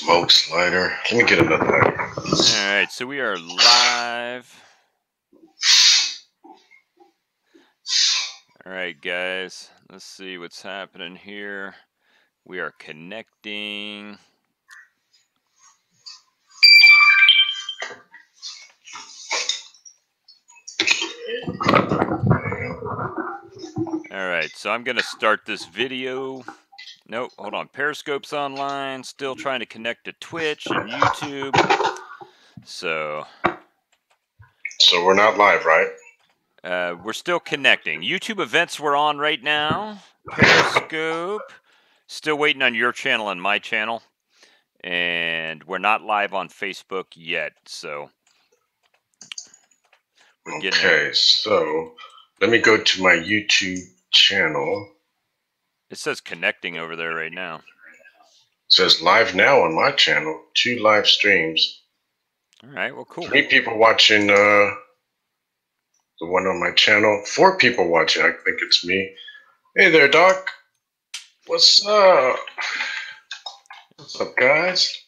Smoke slider. Let me get another lighter. All right, so we are live. All right, guys, let's see what's happening here. We are connecting. All right, so I'm going to start this video. Nope, hold on. Periscope's online. Still trying to connect to Twitch and YouTube. So we're not live, right? We're still connecting. YouTube events we're on right now. Periscope. Still waiting on your channel and my channel. And we're not live on Facebook yet, so we're getting there. Okay, so let me go to my YouTube channel. It says connecting over there right now. It says live now on my channel. 2 live streams. All right, well, cool. 3 people watching the one on my channel. 4 people watching. I think it's me. Hey there, Doc. What's up? What's up, guys?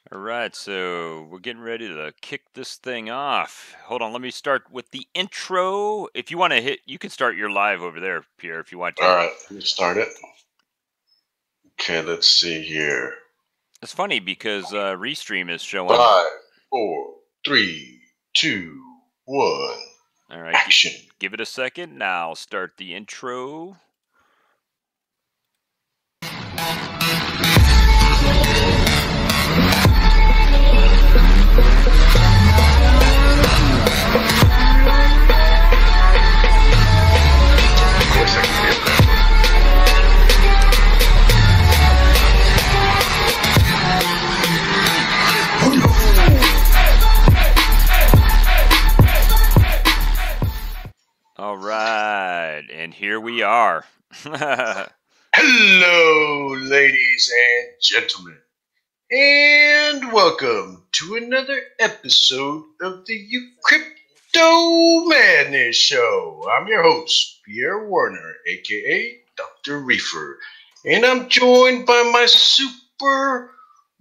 All right, so we're getting ready to kick this thing off. Hold on, let me start with the intro. If you want to hit, you can start your live over there, Pierre, if you want to. All right, let me start it. Okay, let's see here. It's funny because Restream is showing. 5, 4, 3, 2, 1. All right, action. Give it a second. Now I'll start the intro. All right, and here we are. Hello, ladies and gentlemen, and welcome to another episode of the uCrypto Madness Show. I'm your host, Pierre Warner, aka Dr. Reefer, and I'm joined by my super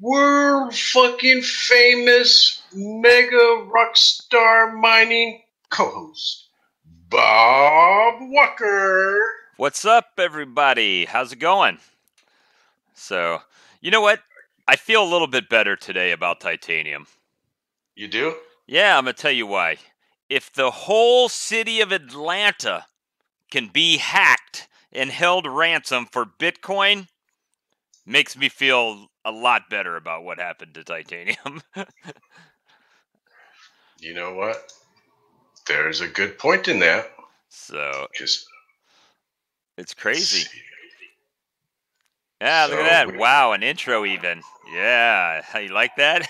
world fucking famous mega rockstar mining co-host, Bob Walker. What's up, everybody? How's it going? So, you know what? I feel a little bit better today about titanium. You do? Yeah, I'm going to tell you why. If the whole city of Atlanta can be hacked and held ransom for Bitcoin, makes me feel a lot better about what happened to titanium. You know what? There's a good point in that. So, it's crazy. Yeah, look at that. Wow, an intro even. Yeah, how you like that?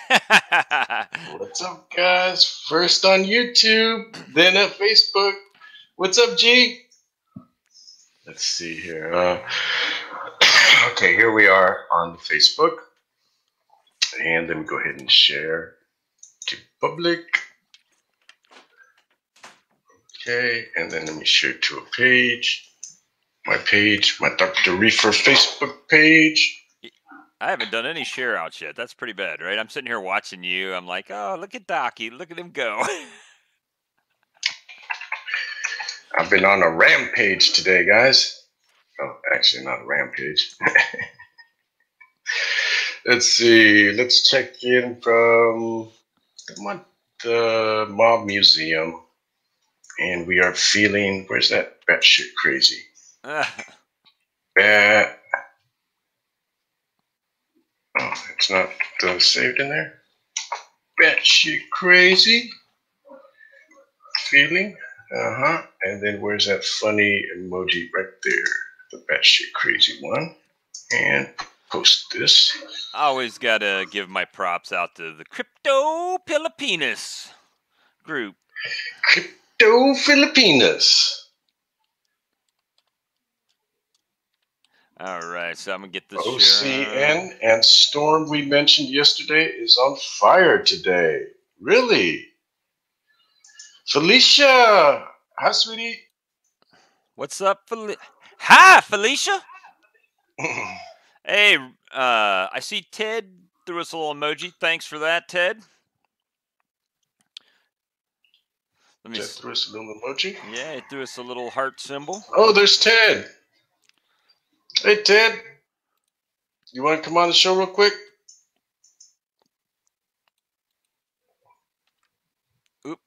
What's up, guys? First on YouTube, then at Facebook. What's up, G? Let's see here. Okay, here we are on Facebook. And let me go ahead and share to public. Okay, and then let me share to a page. My page, my Dr. Reefer Facebook page. I haven't done any share outs yet. That's pretty bad, right? I'm sitting here watching you. I'm like, oh, look at Docky. Look at him go. I've been on a rampage today, guys. Oh, actually, not a rampage. Let's see. Let's check in from the Mob Museum. And we are feeling, where's that batshit crazy? Bat. Oh, it's not saved in there. Batshit crazy. Feeling. And then where's that funny emoji right there? The batshit crazy one. And post this. I always got to give my props out to the Crypto Filipinas group. Crypto Filipinas. All right, so I'm going to get this OCN and Storm we mentioned yesterday is on fire today. Really? Felicia! Hi, sweetie. What's up, Felicia? Hi, Felicia. Hey, I see Ted threw us a little emoji. Thanks for that, Ted. Ted threw us a little emoji? Yeah, he threw us a little heart symbol. Oh, there's Ted. Hey, Ted. You want to come on the show real quick? Oop.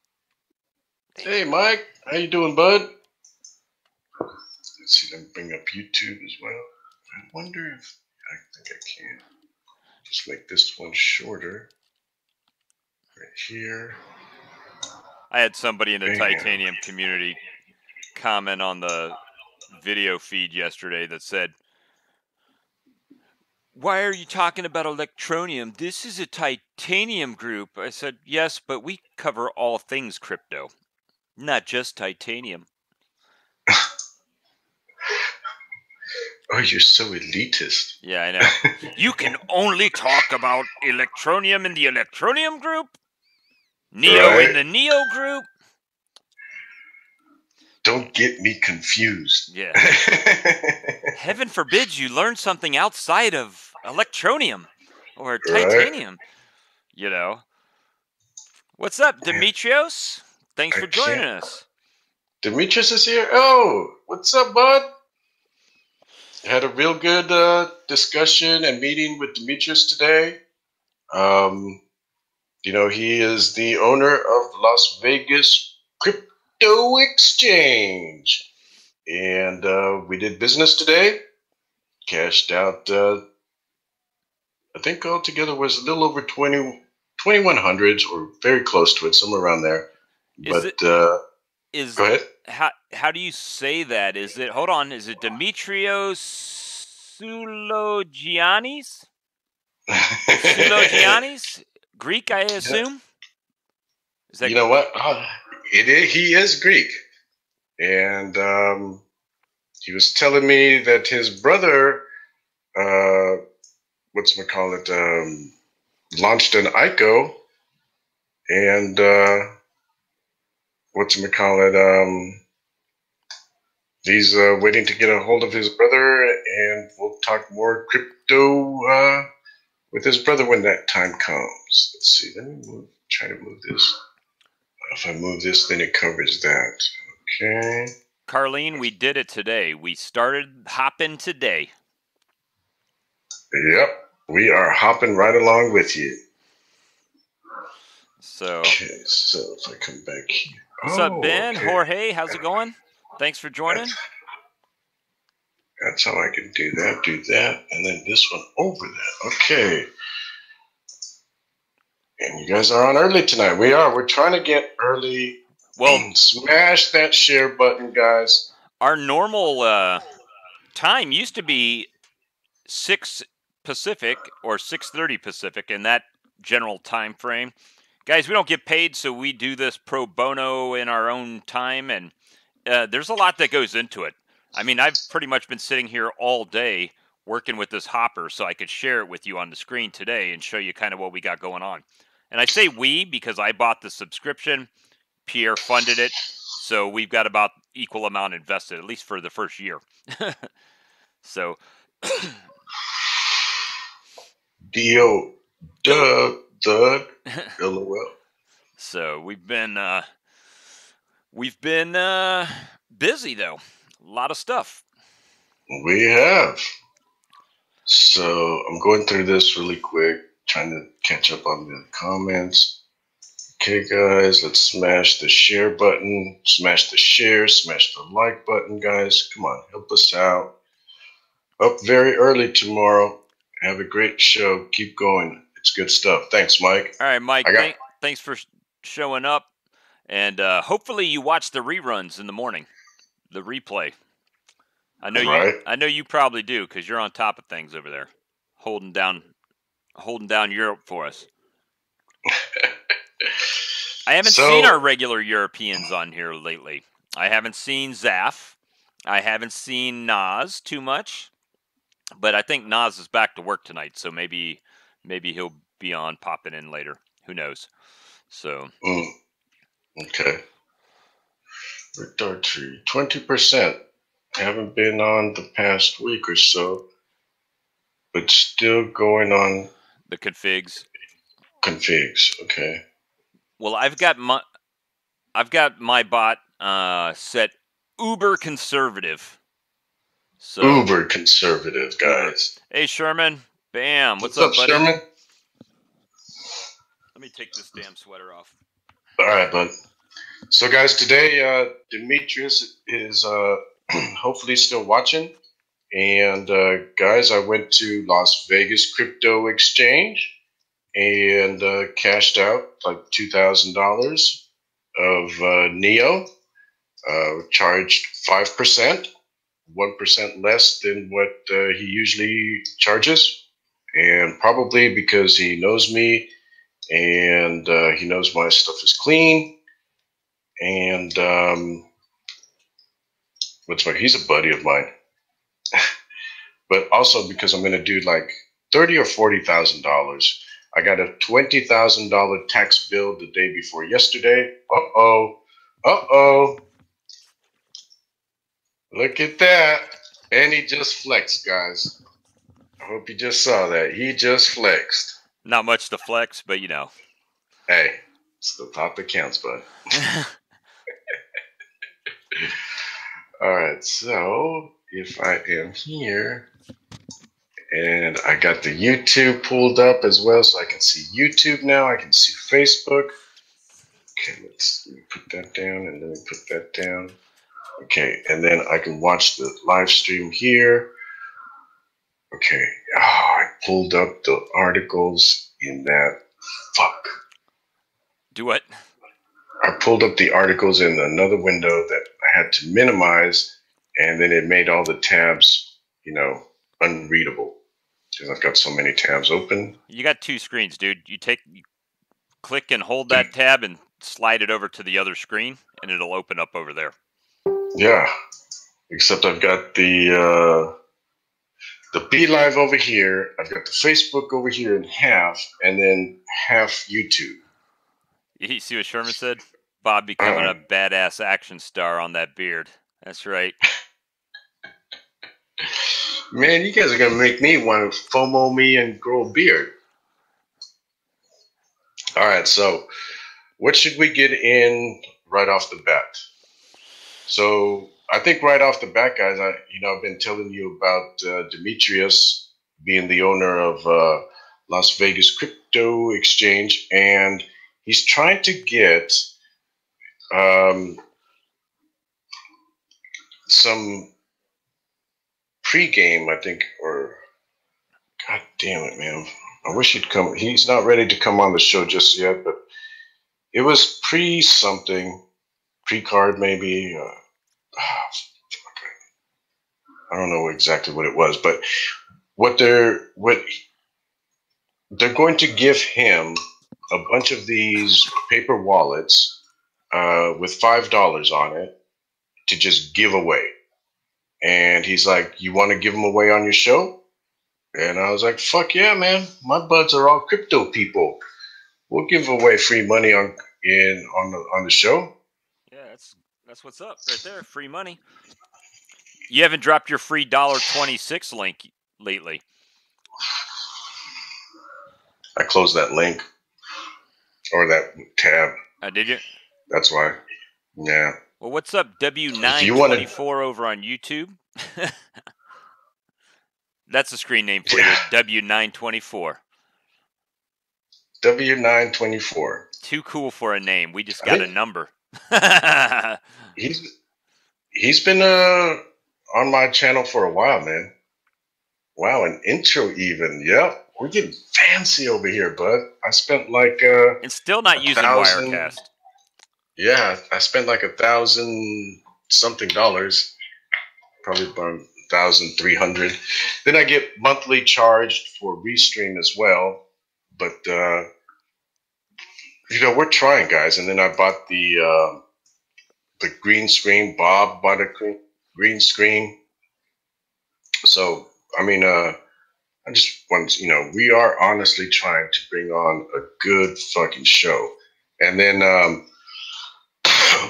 Hey, Mike. How you doing, bud? Let's see, let me bring up YouTube as well. I wonder if I think I can. Just make this one shorter. Right here. I had somebody in the Bam. titanium community comment on the video feed yesterday that said, "Why are you talking about electronium? This is a titanium group." I said, "Yes, but we cover all things crypto, not just titanium." Oh, you're so elitist. Yeah, I know. You can only talk about electronium in the electronium group, Neo Right? in the Neo group. Don't get me confused. Yeah. Heaven forbid you learn something outside of electronium or titanium. You know. What's up, Demetrios? Thanks for joining us. Demetrius is here. Oh, what's up, bud? Had a real good discussion and meeting with Demetrius today. You know, he is the owner of Las Vegas Crypto Exchange. And we did business today. Cashed out, I think altogether was a little over 2100 or very close to it, somewhere around there. But go ahead. How do you say that? Is it, hold on, is it Demetrios Soulogiannis? Soulogiannis? Greek, I assume? Is that, you know what? He is Greek. And he was telling me that his brother, launched an ICO, and he's waiting to get a hold of his brother, and we'll talk more crypto with his brother when that time comes. Let's see. Let me try to move this. If I move this, then it covers that. Okay. Carlene, we did it today. We started hopping today. Yep. We are hopping right along with you. So. Okay, so if I come back here. What's up, Ben? Okay. Jorge, how's it going? Thanks for joining. That's how I can do that, and then this one over that. Okay. And you guys are on early tonight. We are. We're trying to get early. Well, smash that share button, guys. Our normal time used to be 6 Pacific or 6:30 Pacific in that general time frame. Guys, we don't get paid, so we do this pro bono in our own time, and there's a lot that goes into it. I mean, I've pretty much been sitting here all day working with this hopper so I could share it with you on the screen today and show you kind of what we got going on. And I say we because I bought the subscription. Pierre funded it, so we've got about equal amount invested, at least for the first year. So... Dio, Doug, LOL. So we've been busy though. A lot of stuff. We have. So I'm going through this really quick, trying to catch up on the comments. Okay, guys, let's smash the share button, smash the share, smash the like button, guys. Come on, help us out. Up very early tomorrow. Have a great show. Keep going. It's good stuff. Thanks, Mike. All right, Mike. Thanks for showing up. And hopefully you watch the reruns in the morning, the replay. I know you probably do because you're on top of things over there, holding down Europe for us. I haven't seen our regular Europeans on here lately. I haven't seen Zaf. I haven't seen Nas too much. But I think Nas is back to work tonight, so maybe he'll be on popping in later. Who knows? So. Okay. Dartree, 20%. Haven't been on the past week or so, but still going on The configs. Configs. Okay. Well, I've got my bot set uber conservative. So Uber conservative, guys. Hey, Sherman. Bam. What's up, buddy? Sherman? Let me take this damn sweater off. All right, bud. So, guys, today Demetrius is hopefully still watching. And, guys, I went to Las Vegas Crypto Exchange and cashed out like $2,000 of NEO. Charged 5%, 1% less than what he usually charges. And probably because he knows me and he knows my stuff is clean. And he's a buddy of mine. But also because I'm going to do like $30,000 or $40,000. I got a $20,000 tax bill the day before yesterday. Uh-oh. Look at that. And he just flexed, guys. I hope you just saw that. He just flexed. Not much to flex, but you know. Hey, it's the thought that counts, bud. All right, so if I am here, and I got the YouTube pulled up as well, so I can see YouTube now. I can see Facebook. Okay, let me put that down, and then put that down. Okay, and then I can watch the live stream here. Okay, I pulled up the articles in that. Fuck. Do what? I pulled up the articles in another window that I had to minimize, and then it made all the tabs, unreadable. Because I've got so many tabs open. You got two screens, dude. You click and hold that tab and slide it over to the other screen, and it'll open up over there. Yeah, except I've got the B Live over here. I've got the Facebook over here in half, and then half YouTube. You see what Sherman said? Bob becoming a badass action star on that beard. That's right. Man, you guys are going to make me want to FOMO me and grow a beard. All right, so what should we get in right off the bat? So I think right off the bat, guys, I've been telling you about Demetrius being the owner of Las Vegas Crypto Exchange, and he's trying to get some pregame, I think, or God damn it, man. I wish he'd come. He's not ready to come on the show just yet, but it was pre-something, pre-card maybe. I don't know exactly what it was, but what they're going to give him a bunch of these paper wallets with $5 on it to just give away. And he's like, "You want to give them away on your show?" And I was like, "Fuck yeah, man! My buds are all crypto people. We'll give away free money on the show." Yeah, that's what's up right there. Free money. You haven't dropped your free $1.26 link lately. I closed that link or that tab. Did you? That's why. Yeah. Well, what's up, W924 over on YouTube? That's a screen name for you, W924. W924. Too cool for a name. We just got a number. He's been on my channel for a while, man. Wow, an intro even. Yep. We're getting fancy over here, bud. I spent like and still not using Wirecast. Yeah, I spent like $1,000 something, probably about 1,300. Then I get monthly charged for Restream as well. But we're trying, guys. And then I bought the green screen. Bob bought a green screen. So I mean, I just want we are honestly trying to bring on a good fucking show, and then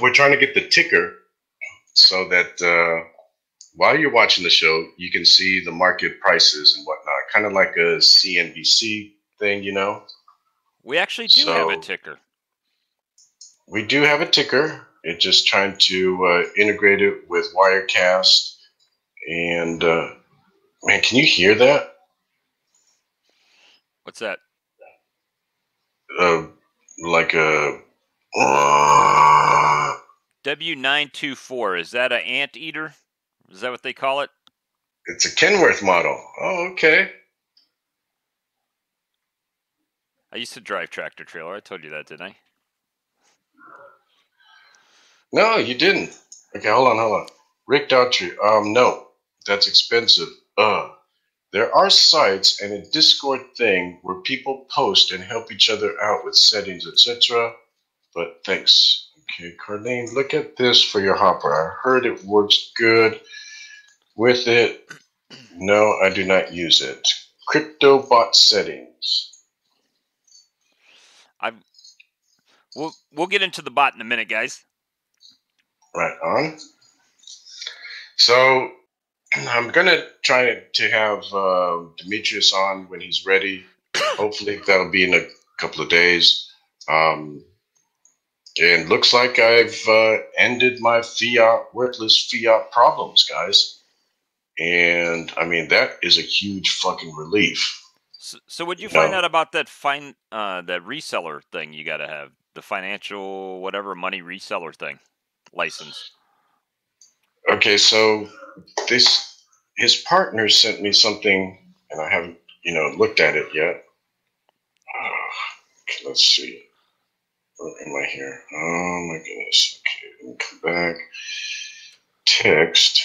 we're trying to get the ticker so that while you're watching the show, you can see the market prices and whatnot, kind of like a CNBC thing, you know. We actually do have a ticker. We do have a ticker. It's just trying to integrate it with Wirecast. And man, can you hear that? What's that? Like a W924. Is that an anteater? Is that what they call it? It's a Kenworth model. Oh, okay. I used to drive tractor trailer. I told you that, didn't I? No, you didn't. Okay, hold on. Rick Daughtry. No, that's expensive. There are sites and a Discord thing where people post and help each other out with settings, etc. But thanks. Okay, Carlene, look at this for your hopper. I heard it works good with it. No, I do not use it. Crypto bot settings. We'll get into the bot in a minute, guys. Right on. So I'm gonna try to have Demetrius on when he's ready. Hopefully that'll be in a couple of days. And looks like I've ended my worthless fiat problems, guys. And I mean that is a huge fucking relief. So what'd you find out about that that reseller thing you got to have? The financial whatever money reseller thing license. Okay, so his partner sent me something, and I haven't looked at it yet. Okay, let's see. Where am I here? Oh my goodness. Okay, let me come back. Text.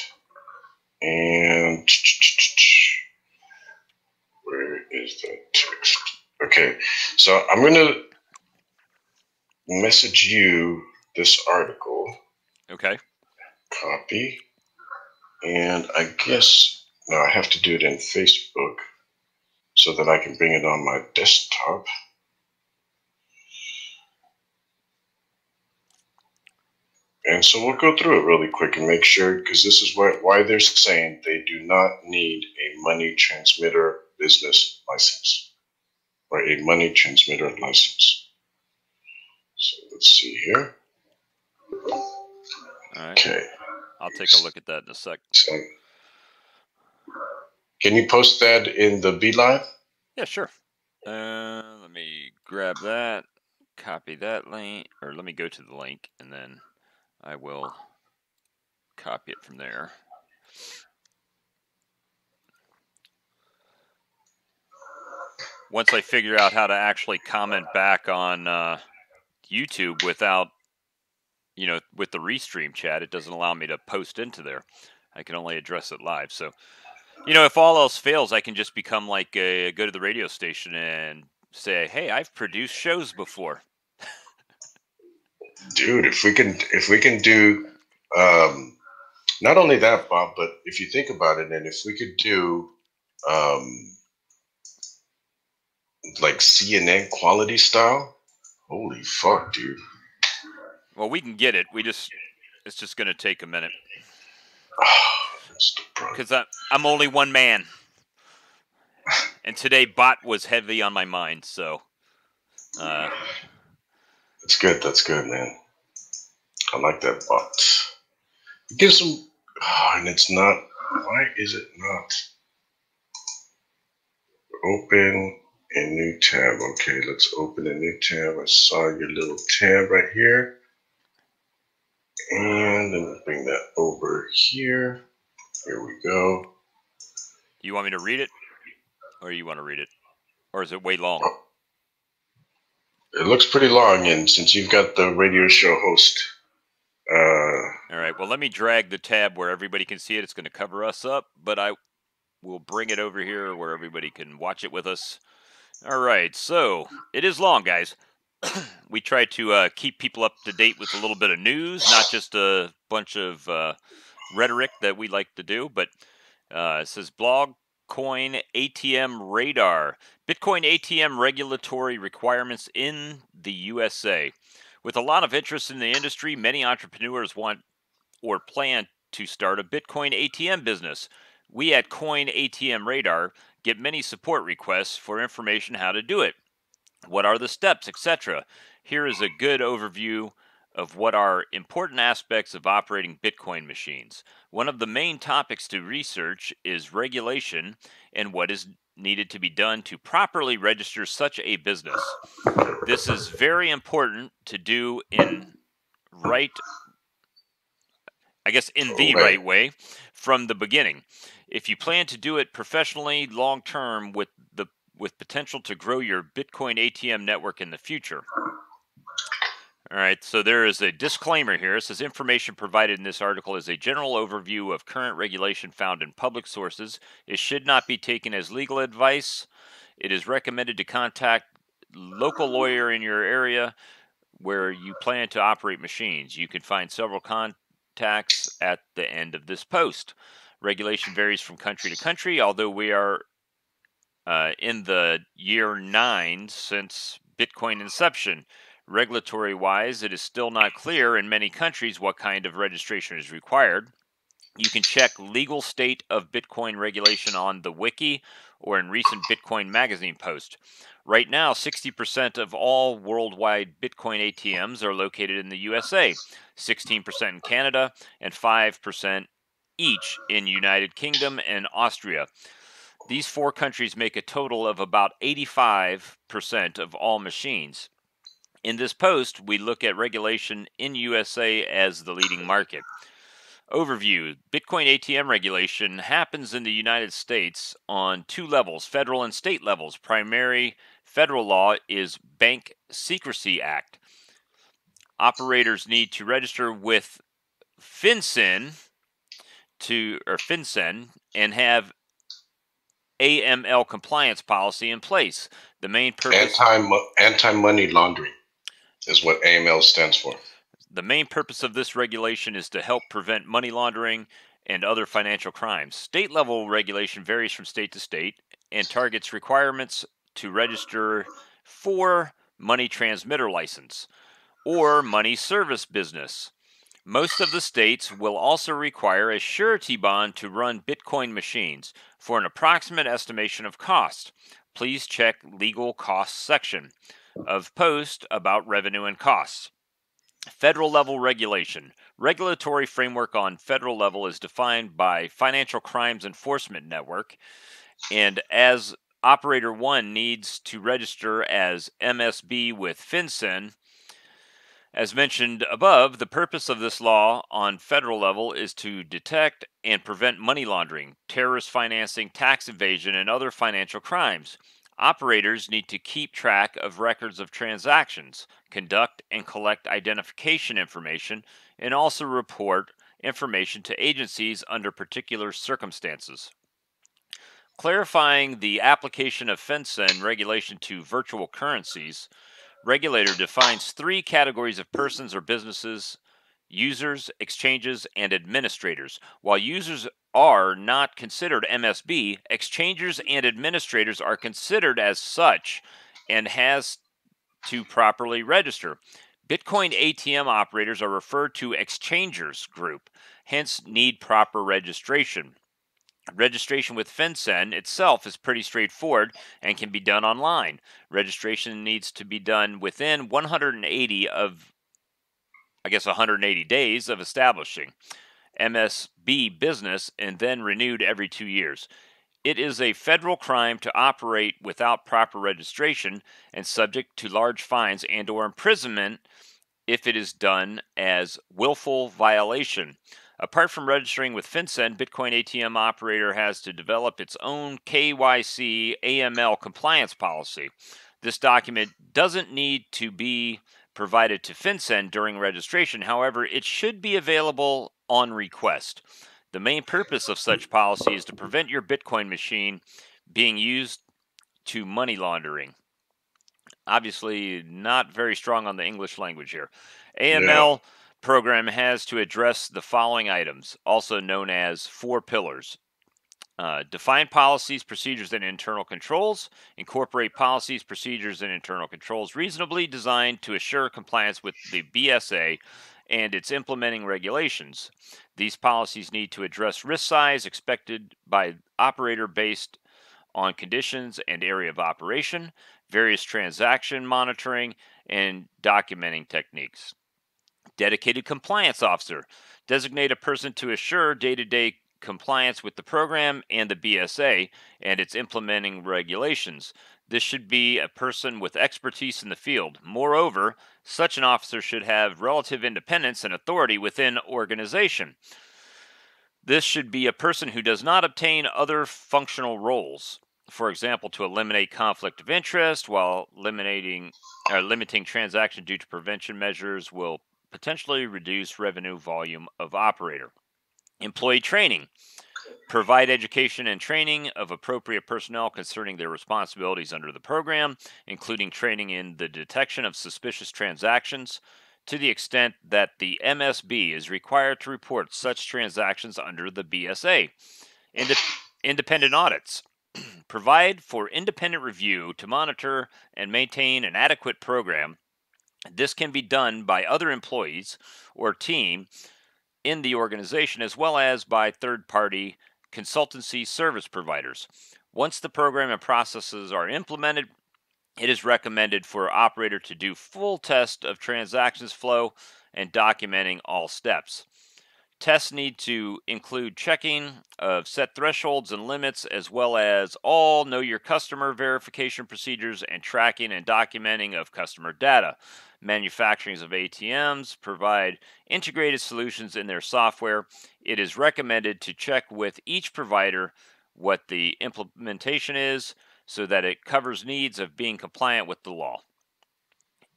And where is that text? Okay, so I'm going to message you this article. Okay. Copy. And I guess, no, I have to do it in Facebook so that I can bring it on my desktop. And so we'll go through it really quick and make sure, because this is why they're saying they do not need a money transmitter business license or a money transmitter license. So let's see here. All right. Okay. I'll take a look at that in a sec. So, can you post that in the BeLive? Yeah, sure. Let me grab that, copy that link, or let me go to the link, and then I will copy it from there. Once I figure out how to actually comment back on YouTube without, with the restream chat, it doesn't allow me to post into there. I can only address it live. So, if all else fails, I can just become like go to the radio station and say, "Hey, I've produced shows before." Dude, if we can do not only that, Bob, but if you think about it, and if we could do like CNN quality style, holy fuck, dude. Well, we can get it. It's just going to take a minute. Because I'm only one man. And today bot was heavy on my mind, so. That's good, man. I like that bot. It gives some, and it's not, why is it not? Open a new tab. Okay, let's open a new tab. I saw your little tab right here. And then bring that over here. Here we go. You want me to read it? Or you want to read it? Or is it way long? Oh. It looks pretty long, and since you've got the radio show host. All right, well, let me drag the tab where everybody can see it. It's going to cover us up, but I will bring it over here where everybody can watch it with us. All right, so it is long, guys. We try to keep people up to date with a little bit of news, not just a bunch of rhetoric that we like to do, but it says blog Bitcoin ATM radar. Bitcoin ATM regulatory requirements in the USA. With a lot of interest in the industry, many entrepreneurs want or plan to start a Bitcoin ATM business. We at Coin ATM Radar get many support requests for information how to do it. What are the steps, etc.? Here is a good overview of what are important aspects of operating Bitcoin machines. One of the main topics to research is regulation and what is needed to be done to properly register such a business. This is very important to do in the right way from the beginning. If you plan to do it professionally long term with potential to grow your Bitcoin ATM network in the future. All right, so there is a disclaimer here. It says information provided in this article is a general overview of current regulation found in public sources. It should not be taken as legal advice. It is recommended to contact local lawyer in your area where you plan to operate machines. You can find several contacts at the end of this post. Regulation varies from country to country, although we are in the year 9 since Bitcoin inception. Regulatory wise, it is still not clear in many countries what kind of registration is required. You can check legal state of Bitcoin regulation on the wiki or in recent Bitcoin magazine posts. Right now, 60% of all worldwide Bitcoin ATMs are located in the USA, 16% in Canada, and 5% each in United Kingdom and Austria. These 4 countries make a total of about 85% of all machines. In this post, we look at regulation in USA as the leading market. Overview: Bitcoin ATM regulation happens in the United States on 2 levels, federal and state levels. Primary federal law is Bank Secrecy Act. Operators need to register with FinCEN and have AML compliance policy in place. The main purpose anti-money laundering is what AML stands for. The main purpose of this regulation is to help prevent money laundering and other financial crimes. State level regulation varies from state to state and targets requirements to register for money transmitter license or money service business. Most of the states will also require a surety bond to run Bitcoin machines. For an approximate estimation of cost, please check legal costs section of post about revenue and costs. Federal level regulation. Regulatory framework on federal level is defined by Financial Crimes Enforcement Network, and as Operator 1 needs to register as MSB with FinCEN. As mentioned above, the purpose of this law on federal level is to detect and prevent money laundering, terrorist financing, tax evasion, and other financial crimes. Operators need to keep track of records of transactions, conduct and collect identification information, and also report information to agencies under particular circumstances. Clarifying the application of FinCEN regulation to virtual currencies, regulator defines 3 categories of persons or businesses: users, exchanges, and administrators. While users are not considered MSB, exchangers and administrators are considered as such and has to properly register. Bitcoin ATM operators are referred to exchangers group, hence need proper registration. Registration with FinCEN itself is pretty straightforward and can be done online. Registration needs to be done within 180 days of establishing MSB business and then renewed every 2 years. It is a federal crime to operate without proper registration and subject to large fines and or imprisonment if it is done as willful violation. Apart from registering with FinCEN, Bitcoin ATM operator has to develop its own KYC AML compliance policy. This document doesn't need to be provided to FinCEN during registration. However, it should be available on request. The main purpose of such policy is to prevent your Bitcoin machine being used to money laundering. Obviously, not very strong on the English language here. AML program has to address the following items, also known as 4 pillars. Define policies, procedures, and internal controls. Incorporate policies, procedures, and internal controls reasonably designed to assure compliance with the BSA and its implementing regulations. These policies need to address risk size expected by operator based on conditions and area of operation, various transaction monitoring, and documenting techniques. Dedicated compliance officer. Designate a person to assure day to day compliance with the program and the BSA and its implementing regulations. This should be a person with expertise in the field. Moreover, such an officer should have relative independence and authority within organization. This should be a person who does not obtain other functional roles. For example, to eliminate conflict of interest while limiting transaction due to prevention measures will potentially reduce revenue volume of operator. Employee training. Provide education and training of appropriate personnel concerning their responsibilities under the program, including training in the detection of suspicious transactions, to the extent that the MSB is required to report such transactions under the BSA. Independent audits. Provide for independent review to monitor and maintain an adequate program. This can be done by other employees or team in the organization as well as by third-party consultancy service providers. Once the program and processes are implemented, it is recommended for an operator to do full test of transactions flow and documenting all steps. Tests need to include checking of set thresholds and limits, as well as all know your customer verification procedures and tracking and documenting of customer data. Manufacturers of ATMs provide integrated solutions in their software. It is recommended to check with each provider what the implementation is so that it covers needs of being compliant with the law.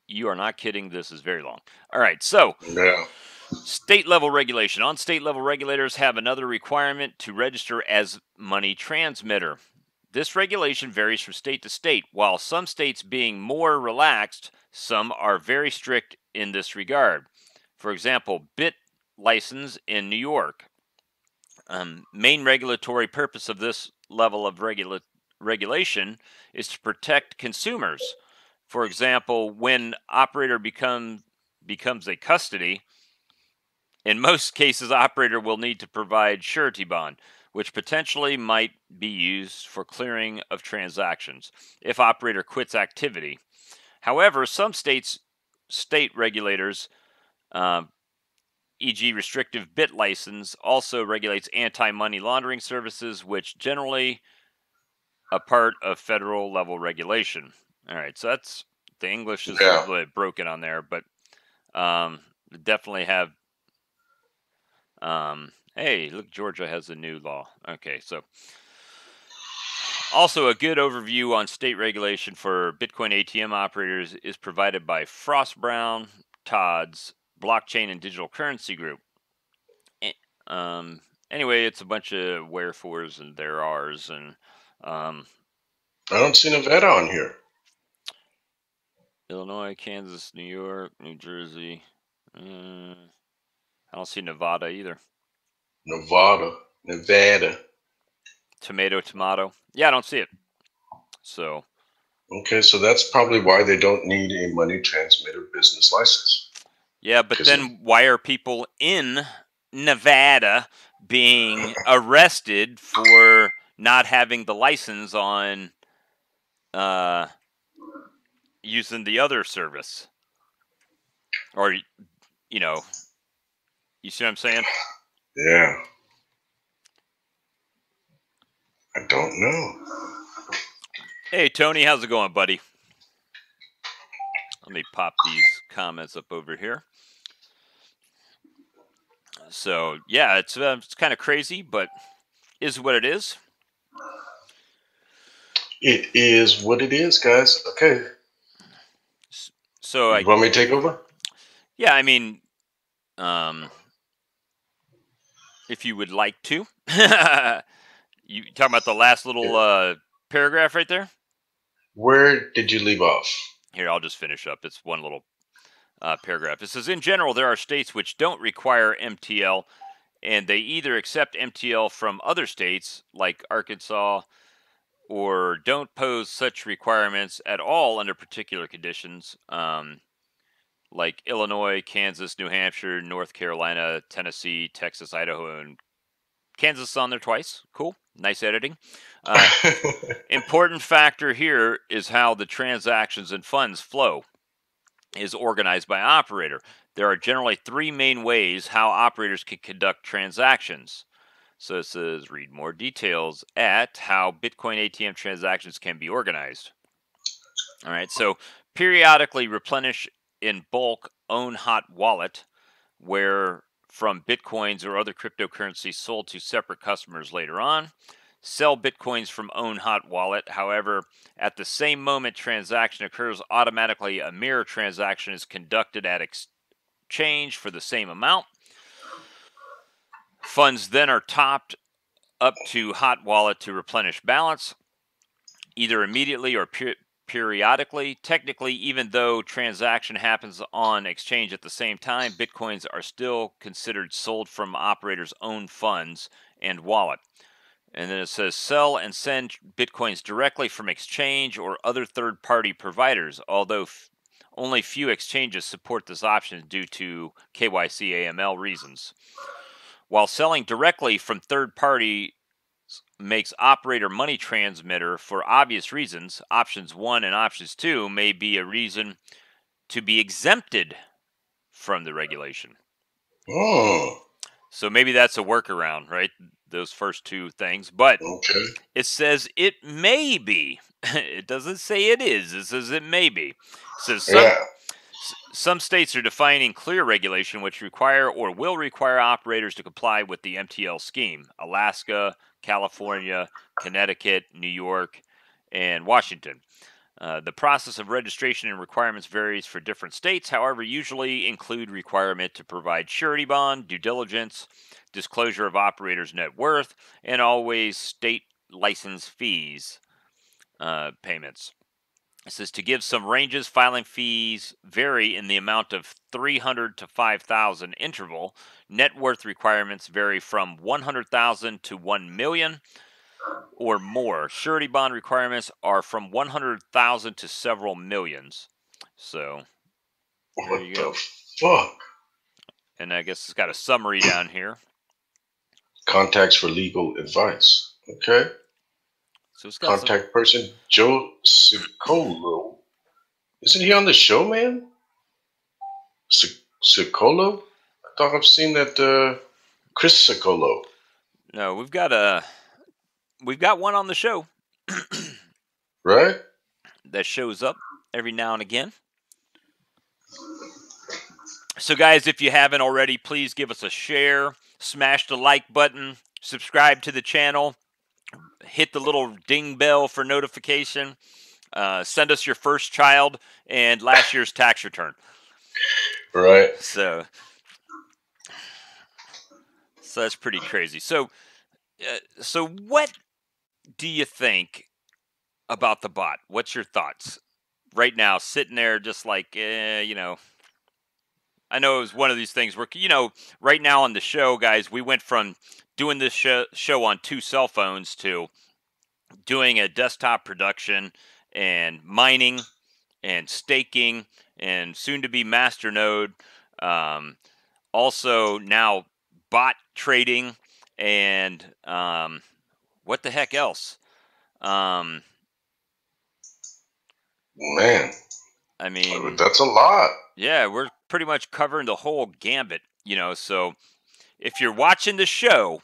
You are not kidding. This is very long. All right. So, Yeah. state level regulation. On state level, regulators have another requirement to register as money transmitter. This regulation varies from state to state. While some states being more relaxed, some are very strict in this regard. For example, BIT license in New York. Main regulatory purpose of this level of regulation is to protect consumers. For example, when operator becomes a custody, in most cases, operator will need to provide surety bond, which potentially might be used for clearing of transactions if operator quits activity. However, some state regulators, e.g., restrictive BIT license, also regulates anti-money laundering services, which generally a part of federal level regulation. All right, so that's the English is a little bit broken on there, but definitely have. Hey, look, Georgia has a new law. Okay, so also a good overview on state regulation for Bitcoin ATM operators is provided by Frost Brown Todd's Blockchain and Digital Currency Group. Anyway, it's a bunch of wherefores and there are's and I don't see Nevada on here. Illinois, Kansas, New York, New Jersey. I don't see Nevada either. Nevada. Tomato. Yeah, I don't see it. So. Okay, so that's probably why they don't need a money transmitter business license. Yeah, but then why are people in Nevada being arrested for not having the license on using the other service? Or, you see what I'm saying? Yeah. I don't know. Hey, Tony, how's it going, buddy? Let me pop these comments up over here. So, yeah, it's kind of crazy, but is what it is. It is what it is, guys. Okay. So, you want me to take over? Yeah, I mean, if you would like to. You talking about the last little paragraph right there? Where did you leave off? Here, I'll just finish up. It's one little paragraph. It says, in general, there are states which don't require MTL, and they either accept MTL from other states, like Arkansas, or don't pose such requirements at all under particular conditions. like Illinois, Kansas, New Hampshire, North Carolina, Tennessee, Texas, Idaho, and Kansas is on there twice. Cool. Nice editing. Important factor here is how the transactions and funds flow is organized by operator. There are generally three main ways how operators can conduct transactions. So it says read more details at how Bitcoin ATM transactions can be organized. All right, so periodically replenish in bulk own hot wallet, where from Bitcoins or other cryptocurrencies sold to separate customers later on. Sell Bitcoins from own hot wallet. However, at the same moment transaction occurs, automatically a mirror transaction is conducted at exchange for the same amount. Funds then are topped up to hot wallet to replenish balance, either immediately or periodically. Technically, even though transaction happens on exchange at the same time, Bitcoins are still considered sold from operator's own funds and wallet. And then it says sell and send Bitcoins directly from exchange or other third-party providers, although only few exchanges support this option due to KYC AML reasons. While selling directly from third-party makes operator money transmitter for obvious reasons, options 1 and options 2 may be a reason to be exempted from the regulation. Oh. So maybe that's a workaround, right? Those first two things. But Okay. it says it may be. It doesn't say it is. It says it may be. It says some states are defining clear regulation which require or will require operators to comply with the MTL scheme. Alaska, California, Connecticut, New York, and Washington. The process of registration and requirements varies for different states, however, usually include requirement to provide surety bond, due diligence, disclosure of operators' net worth, and always state license fees payments. It says to give some ranges, filing fees vary in the amount of 300 to 5,000 interval. Net worth requirements vary from 100,000 to 1 million or more. Surety bond requirements are from 100,000 to several millions. So what the fuck? And I guess it's got a summary down here. Contacts for legal advice. Okay. So it's got contact person Joe Sicolo. Isn't he on the show, man? Sicolo? I thought I've seen that Chris Sicolo. No, we've got one on the show. Right? That shows up every now and again. So guys, if you haven't already, please give us a share, smash the like button, subscribe to the channel, hit the little ding bell for notification, send us your first child and last year's tax return. Right. So that's pretty crazy. So what do you think about the bot? What's your thoughts right now? Sitting there, just like I know it was one of these things where right now on the show, guys, we went from doing this show on 2 cell phones to doing a desktop production and mining and staking and soon to be masternode. Also now bot trading and what the heck else? Man, I mean, that's a lot. Yeah, we're pretty much covering the whole gambit, so if you're watching the show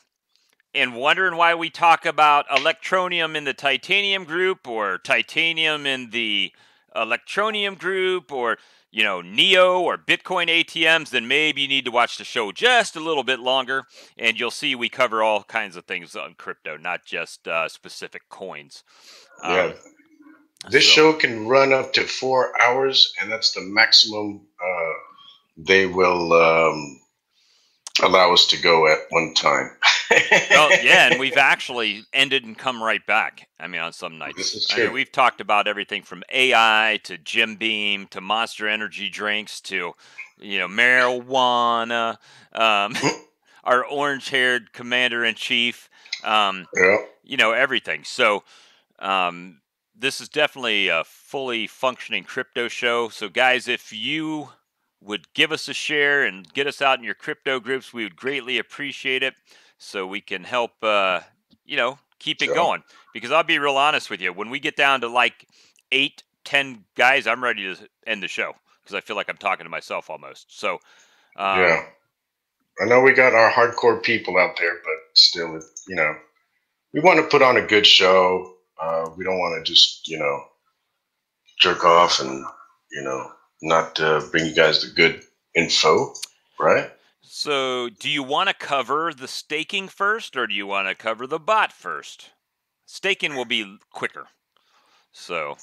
and wondering why we talk about electronium in the titanium group or titanium in the electronium group or Neo or Bitcoin ATMs, then maybe you need to watch the show just a little bit longer, and you'll see we cover all kinds of things on crypto, not just specific coins. Yeah. This show can run up to 4 hours, and that's the maximum they will allow us to go at one time. Well, yeah, and we've actually ended and come right back. I mean, on some nights. This is true. I mean, we've talked about everything from AI to Jim Beam to Monster Energy drinks to, marijuana. Our orange-haired commander-in-chief. Everything. So, this is definitely a fully functioning crypto show. So, guys, if you would give us a share and get us out in your crypto groups, we would greatly appreciate it, so we can help, keep it going. Because I'll be real honest with you, when we get down to like 8, 10 guys, I'm ready to end the show because I feel like I'm talking to myself almost. So, yeah, I know we got our hardcore people out there, but still, we want to put on a good show. We don't want to just, jerk off and, not bring you guys the good info, right? So, do you want to cover the staking first, or do you want to cover the bot first? Staking will be quicker. So,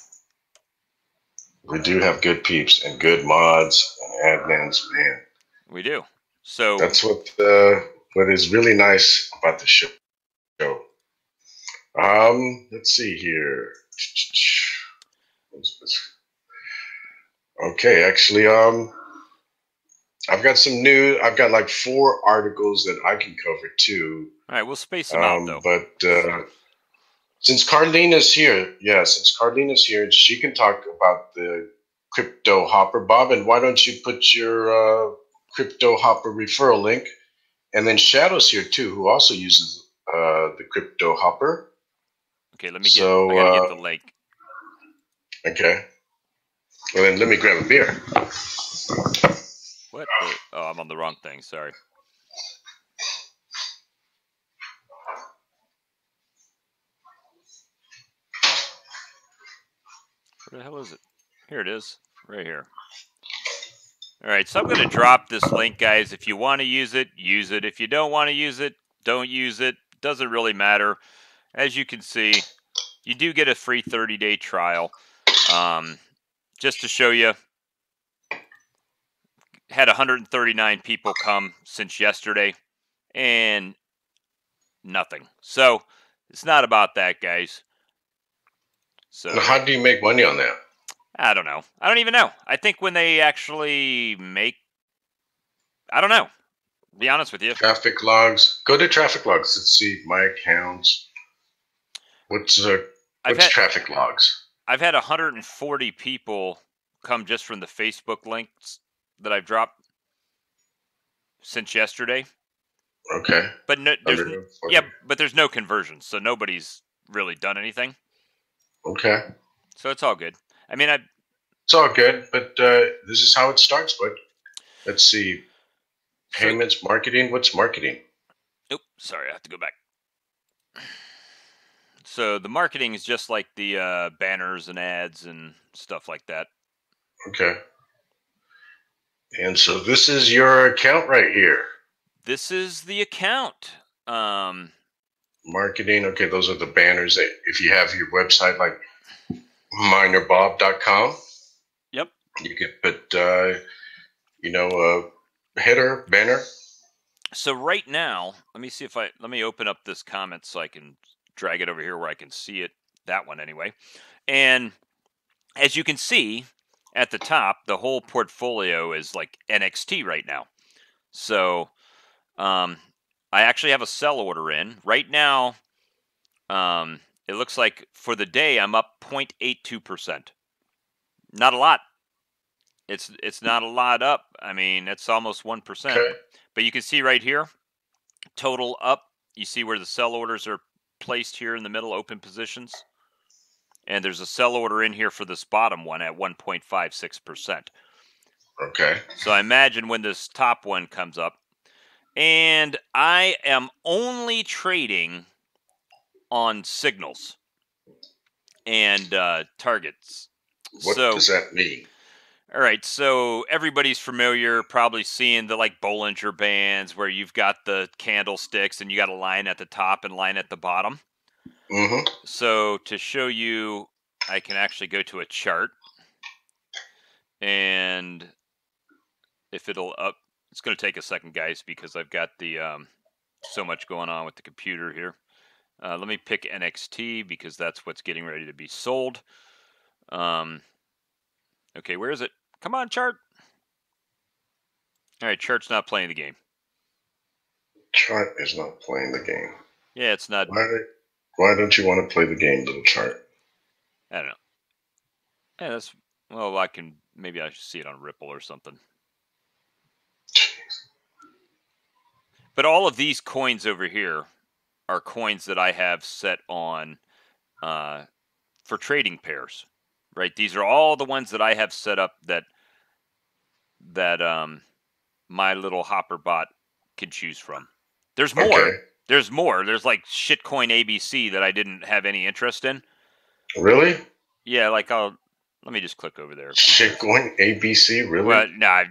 we do have good peeps and good mods and admins, man. We do. So that's what is really nice about the show. Let's see here. Okay, actually, I've got like 4 articles that I can cover too. All right, we'll space them out though. But since Carlina's here, she can talk about the Crypto Hopper, Bob. And why don't you put your Crypto Hopper referral link? And then Shadow's here too, who also uses the Crypto Hopper. Okay, I gotta get the link. Okay. Well, then let me grab a beer. What? Oh, I'm on the wrong thing. Sorry. Where the hell is it? Here it is. Right here. All right, so I'm going to drop this link, guys. If you want to use it, use it. If you don't want to use it, don't use it. Doesn't really matter. As you can see, you do get a free 30-day trial. Just to show you, had 139 people come since yesterday, and nothing. So it's not about that, guys. So how do you make money on that? I don't know. I don't even know. I think when they actually I don't know. Be honest with you. Traffic logs. Go to traffic logs. Let's see my accounts. What's traffic logs? I've had 140 people come just from the Facebook links that I've dropped since yesterday. Okay. But there's no conversions, so nobody's really done anything. Okay. So it's all good. I mean, it's all good, but this is how it starts, bud. Let's see. Payments, marketing. What's marketing? Oops, sorry, I have to go back. So the marketing is just like the banners and ads and stuff like that. Okay. And so this is your account right here. This is the account. Marketing. Okay, those are the banners. If you have your website like minerbob.com. Yep. You can put, a header, banner. So right now, let me open up this comment so I can drag it over here where I can see it. That one anyway. And as you can see at the top, the whole portfolio is like NXT right now. So I actually have a sell order in right now. It looks like for the day I'm up 0.82%. Not a lot. It's not a lot up. I mean, it's almost 1%. Okay. But you can see right here, total up. You see where the sell orders are placed here in the middle, open positions. And there's a sell order in here for this bottom one at 1.56%. Okay. So I imagine when this top one comes up, and I am only trading on signals and targets. What does that mean? All right, so everybody's familiar, probably seeing the like Bollinger Bands where you've got the candlesticks and you got a line at the top and line at the bottom. Mm-hmm. So to show you, I can actually go to a chart, and if it'll up, it's going to take a second, guys, because I've got the so much going on with the computer here. Let me pick NXT because that's what's getting ready to be sold. Okay, where is it? Come on, chart. All right, chart's not playing the game. Chart is not playing the game. Yeah, it's not. Why don't you want to play the game, little chart? I don't know. Yeah, maybe I should see it on Ripple or something. But all of these coins over here are coins that I have set on for trading pairs, right? These are all the ones that I have set up that my little hopper bot can choose from. There's more. Okay. There's more. There's like shitcoin ABC that I didn't have any interest in. Really? Yeah, like let me just click over there. Shitcoin ABC, really? Well, no,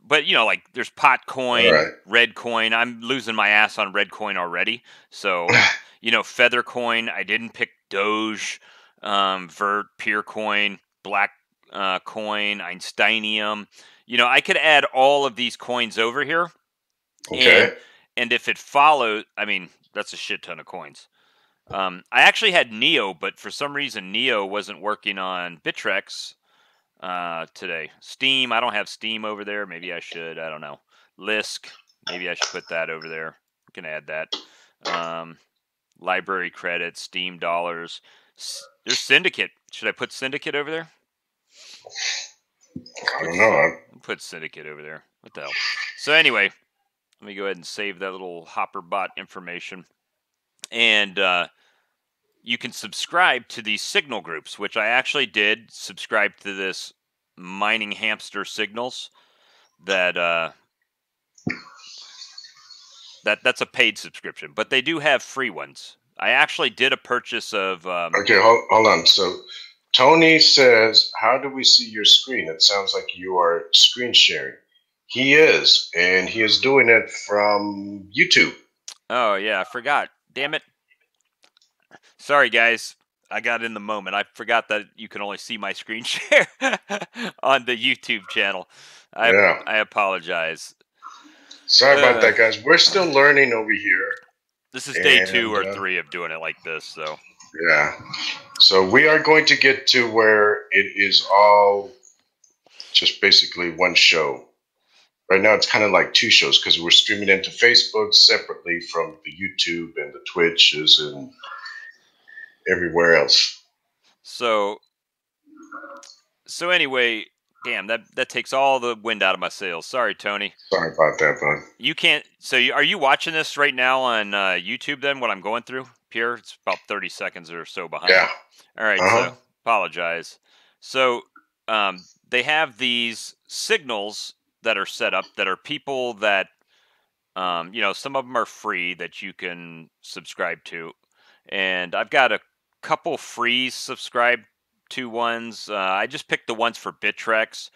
but like there's pot coin, All right. red coin. I'm losing my ass on red coin already. So, feather coin. I didn't pick Doge, Vert, Peer coin, black coin, Einsteinium. I could add all of these coins over here. Okay. And if it follows, I mean, that's a shit ton of coins. I actually had Neo, but for some reason Neo wasn't working on Bittrex today. Steam, I don't have Steam over there. Maybe I should. I don't know. Lisk, maybe I should put that over there. I can add that. Library credits, Steam dollars. There's Syndicate. Should I put Syndicate over there? I don't know. I'll put Syndicate over there. What the hell? So anyway, let me go ahead and save that little hopper bot information. And you can subscribe to these signal groups, which I actually did subscribe to this mining hamster signals that's a paid subscription, but they do have free ones. I actually did a purchase of Okay, hold on. So Tony says, how do we see your screen? It sounds like you are screen sharing. He is, and he is doing it from YouTube. Oh yeah, I forgot. Damn it. Sorry guys. I got in the moment. I forgot that you can only see my screen share on the YouTube channel. I apologize. Sorry about that, guys. We're still learning over here. This is day 2 or 3 of doing it like this, so. Yeah. So we are going to get to where it is all just basically one show. Right now it's kind of like 2 shows because we're streaming into Facebook separately from the YouTube and the Twitches and everywhere else. So anyway, damn, that takes all the wind out of my sails. Sorry, Tony. Sorry about that, bud. You can't. So are you watching this right now on YouTube? Then what I'm going through, Pierre? It's about 30 seconds or so behind. Yeah. All right. So apologize. So they have these signals that are set up that are people that some of them are free that you can subscribe to, and I've got a couple free subscribe to ones. I just picked the ones for Bittrex.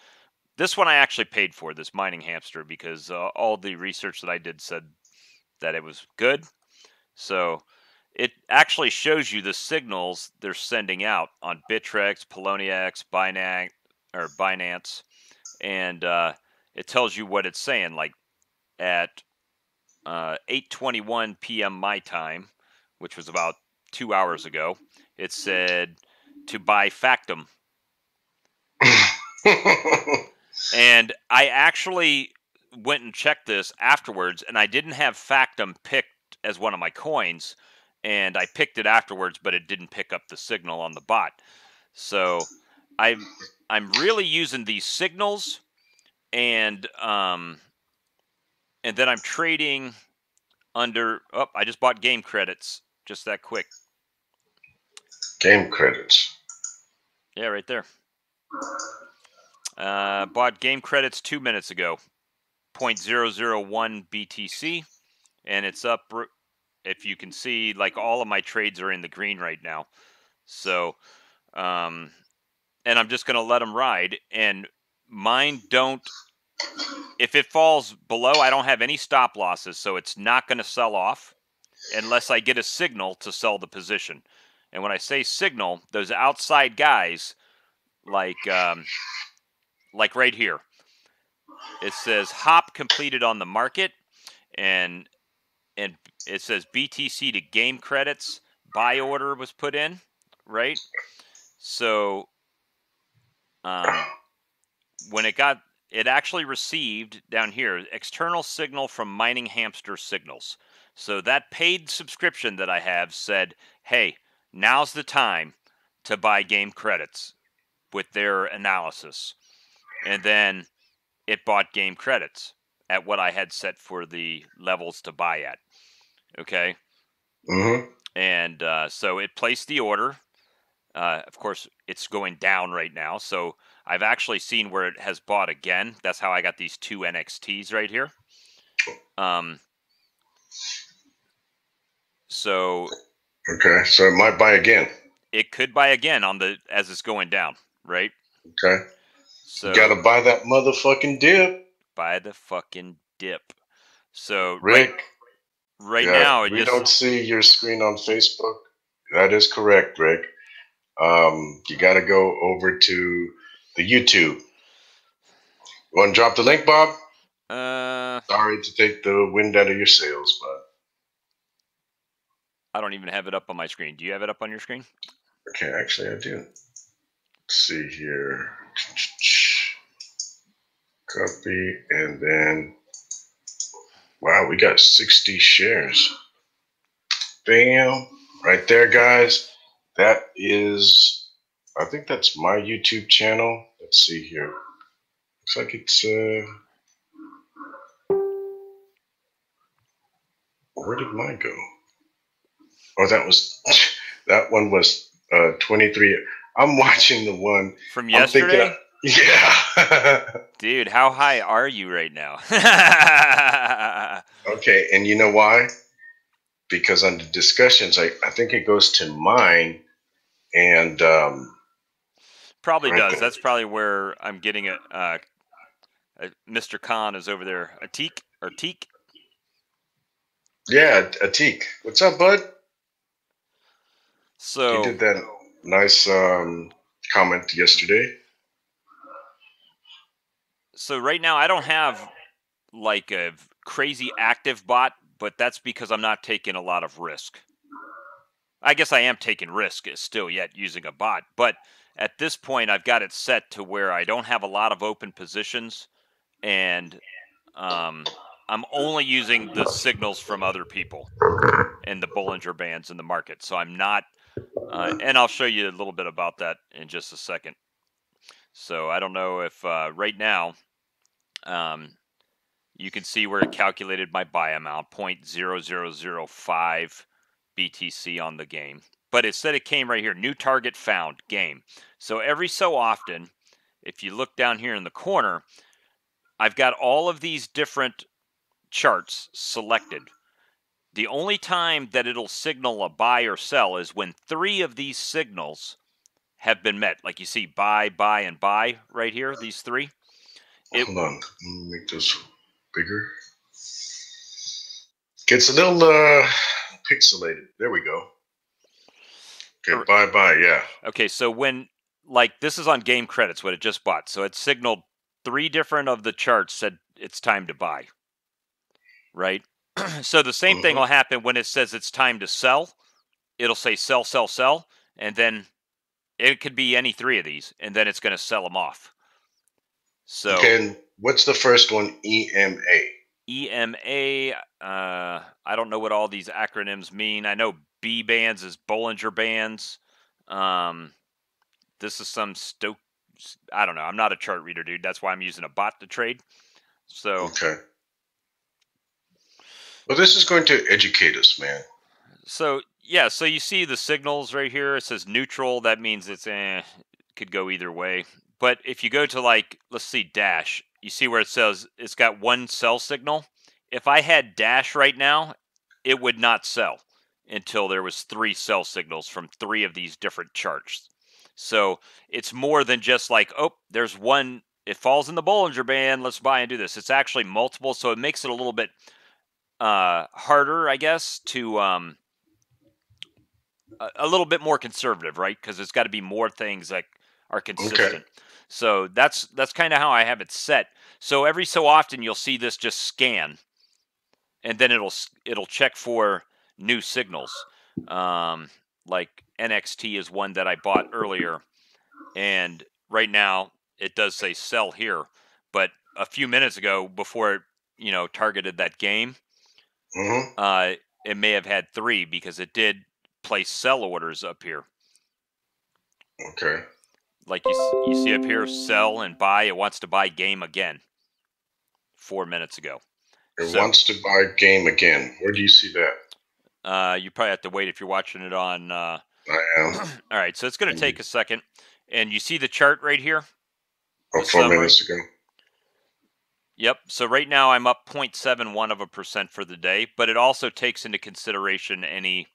This one I actually paid for, this mining hamster, because all the research that I did said that it was good. So it actually shows you the signals they're sending out on Bittrex, Poloniex, Binance, and it tells you what it's saying. Like at 8:21 p.m. my time, which was about 2 hours ago, it said to buy Factum. And I actually went and checked this afterwards, and I didn't have Factum picked as one of my coins, and I picked it afterwards, but it didn't pick up the signal on the bot. So I'm really using these signals, and then I'm trading under. Oh, I just bought game credits. Just that quick. Game credits. Yeah, right there. Bought game credits 2 minutes ago. 0.001 BTC, and it's up. If you can see, like all of my trades are in the green right now. So, and I'm just going to let them ride. And mine don't. If it falls below, I don't have any stop losses, so it's not going to sell off unless I get a signal to sell the position. And when I say signal, those outside guys, like right here, it says hop completed on the market, and it says BTC to game credits, buy order was put in, right? So when it actually received down here external signal from mining hamster signals. So that paid subscription that I have said, hey, now's the time to buy game credits with their analysis. And then it bought game credits at what I had set for the levels to buy at. Okay. Mm-hmm. And so it placed the order. Of course, it's going down right now. So I've actually seen where it has bought again. That's how I got these 2 NXTs right here. So Okay, so it might buy again. it could buy again as it's going down, right? Okay. So You gotta buy that motherfucking dip. buy the fucking dip. So Rick. right Yeah, now it we just don't see your screen on Facebook. That is correct, Rick. You gotta go over to the YouTube. You wanna drop the link, Bob? Sorry to take the wind out of your sails, but I don't even have it up on my screen. Do you have it up on your screen? okay, actually I do. Let's see here. Copy, and then wow, we got 60 shares. Bam. Right there, guys. That is, I think that's my YouTube channel. Let's see here. Looks like it's, where did mine go? Oh, that one was 23. I'm watching the one. From I'm thinking, yesterday? yeah. Dude, how high are you right now? Okay, and you know why? Because under discussions, I think it goes to mine, and Probably right does. there. That's probably where I'm getting it. Mr. Khan is over there. Teak? Yeah, Atik. What's up, bud? He So did that nice comment yesterday. right now I don't have like a crazy active bot, but that's because I'm not taking a lot of risk. I guess I am taking risk still yet using a bot, but at this point I've got it set to where I don't have a lot of open positions, and I'm only using the signals from other people and the Bollinger Bands in the market. So I'm not, and I'll show you a little bit about that in just a second. So I don't know if right now you can see where it calculated my buy amount, 0.0005 BTC on the game. But it said it came right here, new target found, game. So every so often, if you look down here in the corner, I've got all of these different charts selected. The only time that it'll signal a buy or sell is when 3 of these signals have been met. Like you see buy, and buy right here, these 3. Hold on. Let me make this bigger. Gets a little pixelated. There we go. Okay, bye, yeah. Okay, so when, like, this is on game credits, what it just bought. So it signaled 3 different of the charts said it's time to buy, right? So the same thing will happen when it says it's time to sell. It'll say sell, sell, sell, and then it could be any 3 of these, and then it's going to sell them off. So okay, and what's the first one? EMA. EMA, I don't know what all these acronyms mean. I know B bands is Bollinger Bands. This is some I don't know. I'm not a chart reader, dude. That's why I'm using a bot to trade. So okay. Well, this is going to educate us, man. So yeah, so you see the signals right here. It says neutral. That means it's could go either way. But if you go to, like, let's see, dash, you see where it says it's got 1 sell signal. If I had dash right now, it would not sell until there was 3 sell signals from 3 of these different charts. So it's more than just like, oh, there's one, it falls in the Bollinger Band, let's buy and do this. It's actually multiple, so it makes it a little bit harder, I guess, to a little bit more conservative, right? Because it's got to be more things that are consistent. Okay. So that's kind of how I have it set. So every so often you'll see this just scan, and then it'll check for new signals. Like NXT is one that I bought earlier, and right now it does say sell here. But a few minutes ago, before it targeted that game, it may have had 3 because it did place sell orders up here. Okay. Like you see up here, sell and buy. It wants to buy game again 4 minutes ago. It wants to buy game again. Where do you see that? You probably have to wait if you're watching it on. I am. All right, so it's going to take a second, and you see the chart right here. Oh, 4 minutes ago. Yep. So right now I'm up 0.71% for the day, but it also takes into consideration any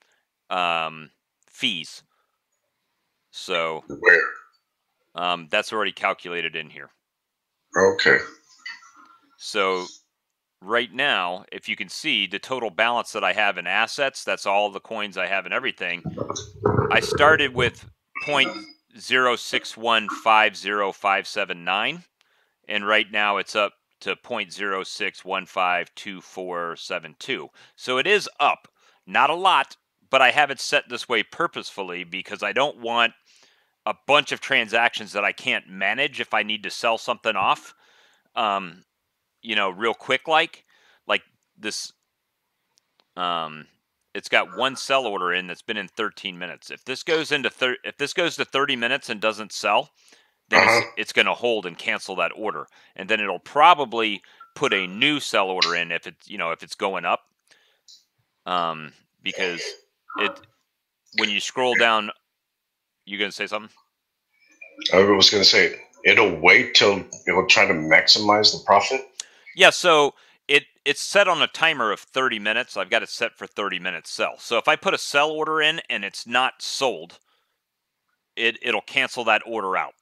fees. So where? That's already calculated in here. Okay. So right now, if you can see the total balance that I have in assets, that's all the coins I have and everything. I started with 0.06150,579, and right now it's up to 0.06152472. So it is up. Not a lot, but I have it set this way purposefully because I don't want a bunch of transactions that I can't manage if I need to sell something off, real quick like this. It's got one sell order in that's been in 13 minutes. If this goes into if this goes to 30 minutes and doesn't sell, then it's going to hold and cancel that order, and then it'll probably put a new sell order in if it's going up, because when you scroll down, you gonna say something? I was going to say it'll wait till it'll try to maximize the profit. Yeah, so it's set on a timer of 30 minutes. I've got it set for 30 minutes sell. So if I put a sell order in and it's not sold, it'll cancel that order out.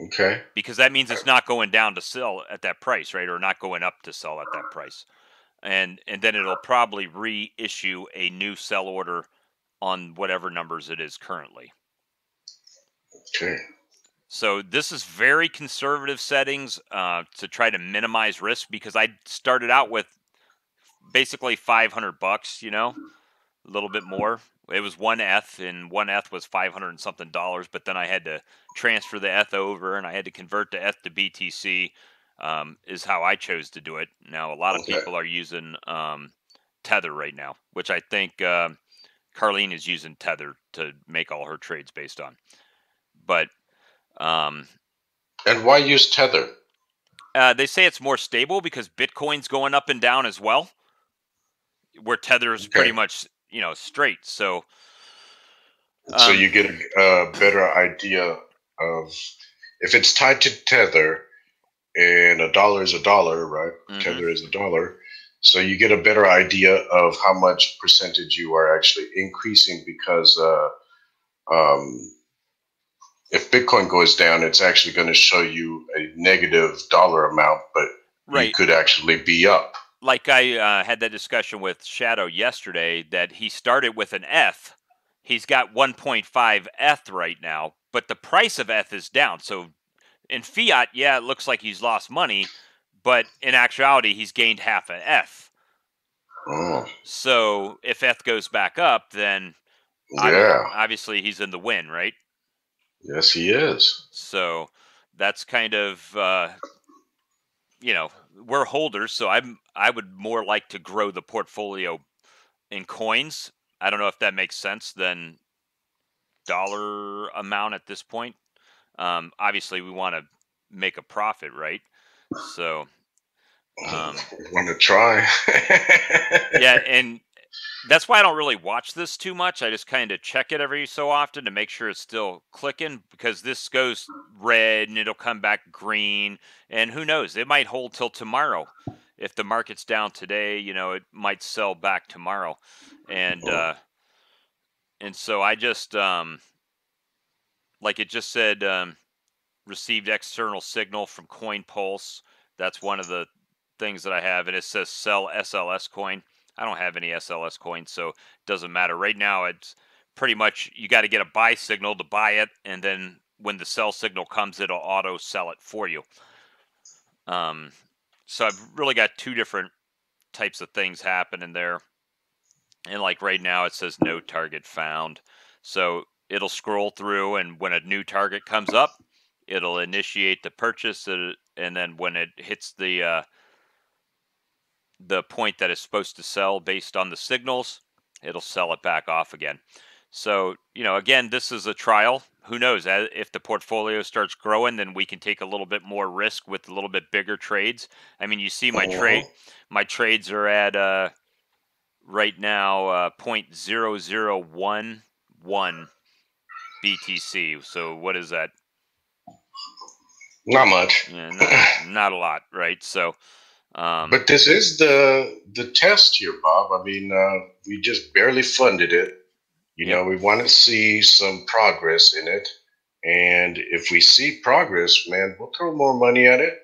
Okay. Because that means it's not going down to sell at that price, right? Or not going up to sell at that price. And then it'll probably reissue a new sell order on whatever numbers it is currently. Okay. So this is very conservative settings to try to minimize risk, because I started out with basically $500, a little bit more. It was one ETH, and one ETH was $500 and something, but then I had to transfer the ETH over, and I had to convert the ETH to BTC, is how I chose to do it. Now, a lot of people are using Tether right now, which I think Carlene is using Tether to make all her trades based on. But and why use Tether? They say it's more stable because Bitcoin's going up and down as well, where Tether is pretty much straight. So you get a better idea of if it's tied to Tether, and a dollar is a dollar, right? Mm-hmm. Tether is a dollar. So you get a better idea of how much percentage you are actually increasing, because if Bitcoin goes down, it's actually going to show you a negative dollar amount, but you could actually be up. Like I had that discussion with Shadow yesterday, that he started with an ETH. He's got 1.5 ETH right now, but the price of ETH is down. So in fiat, it looks like he's lost money, but in actuality, he's gained half an ETH. Oh. So if ETH goes back up, then obviously he's in the win, right? Yes, he is. So that's kind of, we're holders, so I would more like to grow the portfolio in coins. I don't know if that makes sense than dollar amount at this point. Obviously, we want to make a profit, right? So we want to try. Yeah, and that's why I don't really watch this too much. I just kind of check it every so often to make sure it's still clicking, because this goes red and it'll come back green, and who knows, it might hold till tomorrow. If the market's down today, it might sell back tomorrow. And so I just like it just said, received external signal from Coin Pulse. That's one of the things that I have, and it says sell SLS coin. I don't have any SLS coins, so it doesn't matter. Right now, it's pretty much you got to get a buy signal to buy it, and then when the sell signal comes, it'll auto sell it for you. So I've really got two different types of things happening there. And like right now, it says no target found. So it'll scroll through, and when a new target comes up, it'll initiate the purchase, and then when it hits the point that is supposed to sell based on the signals, it'll sell it back off again. So, again, this is a trial. who knows? If the portfolio starts growing, then we can take a little bit more risk with a little bit bigger trades. I mean, you see my trade. My trades are at right now 0.0011 BTC. So what is that? Not much. Yeah, not a lot, right? So, but this is the test here, Bob. I mean, we just barely funded it. You yep. know, we want to see some progress in it, and if we see progress, man, we'll throw more money at it.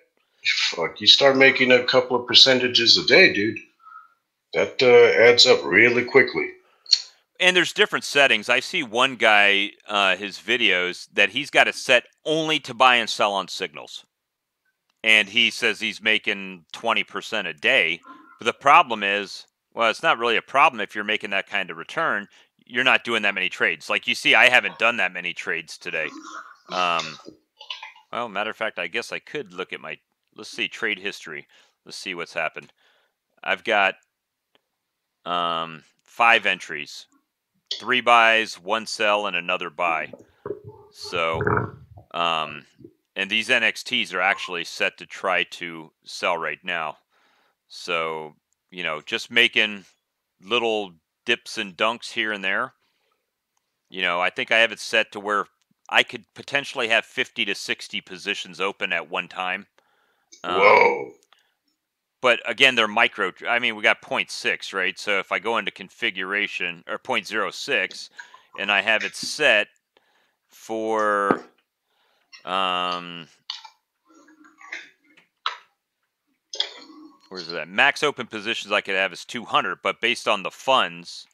Fuck, you start making a couple of percentages a day, dude. That adds up really quickly. And there's different settings. I see one guy, his videos that he's got it set only to buy and sell on signals. And he says he's making 20% a day. But the problem is, well, it's not really a problem if you're making that kind of return. You're not doing that many trades. Like you see, I haven't done that many trades today. Well, matter of fact, I guess I could look at my, let's see, trade history. Let's see what's happened. I've got 5 entries, 3 buys, 1 sell, and another buy. So, and these NXTs are actually set to try to sell right now. So, you know, just making little dips and dunks here and there. You know, I think I have it set to where I could potentially have 50 to 60 positions open at one time. Whoa. But again, they're micro. I mean, we got 0.6, right? So if I go into configuration or 0.06 and I have it set for where's that? Max open positions I could have is 200, but based on the funds,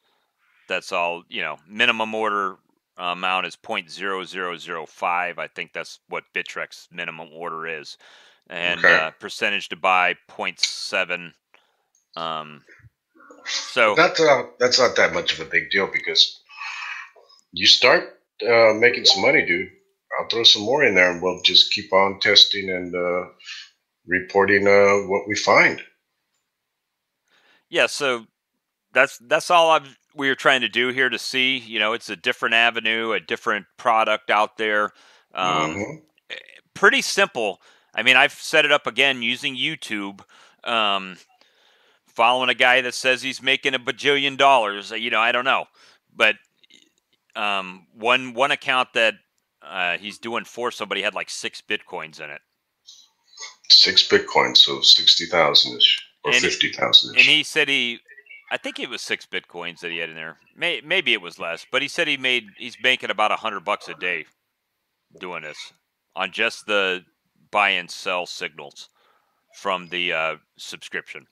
that's all, you know, minimum order amount is 0.0005. I think that's what Bittrex minimum order is. And Okay. percentage to buy 0.7. So that's not that much of a big deal because you start making some money, dude. I'll throw some more in there, and we'll just keep on testing and reporting what we find. yeah, so that's all we were trying to do here to see. You know, it's a different avenue, a different product out there. Mm-hmm. Pretty simple. I mean, I've set it up again using YouTube. Following a guy that says he's making $1 bajillion. You know, I don't know, but one account that he's doing for somebody had like 6 bitcoins in it. 6 bitcoins, so 60,000 ish or And 50,000 and ish. he said I think it was 6 bitcoins that he had in there. Maybe it was less, but he said he's making about $100 a day doing this on just the buy and sell signals from the subscription.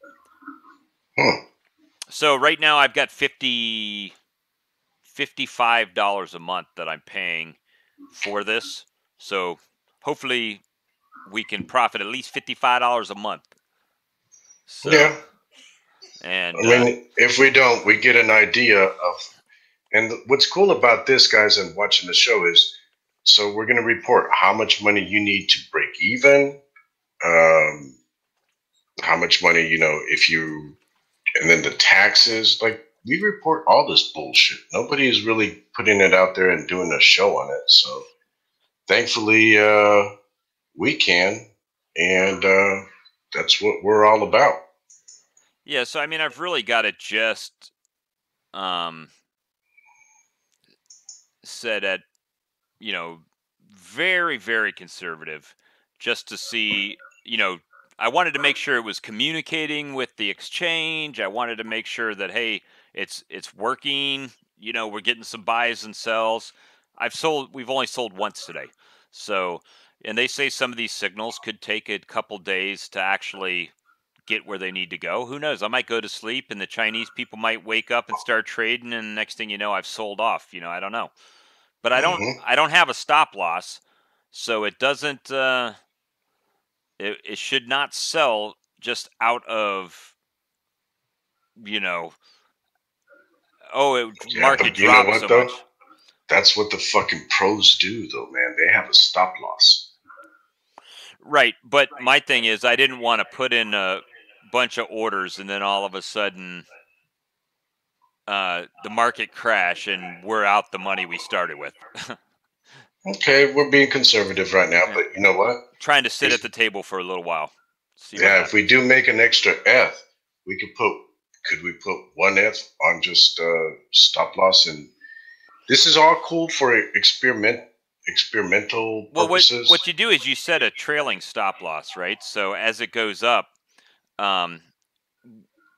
So right now I've got $55 a month that I'm paying for this. So hopefully we can profit at least $55 a month. So, yeah. and I mean, if we don't, we get an idea of. And what's cool about this, guys, and watching the show is, so we're going to report how much money you need to break even, how much money, you know, if you, and then the taxes. Like, we report all this bullshit. Nobody is really putting it out there and doing a show on it. So, thankfully, we can, and that's what we're all about. yeah, so I mean, I've really got it just set at, you know, very, very conservative, just to see, you know, I wanted to make sure it was communicating with the exchange. I wanted to make sure that, hey, it's working. You know, we're getting some buys and sells. We've only sold once today. So, and they say some of these signals could take a couple days to actually get where they need to go. Who knows? I might go to sleep and the Chinese people might wake up and start trading, and the next thing you know, I've sold off. You know, I don't know. But I don't have a stop loss, so it doesn't it should not sell just out of, you know, market But you know dropped what so though? much. That's what the fucking pros do, though, man. They have a stop loss. Right, but my thing is I didn't want to put in a bunch of orders and then all of a sudden the market crash and we're out the money we started with. Okay, we're being conservative right now, Yeah. but you know what? Trying to sit at the table for a little while. See what Yeah, happens. if we do make an extra F, we could we put one F on just stop loss? And this is all cool for experimental Well, purposes. what you do is you set a trailing stop loss, right? So as it goes up, um,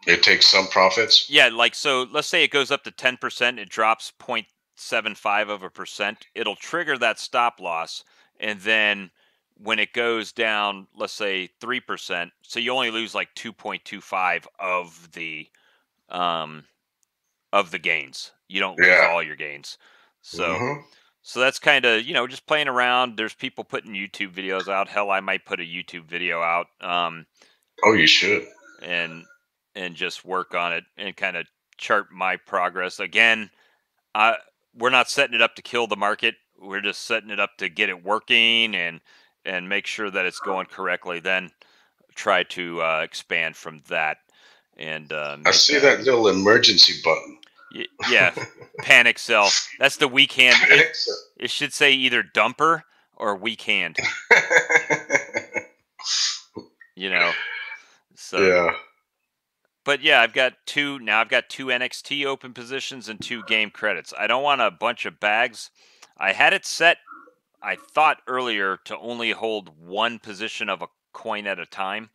It takes some profits. yeah, like so. Let's say it goes up to 10%, it drops 0.75%. It'll trigger that stop loss, and then when it goes down, let's say 3%, so you only lose like 2.25 um, of the gains. You don't lose Yeah. all your gains. So Mm-hmm. so that's kind of, just playing around. There's people putting YouTube videos out. Hell, I might put a YouTube video out, Oh, you should. and just work on it and kind of chart my progress. Again, we're not setting it up to kill the market. We're just setting it up to get it working and make sure that it's going correctly. Then try to expand from that and I make see that. that little emergency button. Yeah, panic sell. That's the weak hand. Panic sell. It should say either dumper or weak hand. So, Yeah. but yeah, I've got two now. I've got two NXT open positions and two game credits. I don't want a bunch of bags. I had it set, I thought earlier, to only hold one position of a coin at a time,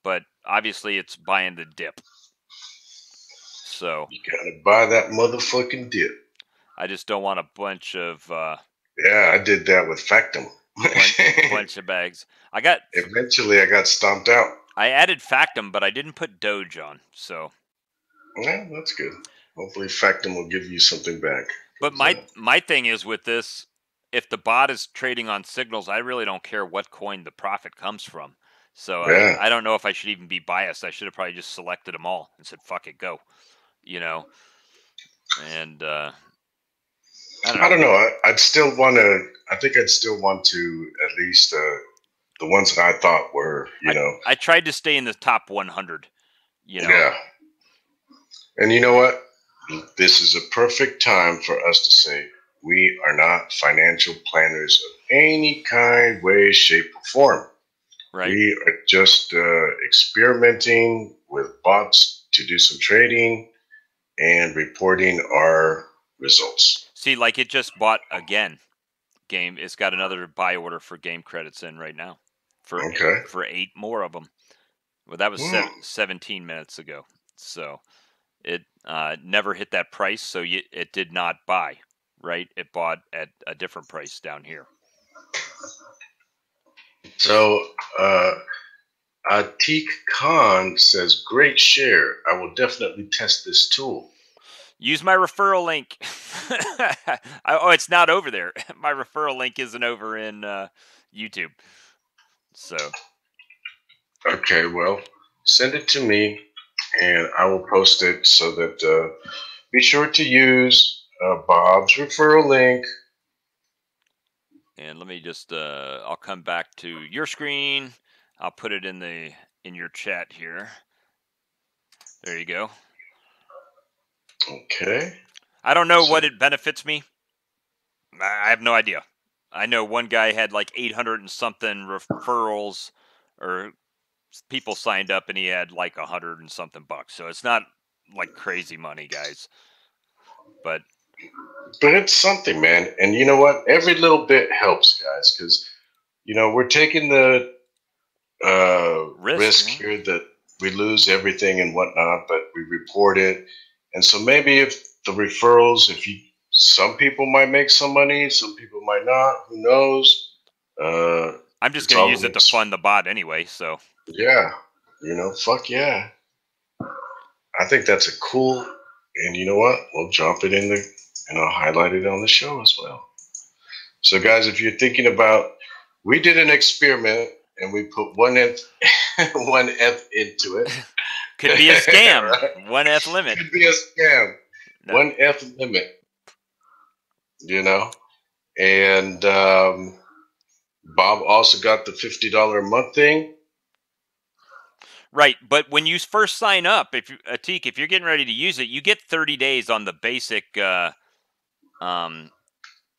but obviously it's buying the dip. So you gotta buy that motherfucking dip. I just don't want a bunch of Yeah, I did that with Factum. bunch of bags. Eventually, I got stomped out. I added Factum, but I didn't put Doge on. So Yeah, that's good. Hopefully, Factum will give you something back. But my thing is with this, if the bot is trading on signals, I really don't care what coin the profit comes from. So Yeah. I don't know if I should even be biased. I should have probably just selected them all and said, fuck it, go. And I don't know. I'd still want to. I think I'd still want to at least the ones that I thought were, I tried to stay in the top 100. Yeah. And you know what? This is a perfect time for us to say we are not financial planners of any kind, way, shape, or form. Right. We are just experimenting with bots to do some trading and reporting our results. See, like it just bought again. Game. It's got another buy order for game credits in right now for 8 more of them. Well, that was 17 minutes ago. So it never hit that price, so it did not buy, right? It bought at a different price down here. So Atik Khan says, great share. I will definitely test this tool. Use my referral link. Oh, it's not over there. My referral link isn't over in YouTube. So. Okay, well, send it to me, and I will post it so that be sure to use Bob's referral link. And let me just, I'll come back to your screen. I'll put it in your chat here. There you go. Okay. I don't know what it benefits me. I have no idea. I know one guy had like 800 and something referrals or people signed up, and he had like 100 and something bucks. So it's not like crazy money, guys. But it's something, man. And you know what? Every little bit helps, guys, because we're taking the risk here that we lose everything and whatnot, but we report it. And so maybe if the referrals, some people might make some money, some people might not. Who knows? I'm just going to use it to fund the bot anyway. So yeah, fuck yeah. I think that's a cool. And you know what? We'll drop it in and I'll highlight it on the show as well. So, guys, if you're thinking about, we did an experiment and we put one F into it. Could be a scam. Right? 1F limit. Could be a scam. No. 1F limit. And Bob also got the $50 a month thing. Right, but when you first sign up, if you're getting ready to use it, you get 30 days on the basic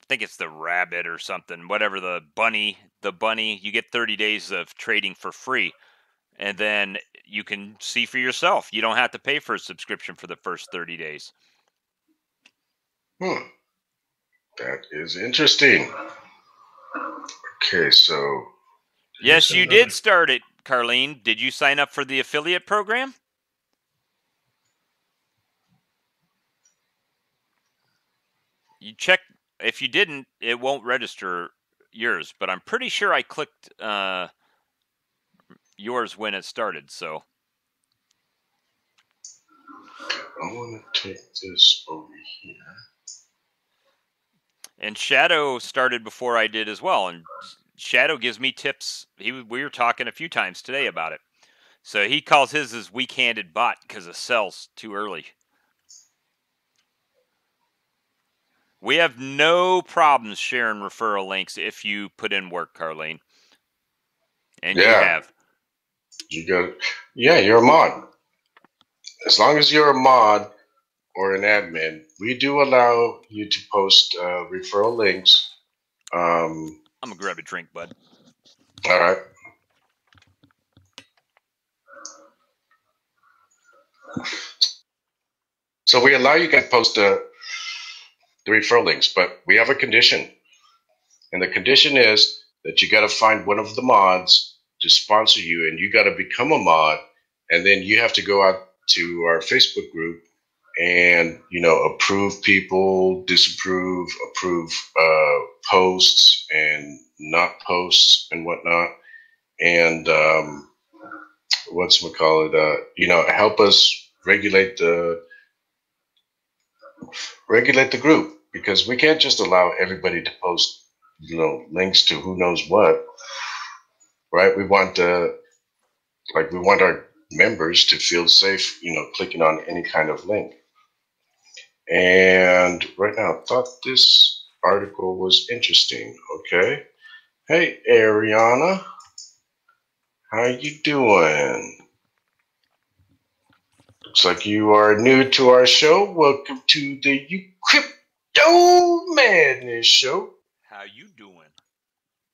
think it's the rabbit or something, whatever, the bunny, you get 30 days of trading for free. And then you can see for yourself. You don't have to pay for a subscription for the first 30 days. That is interesting. Okay, so. Yes, you did start it, Carlene. Did you sign up for the affiliate program? You check. If you didn't, it won't register yours. But I'm pretty sure I clicked yours when it started. So I want to take this over here. And Shadow started before I did as well. And Shadow gives me tips. We were talking a few times today about it. So he calls his weak-handed bot because it sells too early. We have no problems sharing referral links if you put in work, Carlene. And you have. You got it. Yeah, you're a mod. As long as you're a mod or an admin, we do allow you to post referral links. I'm going to grab a drink, bud. All right. So we allow you to post the referral links, but we have a condition. And the condition is that you got to find one of the mods to sponsor you, and you got to become a mod, and then you have to go out to our Facebook group and, you know, approve people, disapprove, approve posts and not posts and whatnot. And you know, help us regulate the group, because we can't just allow everybody to post, you know, links to who knows what, right? We want our members to feel safe, you know, clicking on any kind of link. And right now, I thought this article was interesting. Okay. Hey, Ariana. How you doing? Looks like you are new to our show. Welcome to the uCrypto Madness Show. How you doing?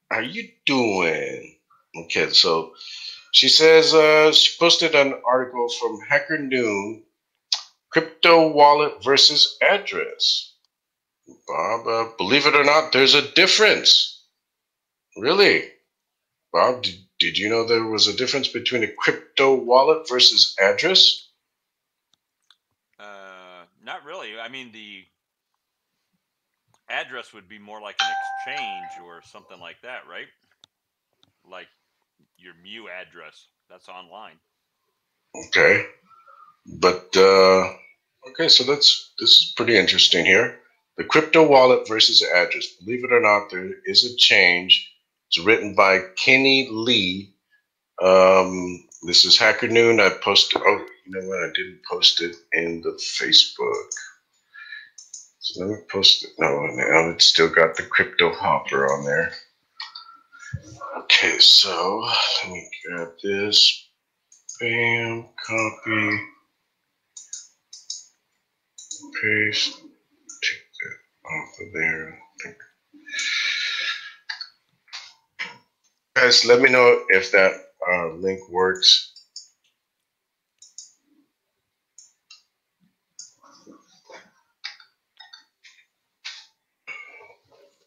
How you doing? Okay, so she says she posted an article from Hacker Noon, crypto wallet versus address. Bob, believe it or not, there's a difference. Really? Bob, did you know there was a difference between a crypto wallet versus address? Not really. I mean, the address would be more like an exchange or something like that, right? Like your Mu address. That's online. Okay. But, okay, so this is pretty interesting here. The crypto wallet versus address. Believe it or not, there is a change. It's written by Kenny Lee. This is Hacker Noon. I posted, oh, you know what? I didn't post it in the Facebook. So let me post it. No, now it's still got the crypto hopper on there. Okay, so let me grab this. Bam, copy, paste, take that off of there. Guys, let me know if that link works.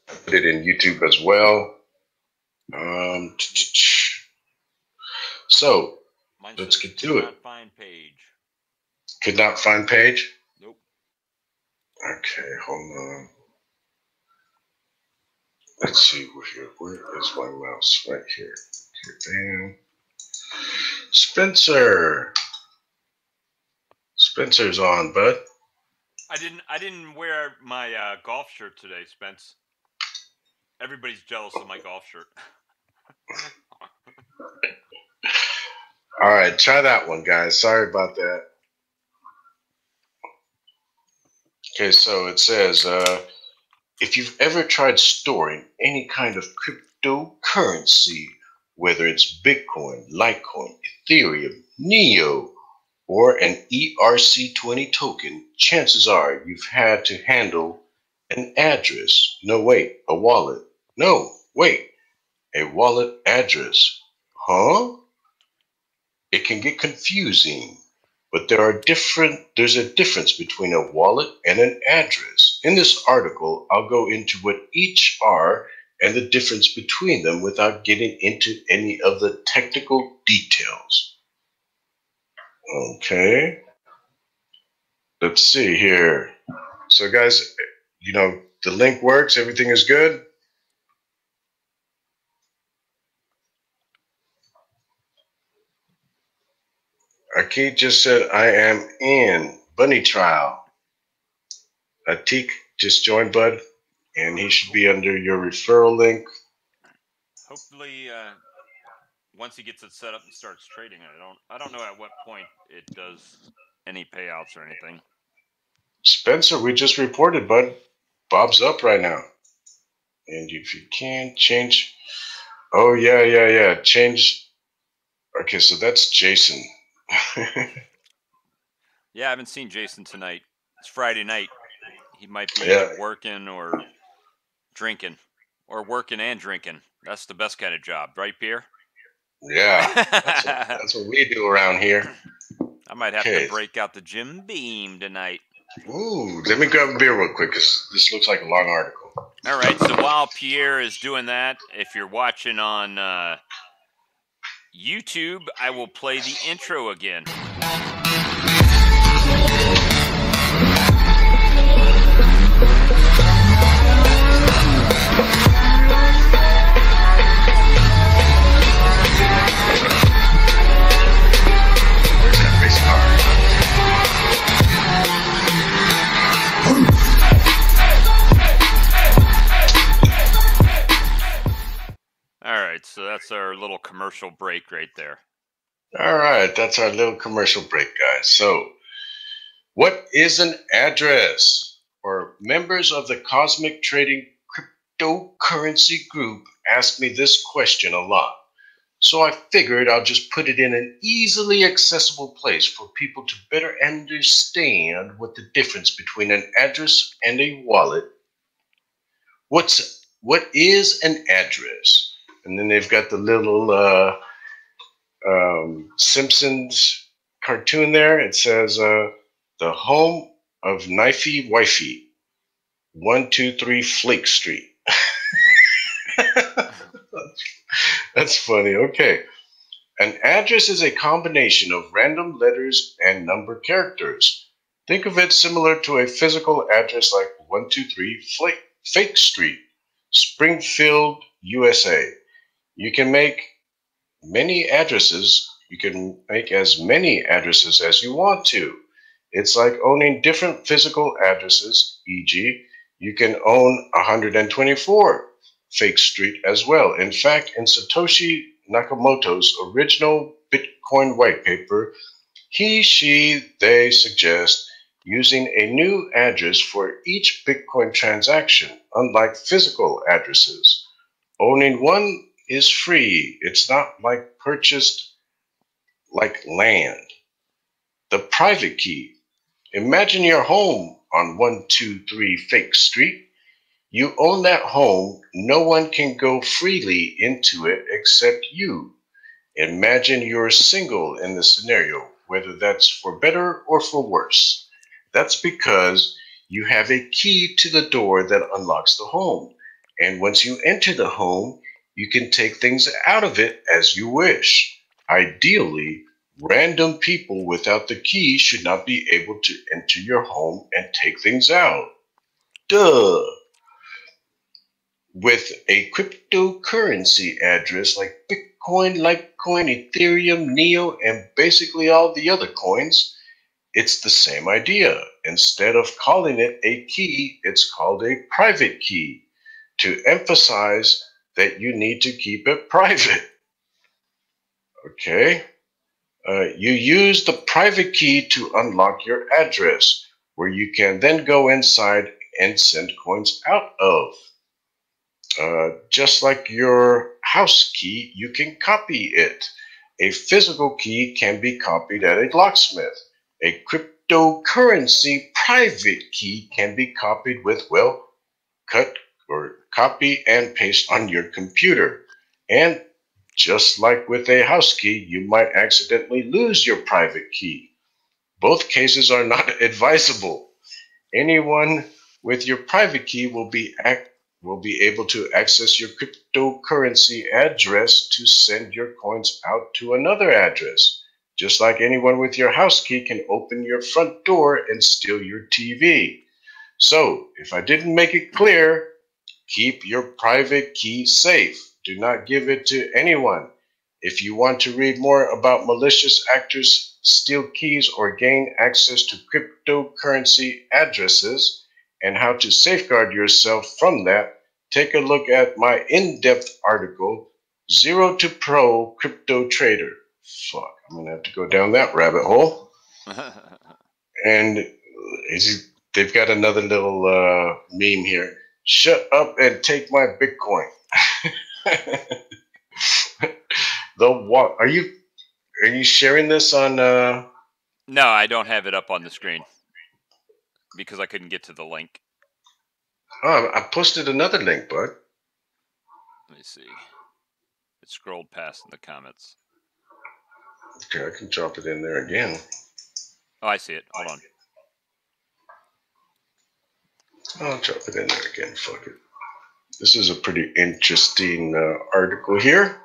I put it in YouTube as well. So let's get to it. Could not find page. Could not find page? Nope. Okay, hold on. Let's see where is my mouse? Right here. Okay, bam. Spencer. Spencer's on, bud. I didn't wear my golf shirt today, Spence. Everybody's jealous of my golf shirt. All right, try that one, guys. Sorry about that. Okay, so it says, if you've ever tried storing any kind of cryptocurrency, whether it's Bitcoin, Litecoin, Ethereum, Neo, or an ERC20 token, chances are you've had to handle An address. No, wait. A wallet. No, wait. A wallet address. Huh? It can get confusing, but there's a difference between a wallet and an address. In this article, I'll go into what each are and the difference between them without getting into any of the technical details. Okay. Let's see here. So guys, the link works, everything is good. Akeet just said, I am in Bunny Trial. Atik just joined, bud, and he should be under your referral link. Hopefully, once he gets it set up and starts trading it, I don't know at what point it does any payouts or anything. Spencer, we just reported, bud. Bob's up right now. And if you can change, oh yeah, change. Okay, so that's Jason. Yeah, I haven't seen Jason tonight. It's Friday night. He might be working or drinking, or working and drinking. That's the best kind of job, right, Pierre? Yeah, that's what we do around here. I might have to break out the Jim Beam tonight. Ooh, let me grab a beer real quick, because this looks like a long article. All right, so while Pierre is doing that, if you're watching on YouTube, I will play the intro again. So that's our little commercial break right there. All right, that's our little commercial break, guys. So, what is an address? Or members of the Cosmic Trading Cryptocurrency Group ask me this question a lot. So I figured I'll just put it in an easily accessible place for people to better understand what the difference between an address and a wallet. What is an address? And then they've got the little Simpsons cartoon there. It says, the home of Knifey Wifey, 123 Flake Street. That's funny. Okay. An address is a combination of random letters and number characters. Think of it similar to a physical address like 123 Flake Street, Springfield, USA. You can make many addresses. You can make as many addresses as you want to. It's like owning different physical addresses, e.g., you can own 124 Fake Street as well. In fact, in Satoshi Nakamoto's original Bitcoin white paper, they suggest using a new address for each Bitcoin transaction, unlike physical addresses. Owning one is free. It's not like purchased like land. The private key. Imagine your home on 123 Fake Street. You own that home. No one can go freely into it except you. Imagine you're single in the scenario, whether that's for better or for worse. That's because you have a key to the door that unlocks the home. And once you enter the home, you can take things out of it as you wish. Ideally, random people without the key should not be able to enter your home and take things out. Duh! With a cryptocurrency address like Bitcoin, Litecoin, Ethereum, Neo, and basically all the other coins, it's the same idea. Instead of calling it a key, it's called a private key to emphasize that you need to keep it private. Okay? You use the private key to unlock your address, where you can then go inside and send coins out of. Just like your house key, you can copy it. A physical key can be copied at a locksmith. A cryptocurrency private key can be copied with, well, cut or copy and paste on your computer. And just like with a house key, you might accidentally lose your private key. Both cases are not advisable. Anyone with your private key will be able to access your cryptocurrency address to send your coins out to another address. Just like anyone with your house key can open your front door and steal your TV. So, if I didn't make it clear, keep your private key safe. Do not give it to anyone. If you want to read more about malicious actors steal keys or gain access to cryptocurrency addresses and how to safeguard yourself from that, take a look at my in-depth article, Zero to Pro Crypto Trader. Fuck, I'm going to have to go down that rabbit hole. And they've got another little meme here. Shut up and take my Bitcoin. Are you sharing this on? No, I don't have it up on the screen because I couldn't get to the link. Oh, I posted another link, bud. Let me see. It scrolled past in the comments. Okay, I can drop it in there again. Oh, I see it. Hold on. I'll drop it in there again. Fuck it. This is a pretty interesting article here.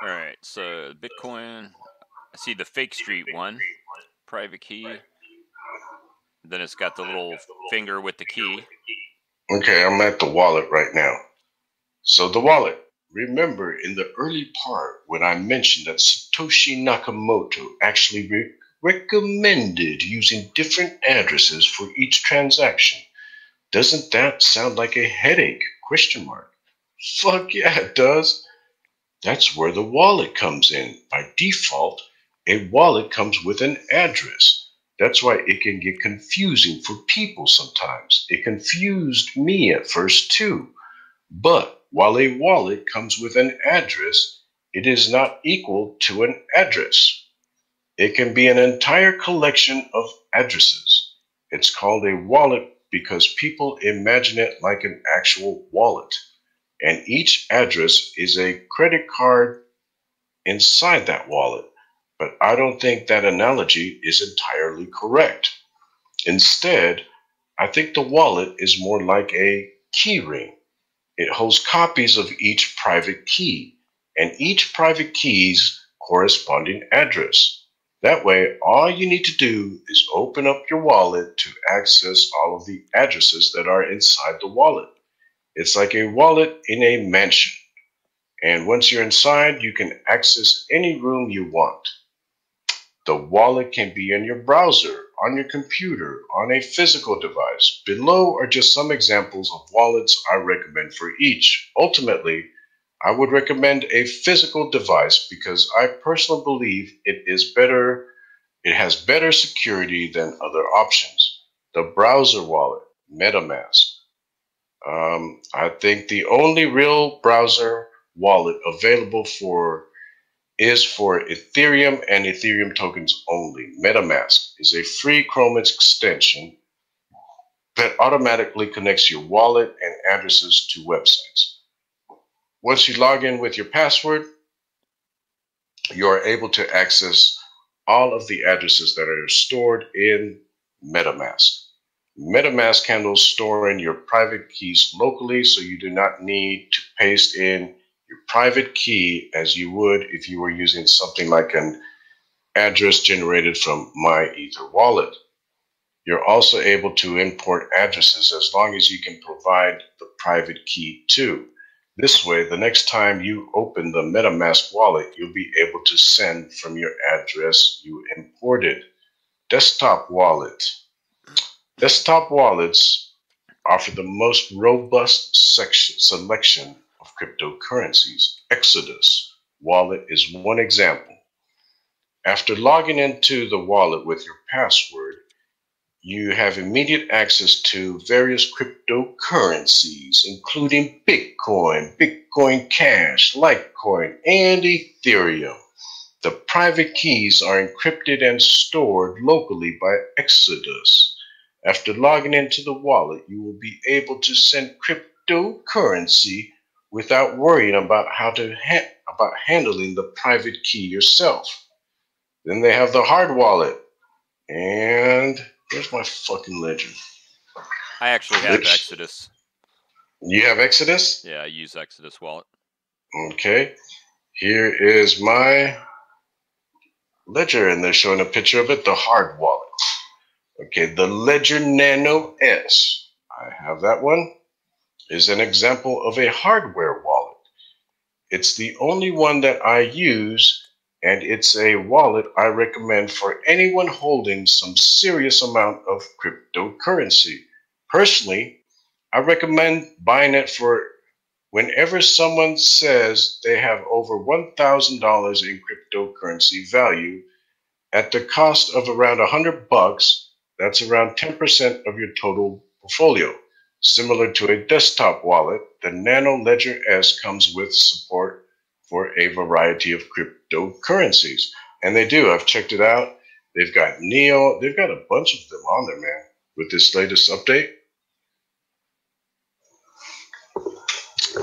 All right, so Bitcoin. I see the Fake Street one, private key. Then it's got the little finger with the key. Okay, I'm at the wallet right now. So the wallet. Remember in the early part when I mentioned that Satoshi Nakamoto actually recommended using different addresses for each transaction. Doesn't that sound like a headache? ? Fuck yeah, it does. That's where the wallet comes in. By default, a wallet comes with an address. That's why it can get confusing for people sometimes. It confused me at first too. But while a wallet comes with an address, it is not equal to an address. It can be an entire collection of addresses. It's called a wallet because people imagine it like an actual wallet. And each address is a credit card inside that wallet. But I don't think that analogy is entirely correct. Instead, I think the wallet is more like a key ring. It holds copies of each private key and each private key's corresponding address. That way, all you need to do is open up your wallet to access all of the addresses that are inside the wallet. It's like a wallet in a mansion. And once you're inside, you can access any room you want. The wallet can be in your browser, on your computer, on a physical device. Below are just some examples of wallets I recommend for each. Ultimately, I would recommend a physical device because I personally believe it has better security than other options. The browser wallet, MetaMask. I think the only real browser wallet available is for Ethereum and Ethereum tokens only. MetaMask is a free Chrome extension that automatically connects your wallet and addresses to websites. Once you log in with your password, you are able to access all of the addresses that are stored in MetaMask. MetaMask handles storing your private keys locally, so you do not need to paste in your private key as you would if you were using something like an address generated from MyEtherWallet. You're also able to import addresses as long as you can provide the private key too. This way, the next time you open the MetaMask wallet, you'll be able to send from your address you imported. Desktop wallet. Desktop wallets offer the most robust selection of cryptocurrencies. Exodus wallet is one example. After logging into the wallet with your password, you have immediate access to various cryptocurrencies, including Bitcoin, Bitcoin Cash, Litecoin, and Ethereum. The private keys are encrypted and stored locally by Exodus. After logging into the wallet, you will be able to send cryptocurrency without worrying about about handling the private key yourself. Then they have the hard wallet, and here's my fucking ledger. I actually have Exodus. You have Exodus? Yeah, I use Exodus wallet. Okay. Here is my ledger, and they're showing a picture of it, the hard wallet. Okay, the Ledger Nano S, I have that one, is an example of a hardware wallet. It's the only one that I use, and it's a wallet I recommend for anyone holding some serious amount of cryptocurrency. Personally, I recommend buying it for whenever someone says they have over $1,000 in cryptocurrency value at the cost of around $100. That's around 10% of your total portfolio. Similar to a desktop wallet, the Nano Ledger S comes with support for a variety of cryptocurrencies. And they do. I've checked it out. They've got Neo. They've got a bunch of them on there, man, with this latest update.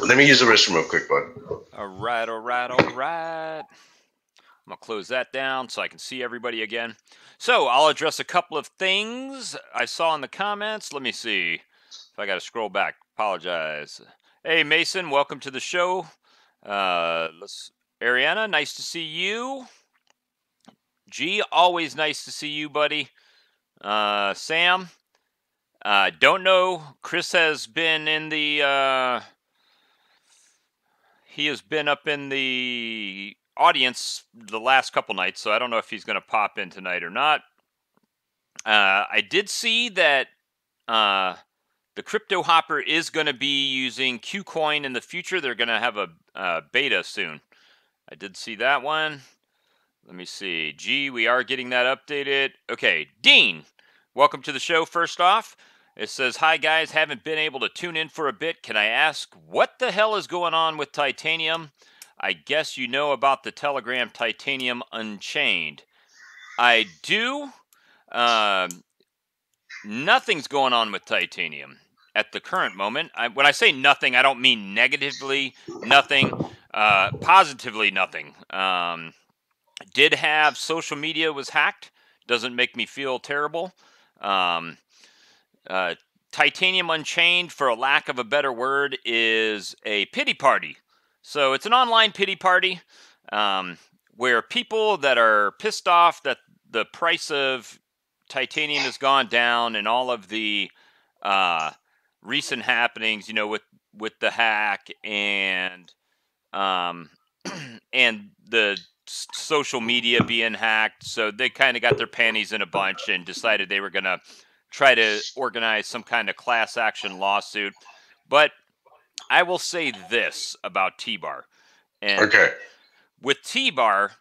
Let me use the restroom real quick, bud. All right, all right, all right. I'm going to close that down so I can see everybody again. So I'll address a couple of things I saw in the comments. Let me see if I got to scroll back. Apologize. Hey, Mason, welcome to the show. Ariana, nice to see you. G, always nice to see you, buddy. Sam, don't know. Chris has been in the... he has been up in the audience the last couple nights, so I don't know if he's going to pop in tonight or not. I did see that the Crypto Hopper is going to be using Qcoin in the future. They're going to have a beta soon. I did see that one. Let me see. Gee, we are getting that updated. Okay, Dean, welcome to the show first off. It says, hi guys, haven't been able to tune in for a bit. Can I ask what the hell is going on with Titanium? I guess you know about the Telegram Titanium Unchained. I do. Nothing's going on with Titanium at the current moment. When I say nothing, I don't mean negatively nothing, positively nothing. Did have social media was hacked. Doesn't make me feel terrible. Titanium Unchained, for a lack of a better word, is a pity party. So it's an online pity party where people that are pissed off that the price of titanium has gone down and all of the recent happenings, you know, with the hack and and the social media being hacked. So they kind of got their panties in a bunch and decided they were going to try to organize some kind of class action lawsuit. But I will say this about T-Bar. And okay. With T-Bar,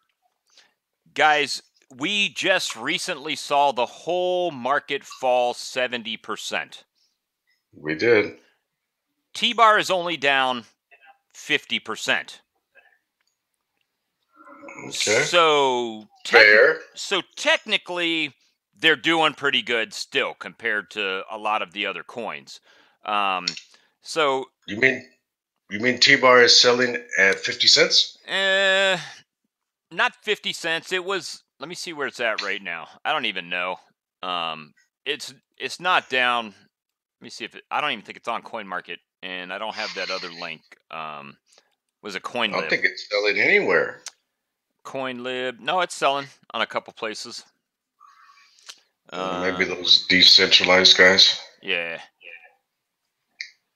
guys, we just recently saw the whole market fall 70%. We did. T-Bar is only down 50%. Okay. So fair. So technically, they're doing pretty good still compared to a lot of the other coins. So you mean T-Bar is selling at 50 cents? Not 50 cents. It was. Let me see where it's at right now. I don't even know. It's not down. Let me see if I don't even think it's on CoinMarket, and I don't have that other link. Was it CoinLib? I don't think it's selling anywhere. CoinLib. No, it's selling on a couple places. Maybe those decentralized guys. Yeah.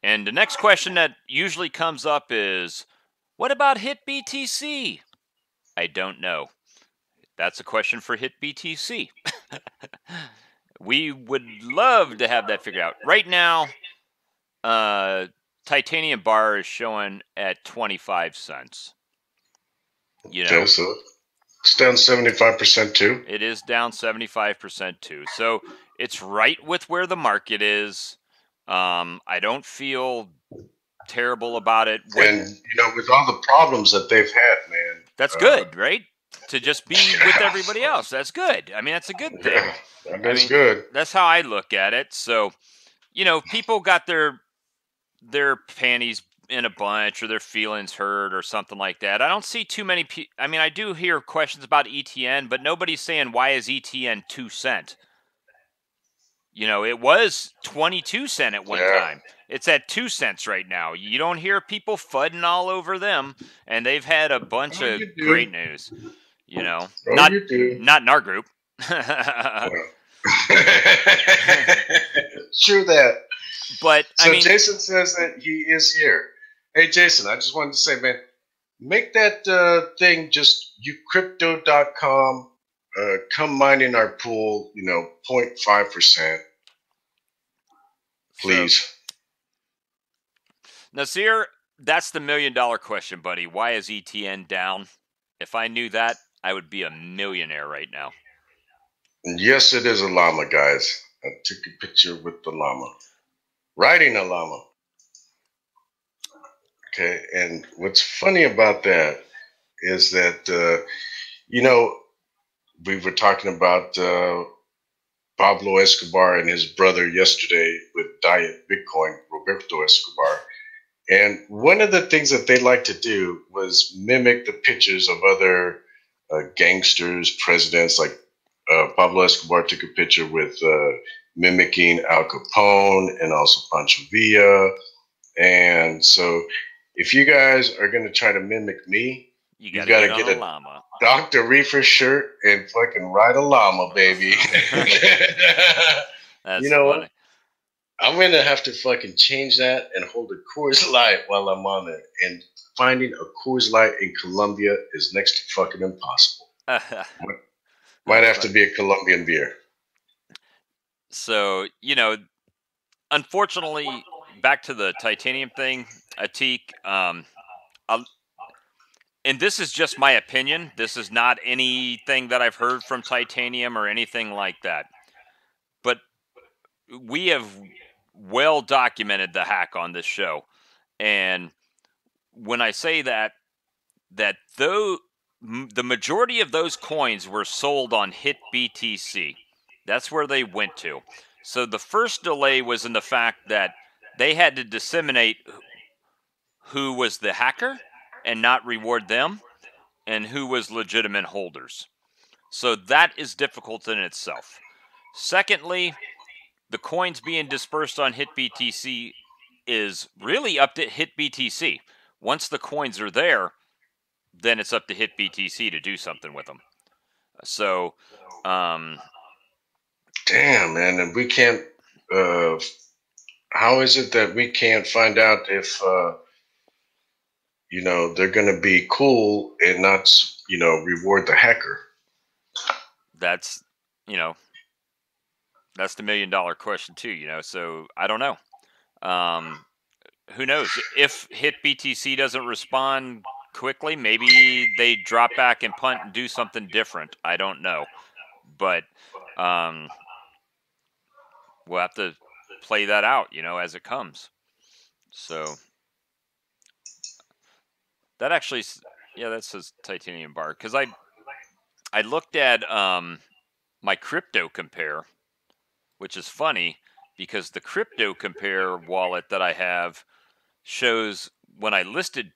And the next question that usually comes up is, what about HitBTC? I don't know. That's a question for HitBTC. We would love to have that figured out. Right now, Titanium Bar is showing at 25 cents. You know, okay, so it's down 75% too. It is down 75% too. So it's right with where the market is. I don't feel terrible about it. And, you know, with all the problems that they've had, man. That's good, right? to just be with everybody else. That's good. I mean, that's a good thing. Yeah, that is good. That's how I look at it. So, people got their panties in a bunch or their feelings hurt or something like that. I don't see too many I mean, I do hear questions about ETN, but nobody's saying why is ETN 2 cent? It was 22 cent at one time. It's at 2 cents right now. You don't hear people fudding all over them, and they've had a bunch of great news. Not in our group. True that. But so Jason says that he is here. Hey Jason, I just wanted to say, man, make that thing just uCrypto.com. Come mine in our pool, 0.5%. Please. So, Nasir, that's the $1 million question, buddy. Why is ETN down? If I knew that, I would be a millionaire right now. Yes, it is a llama, guys. I took a picture with the llama. Riding a llama. Okay, and what's funny about that is that, we were talking about Pablo Escobar and his brother yesterday with Diet Bitcoin, Roberto Escobar. And one of the things that they like to do was mimic the pictures of other gangsters, presidents. Like Pablo Escobar took a picture with mimicking Al Capone and also Pancho Villa. And so if you guys are going to try to mimic me, you got to get a llama. Dr. Reefer shirt and fucking ride a llama, baby. That's you know funny. what? I'm going to have to fucking change that and hold a Coors Light while I'm on there. And finding a Coors Light in Colombia is next to fucking impossible. Might have to be a Colombian beer. So, unfortunately, back to the titanium thing, Atik, and this is just my opinion. This is not anything that I've heard from titanium or anything like that. But we have well documented the hack on this show. And when I say that though the majority of those coins were sold on HitBTC. That's where they went to. So the first delay was in the fact that they had to disseminate who was the hacker and not reward them, and who was legitimate holders. So that is difficult in itself. Secondly, the coins being dispersed on HitBTC is really up to HitBTC. Once the coins are there, then it's up to HitBTC to do something with them. So, damn, man, and we can't. How is it that we can't find out if they're going to be cool and not reward the hacker? That's that's the $1 million question too. So I don't know. Who knows? If HitBTC doesn't respond quickly, maybe they drop back and punt and do something different. I don't know, but we'll have to play that out, as it comes. So that actually, that says titanium bar, because I looked at my crypto compare, which is funny because the crypto compare wallet that I have shows when I listed,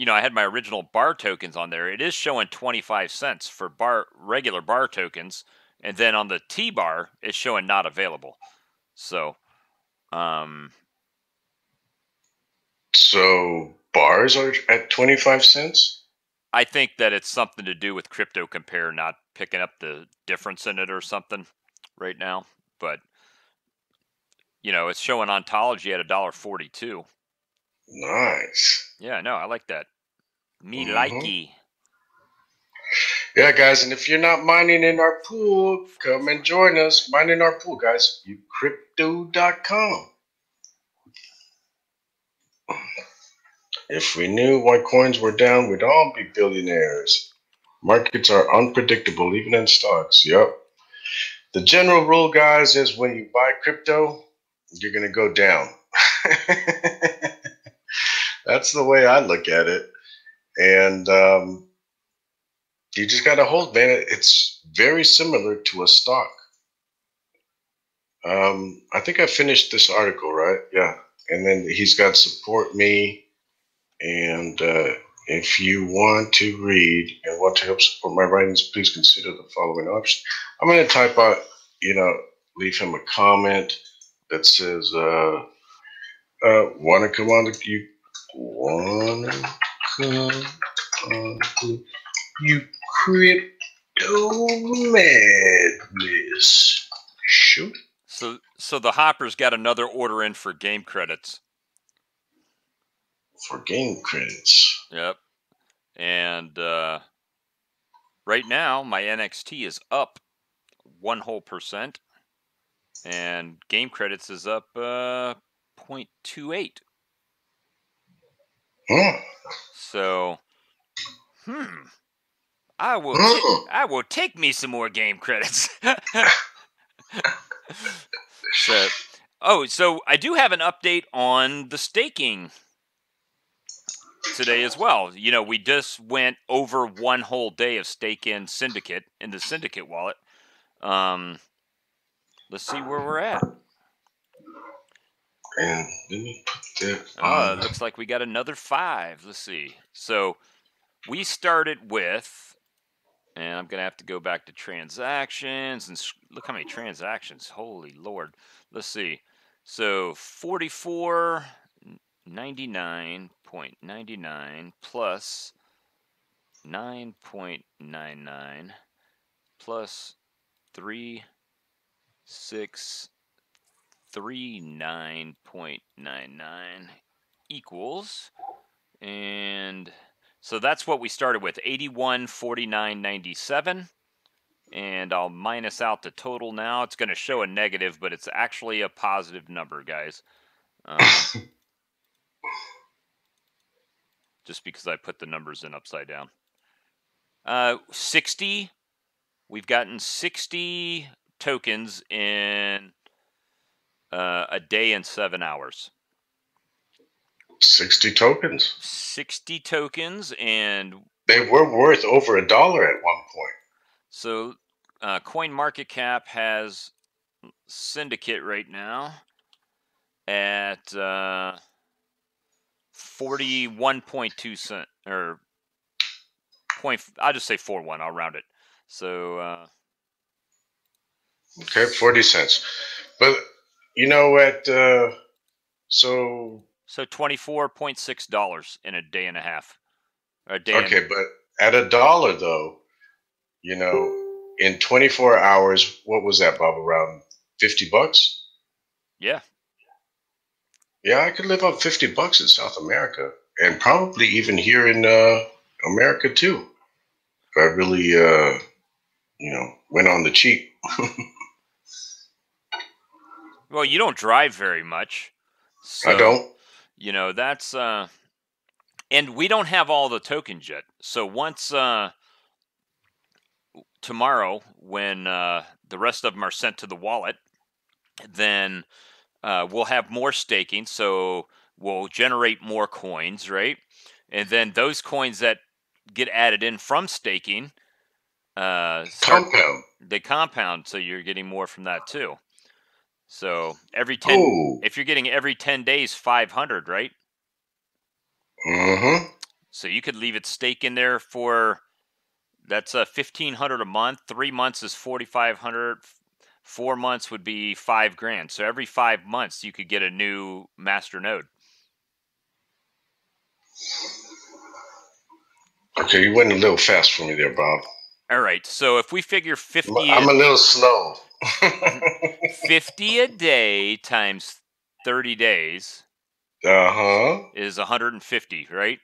I had my original bar tokens on there. It is showing 25 cents for regular bar tokens, and then on the T bar, it's showing not available. So, so bars are at 25 cents? I think that it's something to do with crypto compare not picking up the difference in it or something right now. But, it's showing ontology at $1.42. Nice. Yeah, no, I like that. Me likey. Yeah, guys, and if you're not mining in our pool, come and join us. Mine in our pool, guys. uCrypto.com. If we knew why coins were down, we'd all be billionaires. Markets are unpredictable, even in stocks. Yep. The general rule, guys, is when you buy crypto, you're going to go down. That's the way I look at it. And You just got to hold, man. It's very similar to a stock. I think I finished this article, right? Yeah. And then he's got support me. And if you want to read and want to help support my writings, please consider the following option. I'm going to type out, leave him a comment that says, want to come on the, you want to come on the uCrypto madness. Shoot. So the Hopper's got another order in for game credits. For game credits. Yep. And right now, my NXT is up 1%, and game credits is up 0.28. So, I will take me some more game credits. So I do have an update on the staking today as well. We just went over one whole day of stake in Syndicate, in the Syndicate wallet. Let's see where we're at. And let me put that on. It looks like we got another 5. Let's see. So we started with, and I'm going to have to go back to transactions and look how many transactions. Holy Lord. Let's see. So 44.99.99 plus 9.99 plus 3639.99 equals, and so that's what we started with, 81.4997, and I'll minus out the total now. It's going to show a negative, but it's actually a positive number, guys. Just because I put the numbers in upside down. 60. We've gotten 60 tokens in a day and 7 hours. 60 tokens. 60 tokens, and they were worth over $1 at one point. So, CoinMarketCap has Syndicate right now at 41.2 cents, or I'll just say 41. I'll round it. So, okay, 40 cents. But you know what? So $24.6 in a day and a half. Or a day. Okay, but at $1 though, in 24 hours, what was that, Bob? Around $50? Yeah. Yeah, I could live on $50 in South America, and probably even here in America too. If I really, went on the cheap. Well, you don't drive very much. So, I don't. That's and we don't have all the tokens yet. So once tomorrow, when the rest of them are sent to the wallet, then we'll have more staking. So we'll generate more coins, right? And then those coins that get added in from staking compound. They compound, so you're getting more from that too. So every 10, if you're getting every 10 days, 500, right? Mm-hmm. So you could leave it stake in there for, that's $1,500 a month. 3 months is $4,500. 4 months would be $5,000. So every 5 months you could get a new master node. Okay, you went a little fast for me there, Bob. All right, so if we figure 50, I'm a little slow. 50 a day times 30 days is 150, right?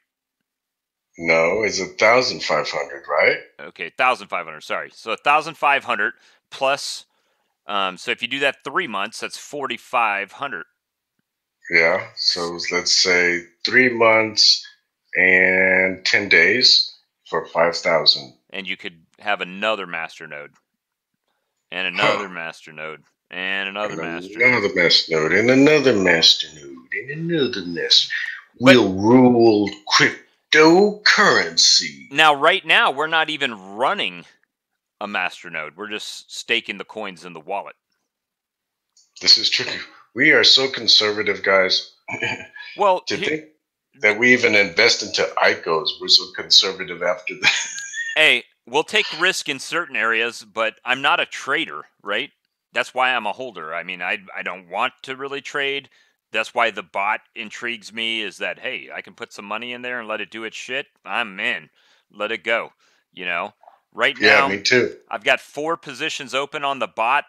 No, it's 1,500, right? Okay, 1,500. Sorry, so 1,500 plus. So if you do that 3 months, that's 4,500. Yeah. So let's say 3 months and 10 days for 5,000. And you could have another master node, and another master node, and another master node. Another master node, and another master node, and another master. We'll rule crypto. cryptocurrency. Now, right now, we're not even running a masternode. We're just staking the coins in the wallet. This is tricky. We are so conservative, guys. Well, to think that we even invest into ICOs, we're so conservative after that. Hey, we'll take risk in certain areas, but I'm not a trader, right? That's why I'm a holder. I mean, I don't want to really trade. That's why the bot intrigues me, is that, hey, I can put some money in there and let it do its shit. I'm in. Let it go. You know, right now, Yeah, me too. I've got 4 positions open on the bot.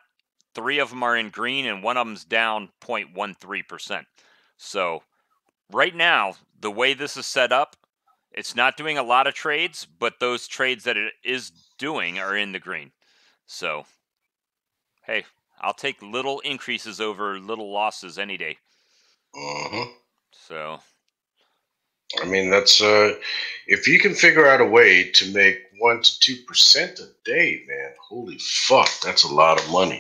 3 of them are in green and one of them's down 0.13%. So right now, the way this is set up, it's not doing a lot of trades, but those trades that it is doing are in the green. So, hey, I'll take little increases over little losses any day. So, I mean, that's if you can figure out a way to make 1 to 2% a day, man, holy fuck, that's a lot of money.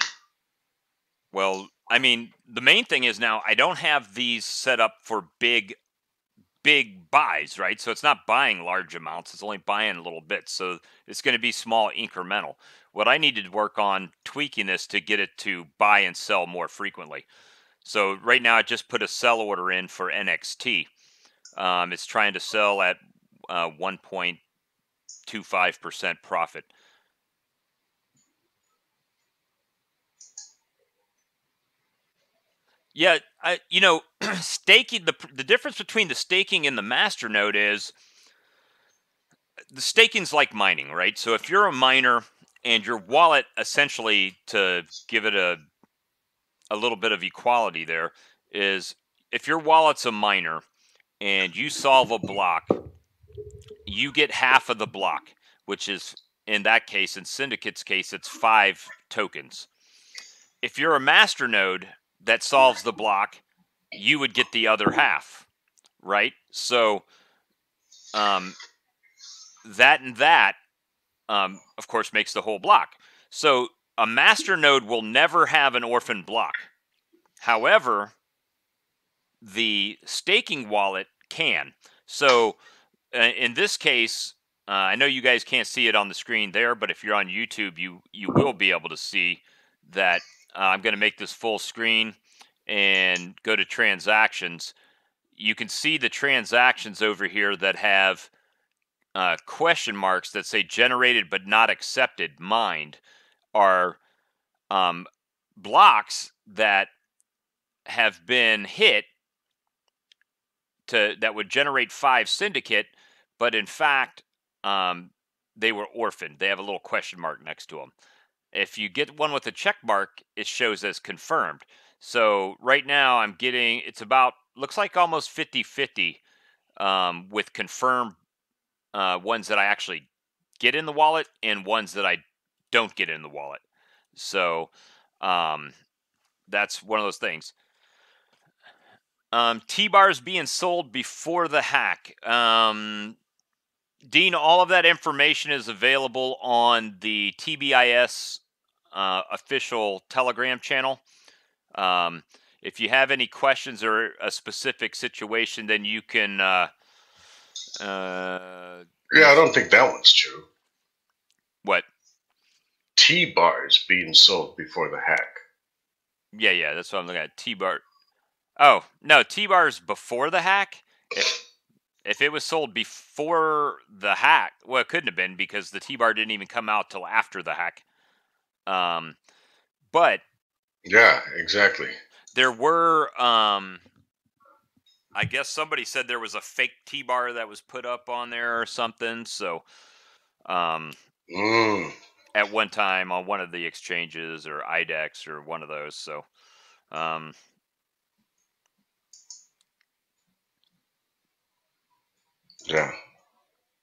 well, I mean, the main thing is now I don't have these set up for big buys, right? So it's not buying large amounts, it's only buying little bits. So it's going to be small incremental. What I need to work on tweaking this to get it to buy and sell more frequently. So right now I just put a sell order in for NXT. It's trying to sell at 1.25% profit. Yeah, staking, the difference between the staking and the masternode is the staking's like mining, right? So if you're a miner and your wallet, essentially, to give it a little bit of equality there, is if your wallet's a miner and you solve a block, you get half of the block, which is, in that case, in Syndicate's case, it's 5 tokens. If you're a masternode that solves the block, you would get the other half, right? So that and that, of course, makes the whole block. So a masternode will never have an orphan block. However, the staking wallet can. So in this case, I know you guys can't see it on the screen there, but if you're on YouTube, you will be able to see that. I'm going to make this full screen and go to transactions. You can see the transactions over here that have question marks that say generated but not accepted, mined, are blocks that have been hit that would generate 5 Syndicate, but in fact, they were orphaned. They have a little question mark next to them. If you get one with a check mark, it shows as confirmed. So right now I'm getting, it's about, looks like almost 50-50 with confirmed ones that I actually get in the wallet and ones that I don't get in the wallet. So that's one of those things. T-bars being sold before the hack. Dean, all of that information is available on the TBIS official Telegram channel. If you have any questions or a specific situation, then you can. Yeah, I don't think that one's true. What? T-bars being sold before the hack. Yeah, that's what I'm looking at. T-bar. Oh, no, T-bars before the hack? If it was sold before the hack, well, it couldn't have been because the T-bar didn't even come out till after the hack. But yeah, exactly. There were, I guess somebody said there was a fake T-bar that was put up on there or something. So, at one time on one of the exchanges or IDEX or one of those. So, yeah.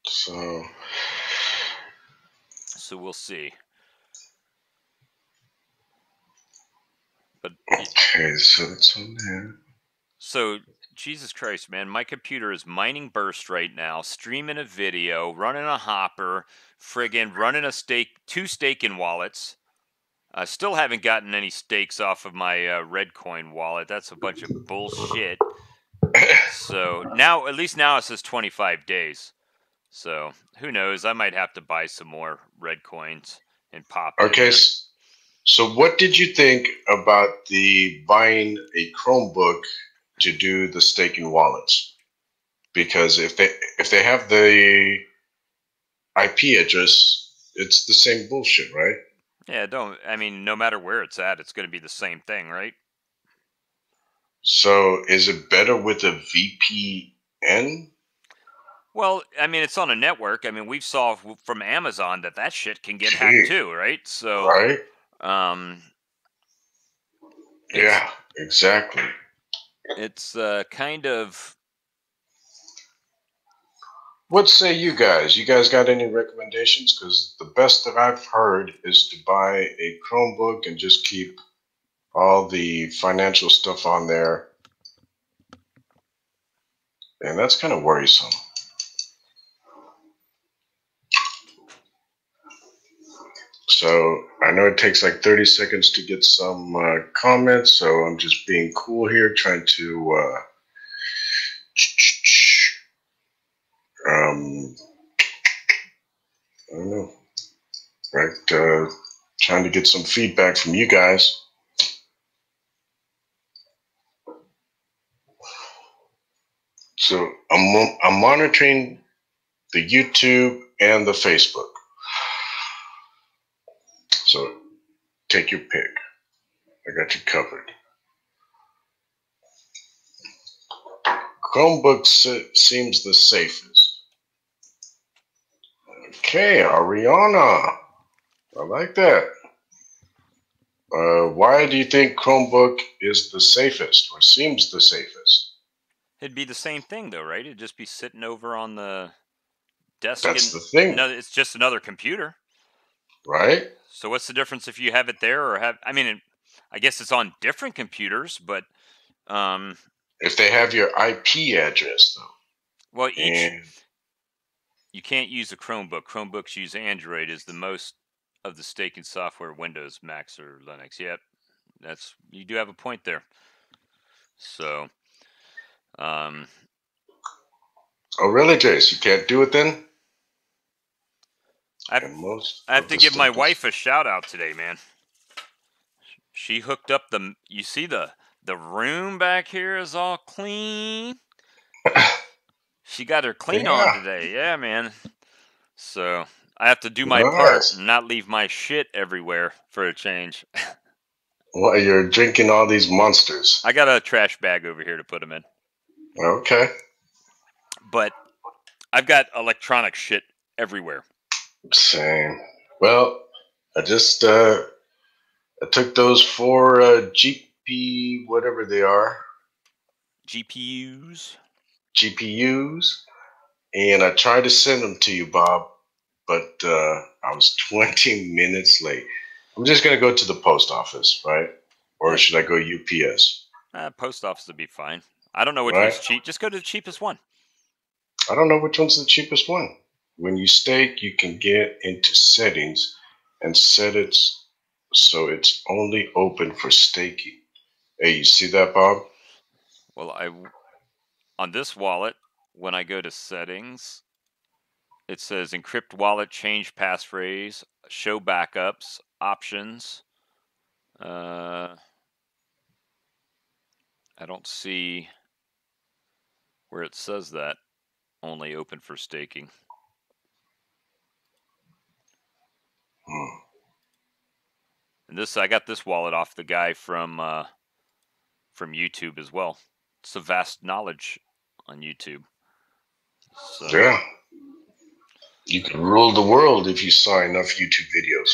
So we'll see. But okay, so it's on there. So, Jesus Christ, man, my computer is mining burst right now, streaming a video, running a hopper, friggin' running a stake, 2 staking wallets. I still haven't gotten any stakes off of my Redcoin wallet. That's a bunch of bullshit. So now, at least now it says 25 days. So who knows? I might have to buy some more red coins and pop it Okay, again. so what did you think about the buying a Chromebook to do the staking wallets? Because if they have the IP address, it's the same bullshit, right? Yeah, I mean, no matter where it's at, it's going to be the same thing, right? So is it better with a VPN? Well, I mean, it's on a network. I mean, we've saw from Amazon that shit can get hacked Gee, too, right? So, right? um, it's Yeah, exactly. it's kind of. What say you guys? You guys got any recommendations? Because the best that I've heard is to buy a Chromebook and just keep all the financial stuff on there. And that's kind of worrisome. So I know it takes like 30 seconds to get some comments, so I'm just being cool here, trying to I don't know, right? Trying to get some feedback from you guys. So I'm monitoring the YouTube and the Facebook. So take your pick. I got you covered. Chromebook seems the safest. Okay, Ariana. I like that. Why do you think Chromebook is the safest or seems the safest? It'd be the same thing, though, right? It'd just be sitting over on the desk, That's and the thing, it's just another computer. right? So what's the difference if you have it there or have? I mean, I guess it's on different computers, but If they have your IP address, though, well, and you can't use a Chromebook. Chromebooks use Android as the most of the staking software, Windows, Macs, or Linux. Yep, you do have a point there. So, oh really, Jace? You can't do it then? I have to give my wife a shout out today, man. She hooked up you see the room back here is all clean. She got her clean on today. Yeah, man. So I have to do my part and not leave my shit everywhere for a change. Well, you're drinking all these monsters. I got a trash bag over here to put them in. Okay. But I've got electronic shit everywhere. Same. Well, I just I took those 4 GP whatever they are GPUs, and I tried to send them to you, Bob, but I was 20 minutes late. I'm just gonna go to the post office, right? Or should I go UPS? Post office would be fine. I don't know which one's cheap. Just go to the cheapest one. I don't know which one's the cheapest one. When you stake, you can get into settings and set it so it's only open for staking. Hey, you see that, Bob? Well, on this wallet, when I go to settings, it says encrypt wallet, change passphrase, show backups, options. I don't see where it says that only open for staking. And I got this wallet off the guy from YouTube as well. It's a vast knowledge on YouTube. So. Yeah. You could rule the world if you saw enough YouTube videos.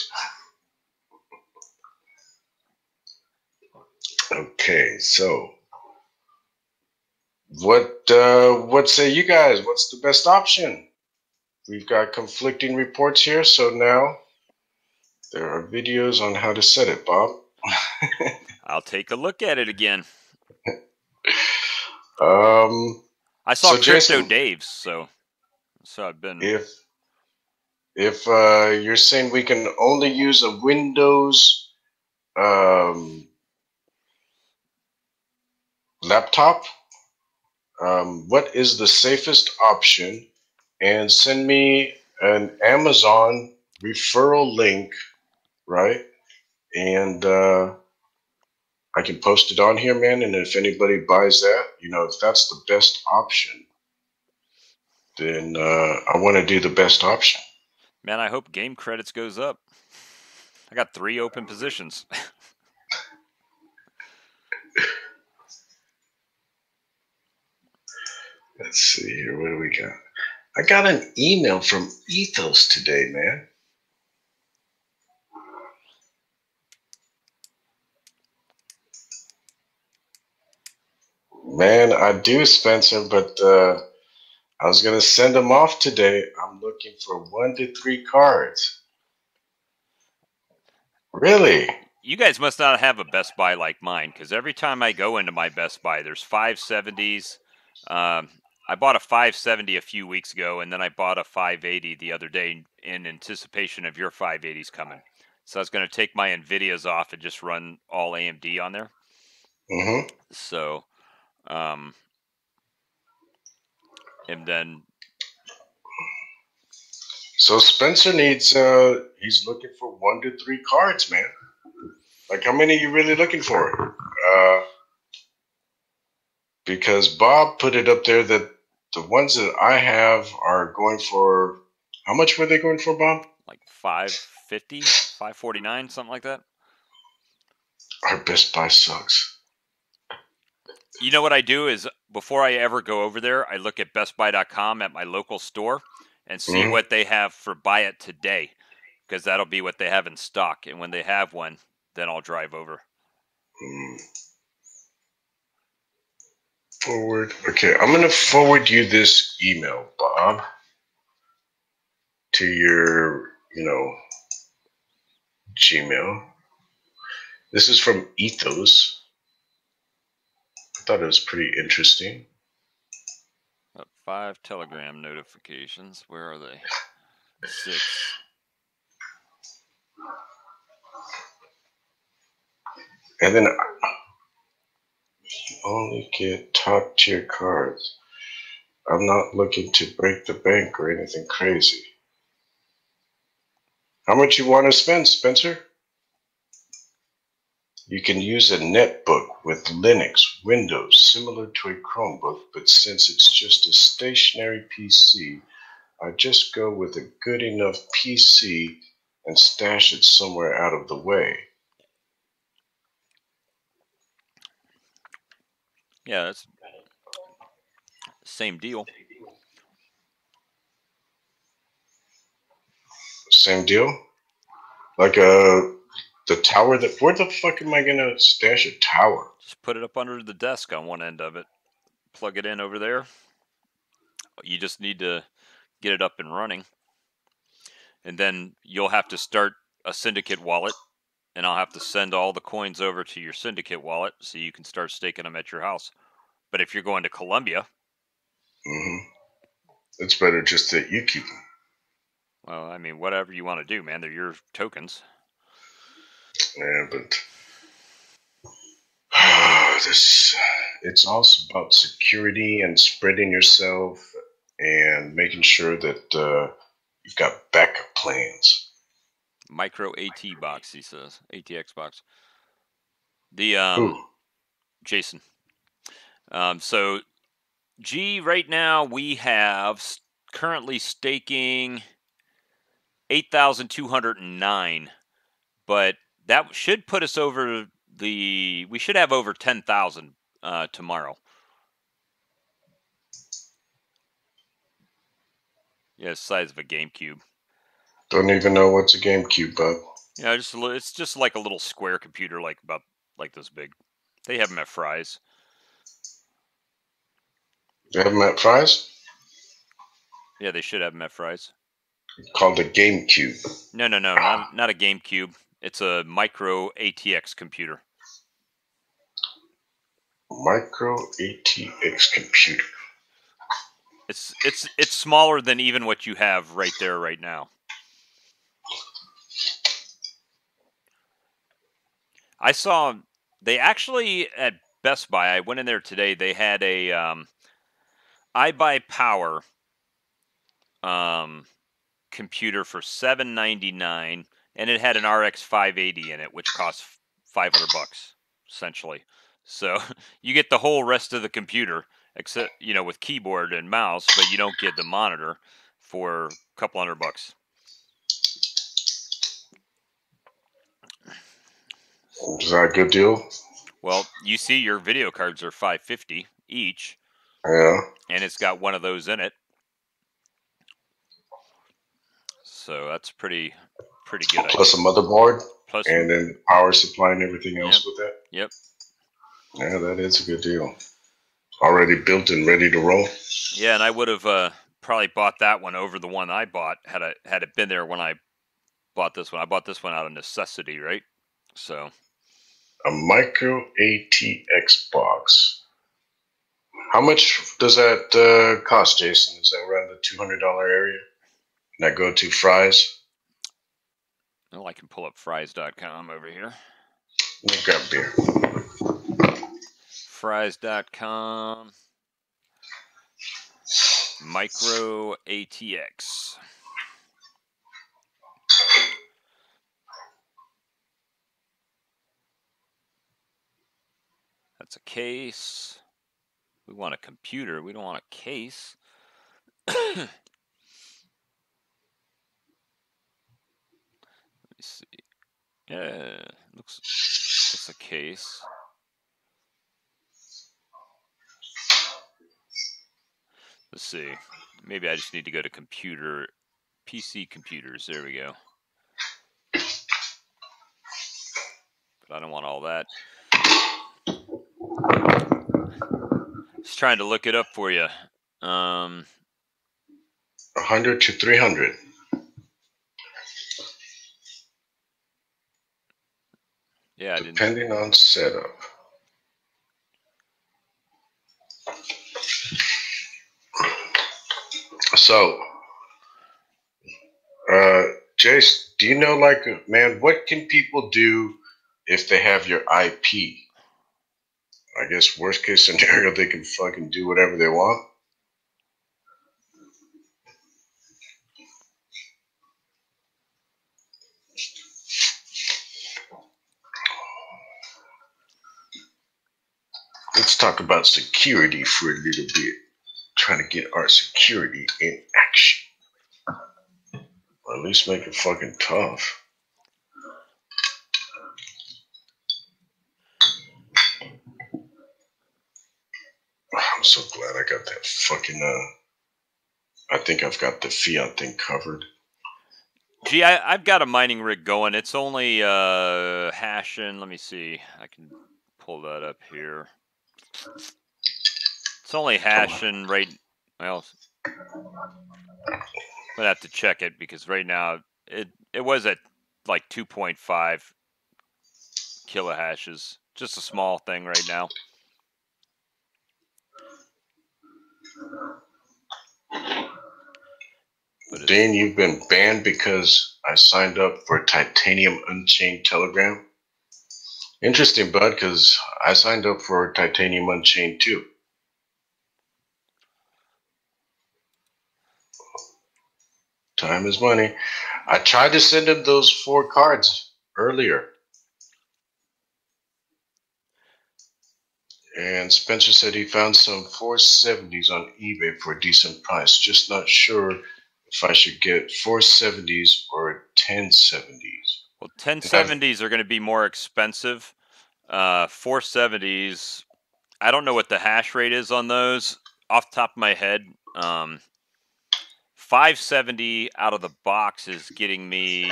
Okay, so what say you guys? What's the best option? We've got conflicting reports here, so now there are videos on how to set it, Bob. I'll take a look at it again. I saw Crypto Jason, Dave's, so I've been. If you're saying we can only use a Windows laptop, what is the safest option, and send me an Amazon referral link, right? And I can post it on here, man. And if anybody buys that, if that's the best option, then I want to do the best option. Man, I hope game credits goes up. I got 3 open positions. Let's see here. What do we got? I got an email from Ethos today, man. Man, I do, Spencer, but I was going to send them off today. I'm looking for 1 to 3 cards. Really? You guys must not have a Best Buy like mine, because every time I go into my Best Buy, there's 570s. I bought a 570 a few weeks ago, and then I bought a 580 the other day in anticipation of your 580s coming. So I was going to take my NVIDIAs off and just run all AMD on there. Mm-hmm. So, and then. So Spencer needs, he's looking for 1 to 3 cards, man. Like, how many are you really looking for? Because Bob put it up there that the ones that I have are going for, how much were they going for, Bob? Like 550, 549, something like that. Our Best Buy sucks. You know what I do is, before I ever go over there, I look at bestbuy.com at my local store and see what they have for buy it today, because that'll be what they have in stock. And when they have one, then I'll drive over. Forward. Okay, I'm going to forward you this email, Bob, to your, Gmail. This is from Ethos. I thought it was pretty interesting. 5 Telegram notifications. Where are they? 6. And then only get top tier cards. I'm not looking to break the bank or anything crazy. How much you want to spend, Spencer? You can use a netbook with Linux, Windows, similar to a Chromebook, but since it's just a stationary PC, I just go with a good enough PC and stash it somewhere out of the way. Yeah, that's same deal. Same deal? Like the tower that, where the fuck am I gonna stash a tower? Just put it up under the desk on one end of it. Plug it in over there. You just need to get it up and running. And then you'll have to start a Syndicate wallet, and I'll have to send all the coins over to your Syndicate wallet so you can start staking them at your house. But if you're going to Colombia, it's better just that you keep them. Well, I mean, whatever you want to do, man. They're your tokens. Yeah, but it's also about security and spreading yourself and making sure that you've got backup plans. Micro AT box, he says. ATX box. The Jason. So G, right now we have currently staking 8,209, but that should put us over we should have over 10,000 tomorrow. Yeah, the size of a GameCube. Don't even know what's a GameCube, bud. Yeah, it's just like a little square computer, like this big. They have them at Fry's. They have them at Fry's? Yeah, they should have them at Fry's. Called a GameCube. No, not a GameCube. It's a micro ATX computer. Micro ATX computer. It's smaller than even what you have right there right now. I saw they actually at Best Buy. I went in there today. They had a iBuyPower computer for $799, and it had an RX 580 in it, which costs $500 essentially. So you get the whole rest of the computer, except with keyboard and mouse, but you don't get the monitor for a couple $100. Is that a good deal? Well, you see, your video cards are $550 each. Yeah. And it's got one of those in it. So that's pretty good. Plus a motherboard. Plus, and then power supply and everything else with that. Yep. Yeah, that is a good deal. Already built and ready to roll. Yeah, and I would have probably bought that one over the one I bought had it been there when I bought this one. I bought this one out of necessity, right? So a micro ATX box. How much does that cost, Jason? Is that around the $200 area? Can I go to Fry's? Well, I can pull up fries.com over here. Let me grab beer. Fries.com. Micro ATX. That's a case. We want a computer. We don't want a case. Let me see. Yeah, looks. That's a case. Let's see. Maybe I just need to go to computer, PC computers. There we go. But I don't want all that. Just trying to look it up for you. 100 to 300. Yeah, depending on setup. So, Jace, do you know, like, man, what can people do if they have your IP? I guess worst case scenario, they can fucking do whatever they want. Let's talk about security for a little bit. Trying to get our security in action. Or at least make it fucking tough. I'm so glad I got that fucking, I think I've got the fiat thing covered. Gee, I've got a mining rig going. It's only hashing. Let me see. I can pull that up here. It's only hashing right. Well, I'm gonna have to check it because right now it was at like 2.5 kilohashes. Just a small thing right now. Dane, you've been banned because I signed up for Titanium Unchained Telegram. Interesting, bud, because I signed up for Titanium Unchained too. Time is money. I tried to send him those 4 cards earlier. And Spencer said he found some 470s on eBay for a decent price. Just not sure if I should get 470s or 1070s. Well, 1070s are going to be more expensive. 470s, I don't know what the hash rate is on those off the top of my head. 570 out of the box is getting me,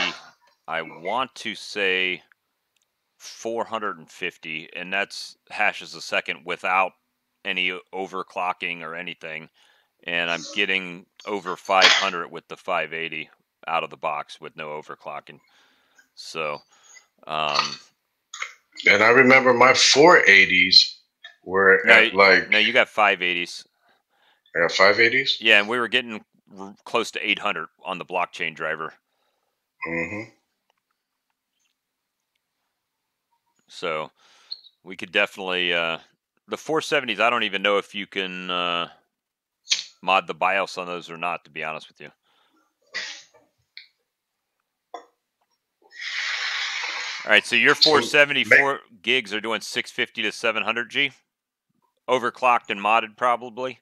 I want to say 450, and that's hashes a second without any overclocking or anything. And I'm getting over 500 with the 580 out of the box with no overclocking. So, and I remember my 480s were No, you got 580s. I got 580s? Yeah, and we were getting close to 800 on the blockchain driver. Mm-hmm. So we could definitely the 470s. I don't even know if you can mod the BIOS on those or not, to be honest with you. All right, so your 474 gigs are doing 650 to 700 G, overclocked and modded probably.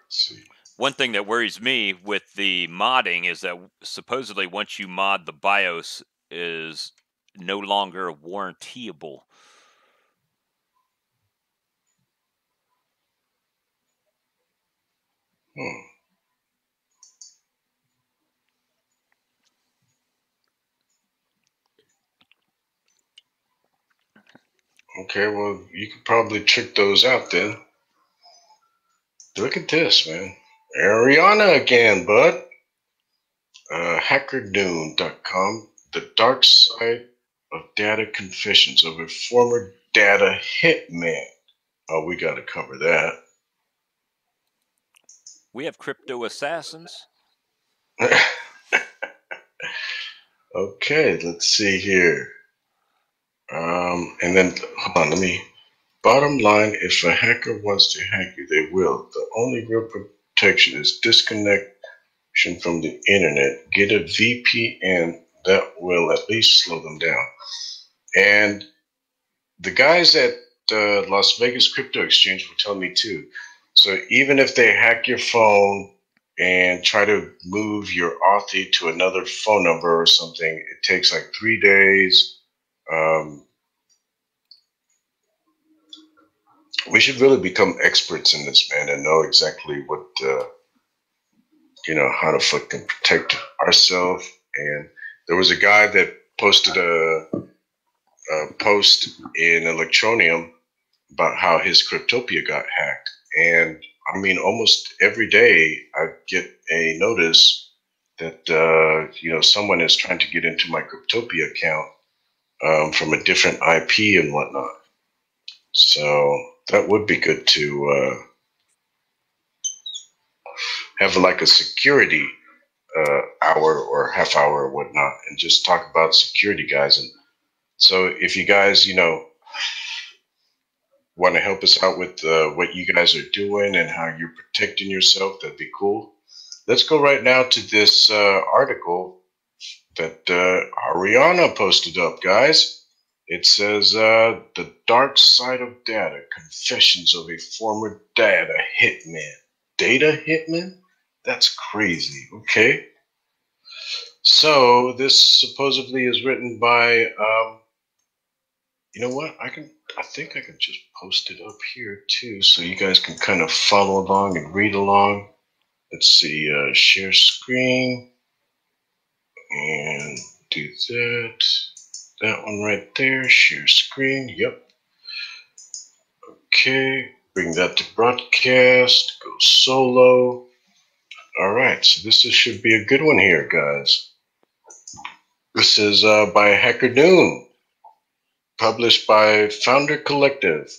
Let's see. One thing that worries me with the modding is that supposedly once you mod, the BIOS is no longer warrantyable. Okay, well, you could probably trick those out then. Look at this, man. Ariana again, bud. HackerNoon.com. The dark side of data confessions of a former data hitman. Oh, we got to cover that. We have crypto assassins. Okay, let's see here. And then, hold on, let me. Bottom line, if a hacker wants to hack you, they will. The only real protection is disconnection from the internet. Get a VPN that will at least slow them down. And the guys at Las Vegas Crypto Exchange were telling me too. So even if they hack your phone and try to move your Authy to another phone number or something, it takes like 3 days. We should really become experts in this, man, and know exactly what, how to fucking protect ourselves. And there was a guy that posted a post in Electronium about how his Cryptopia got hacked. And I mean, almost every day I get a notice that, someone is trying to get into my Cryptopia account from a different IP and whatnot. So that would be good to have like a security hour or half hour or whatnot and just talk about security, guys. And so if you guys, want to help us out with what you guys are doing and how you're protecting yourself, that'd be cool. Let's go right now to this article that Ariana posted up, guys. It says, The Dark Side of Data, Confessions of a Former Data Hitman. Data Hitman? That's crazy. Okay. So this supposedly is written by, you know what? I think I can just post it up here too, so you guys can kind of follow along and read along. Let's see, share screen and do that. That one right there, share screen, yep. Okay, bring that to broadcast, go solo. All right, so this should be a good one here, guys. This is by Hacker Noon, published by Founder Collective.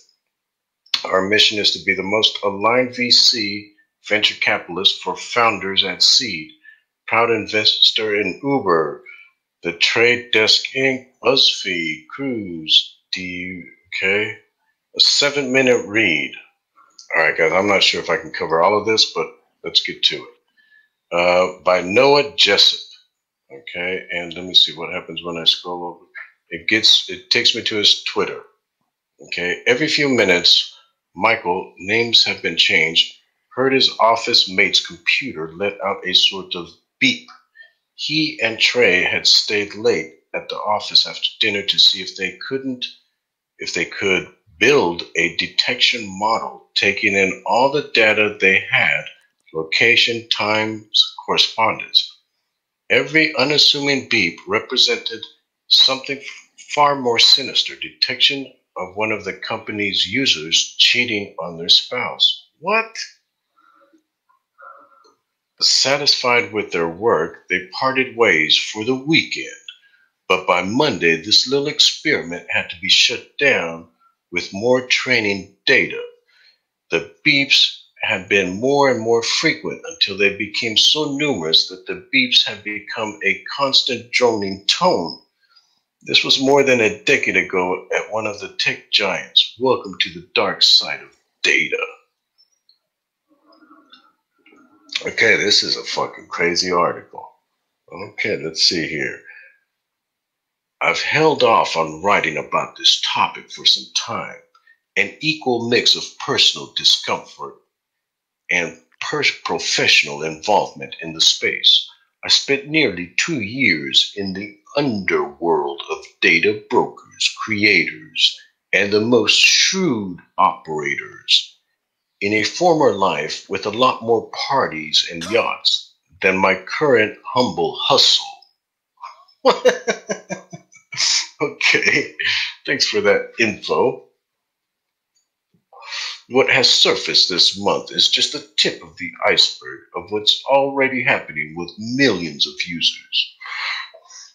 Our mission is to be the most aligned VC venture capitalist for founders at seed. Proud investor in Uber, The Trade Desk Inc., BuzzFeed, Cruise, okay? A 7-minute read. All right, guys, I'm not sure if I can cover all of this, but let's get to it. By Noah Jessup, okay? And let me see what happens when I scroll over. It takes me to his Twitter, okay? Every few minutes, Michael, names have been changed, heard his office mate's computer let out a sort of beep. He and Trey had stayed late at the office after dinner to see if they could build a detection model, taking in all the data they had, location, times, correspondence. Every unassuming beep represented something far more sinister, detection of one of the company's users cheating on their spouse. What? Satisfied with their work, they parted ways for the weekend. But by Monday, this little experiment had to be shut down with more training data. The beeps had been more and more frequent until they became so numerous that the beeps had become a constant droning tone. This was more than a decade ago at one of the tech giants. Welcome to the dark side of data. Okay, this is a fucking crazy article. Okay, let's see here. I've held off on writing about this topic for some time. An equal mix of personal discomfort and professional involvement in the space. I spent nearly 2 years in the underworld of data brokers, creators, and the most shrewd operators. In a former life with a lot more parties and yachts than my current humble hustle. Okay, thanks for that info. What has surfaced this month is just the tip of the iceberg of what's already happening with millions of users,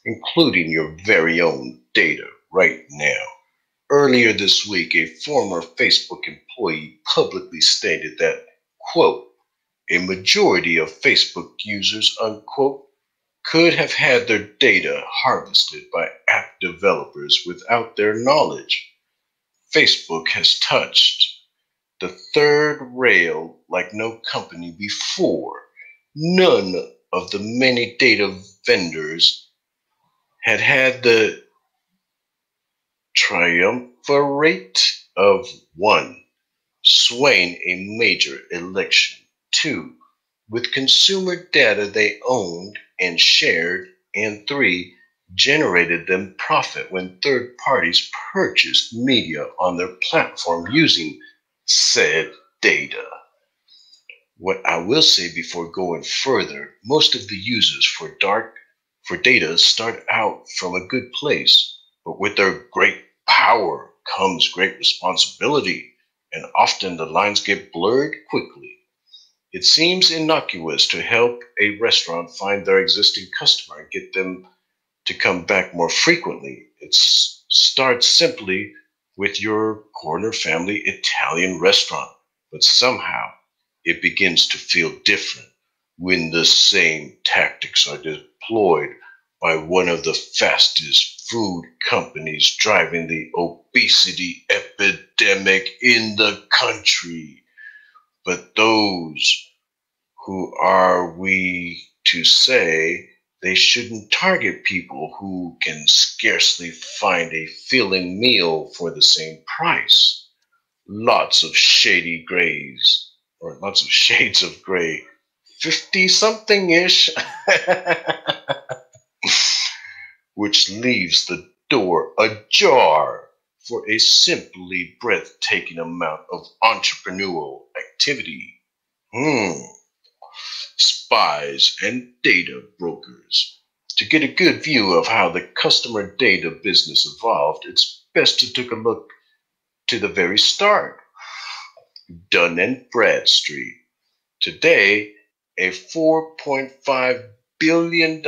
including your very own data right now. Earlier this week, a former Facebook employee publicly stated that, quote, a majority of Facebook users, unquote, could have had their data harvested by app developers without their knowledge. Facebook has touched the third rail like no company before. None of the many data vendors had the triumvirate of 1. Swaying a major election. 2. With consumer data they owned and shared. And 3. Generated them profit when third parties purchased media on their platform using said data. What I will say before going further, most of the users for data start out from a good place, but with their great power comes great responsibility, and often the lines get blurred quickly. It seems innocuous to help a restaurant find their existing customer and get them to come back more frequently. It starts simply with your corner family Italian restaurant, but somehow it begins to feel different when the same tactics are deployed by one of the fastest food companies driving the obesity epidemic in the country. But those who are we to say they shouldn't target people who can scarcely find a filling meal for the same price? Lots of shades of gray, 50-something-ish, which leaves the door ajar for a simply breathtaking amount of entrepreneurial activity. Spies and data brokers. To get a good view of how the customer data business evolved, it's best to take a look to the very start. Dun and Bradstreet. Today, a $4.5 billion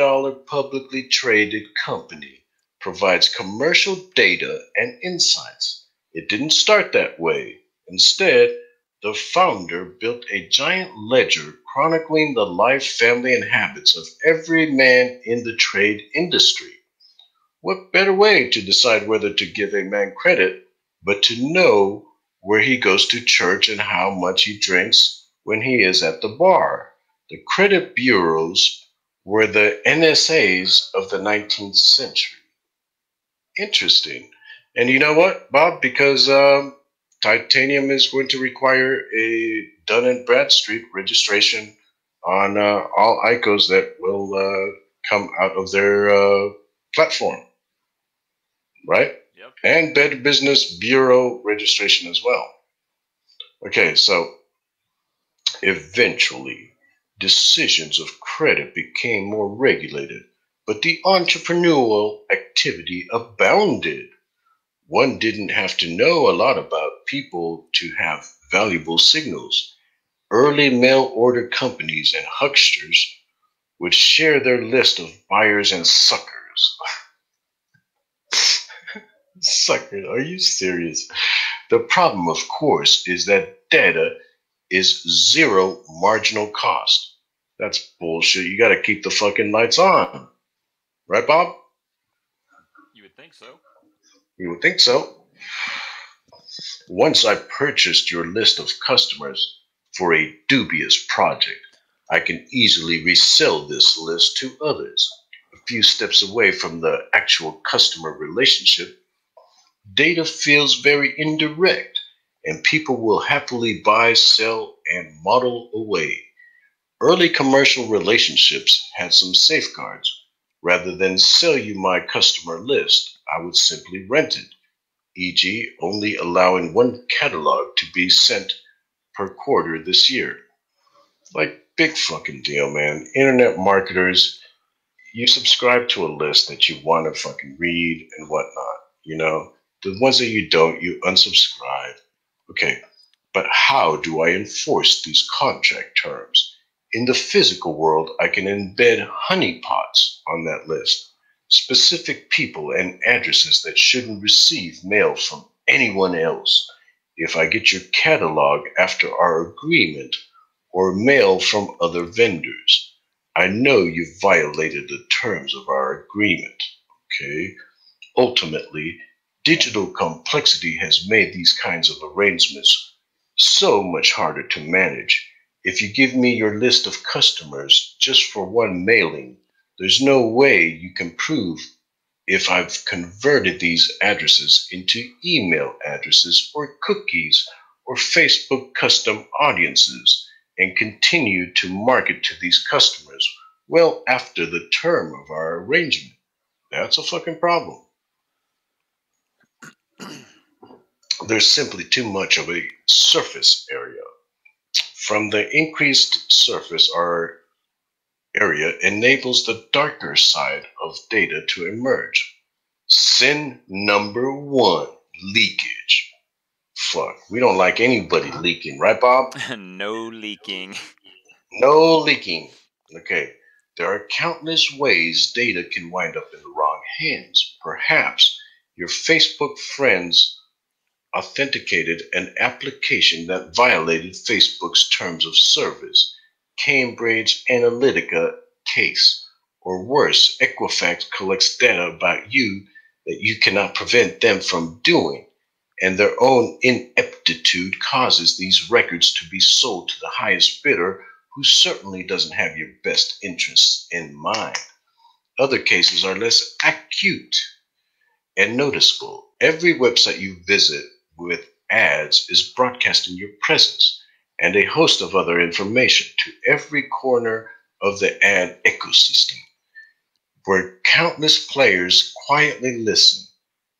publicly traded company provides commercial data and insights. It didn't start that way. Instead, the founder built a giant ledger chronicling the life, family, and habits of every man in the trade industry. What better way to decide whether to give a man credit but to know where he goes to church and how much he drinks when he is at the bar? The credit bureaus were the NSAs of the 19th century. Interesting. And you know what, Bob? Because titanium is going to require a Dun & Bradstreet registration on all ICOs that will come out of their platform, right? Yep. And Better Business Bureau registration as well. Okay, so eventually decisions of credit became more regulated, but the entrepreneurial activity abounded. One didn't have to know a lot about people to have valuable signals. Early mail order companies and hucksters would share their list of buyers and suckers. Suckers, are you serious? The problem, of course, is that data is zero marginal cost. That's bullshit. You gotta keep the fucking lights on. Right, Bob? You would think so. You would think so. Once I purchased your list of customers for a dubious project, I can easily resell this list to others. A few steps away from the actual customer relationship, data feels very indirect, and people will happily buy, sell, and model away. Early commercial relationships had some safeguards. Rather than sell you my customer list, I would simply rent it, e.g., only allowing one catalog to be sent per quarter this year. Like, big fucking deal, man. Internet marketers, you subscribe to a list that you want to fucking read and whatnot. You know, the ones that you don't, you unsubscribe. Okay, but how do I enforce these contract terms? In the physical world, I can embed honeypots on that list, specific people and addresses that shouldn't receive mail from anyone else. If I get your catalog after our agreement or mail from other vendors, I know you've violated the terms of our agreement. Okay? Ultimately, digital complexity has made these kinds of arrangements so much harder to manage. If you give me your list of customers just for one mailing, there's no way you can prove if I've converted these addresses into email addresses or cookies or Facebook custom audiences and continue to market to these customers well after the term of our arrangement. That's a fucking problem. There's simply too much of a surface area. From the increased surface our area enables the darker side of data to emerge. Sin number one, leakage. Fuck, we don't like anybody leaking, right, Bob? No leaking. No leaking. Okay, there are countless ways data can wind up in the wrong hands. Perhaps your Facebook friends authenticated an application that violated Facebook's terms of service, Cambridge Analytica case, or worse, Equifax collects data about you that you cannot prevent them from doing, and their own ineptitude causes these records to be sold to the highest bidder who certainly doesn't have your best interests in mind. Other cases are less acute and noticeable. Every website you visit with ads is broadcasting your presence and a host of other information to every corner of the ad ecosystem, where countless players quietly listen,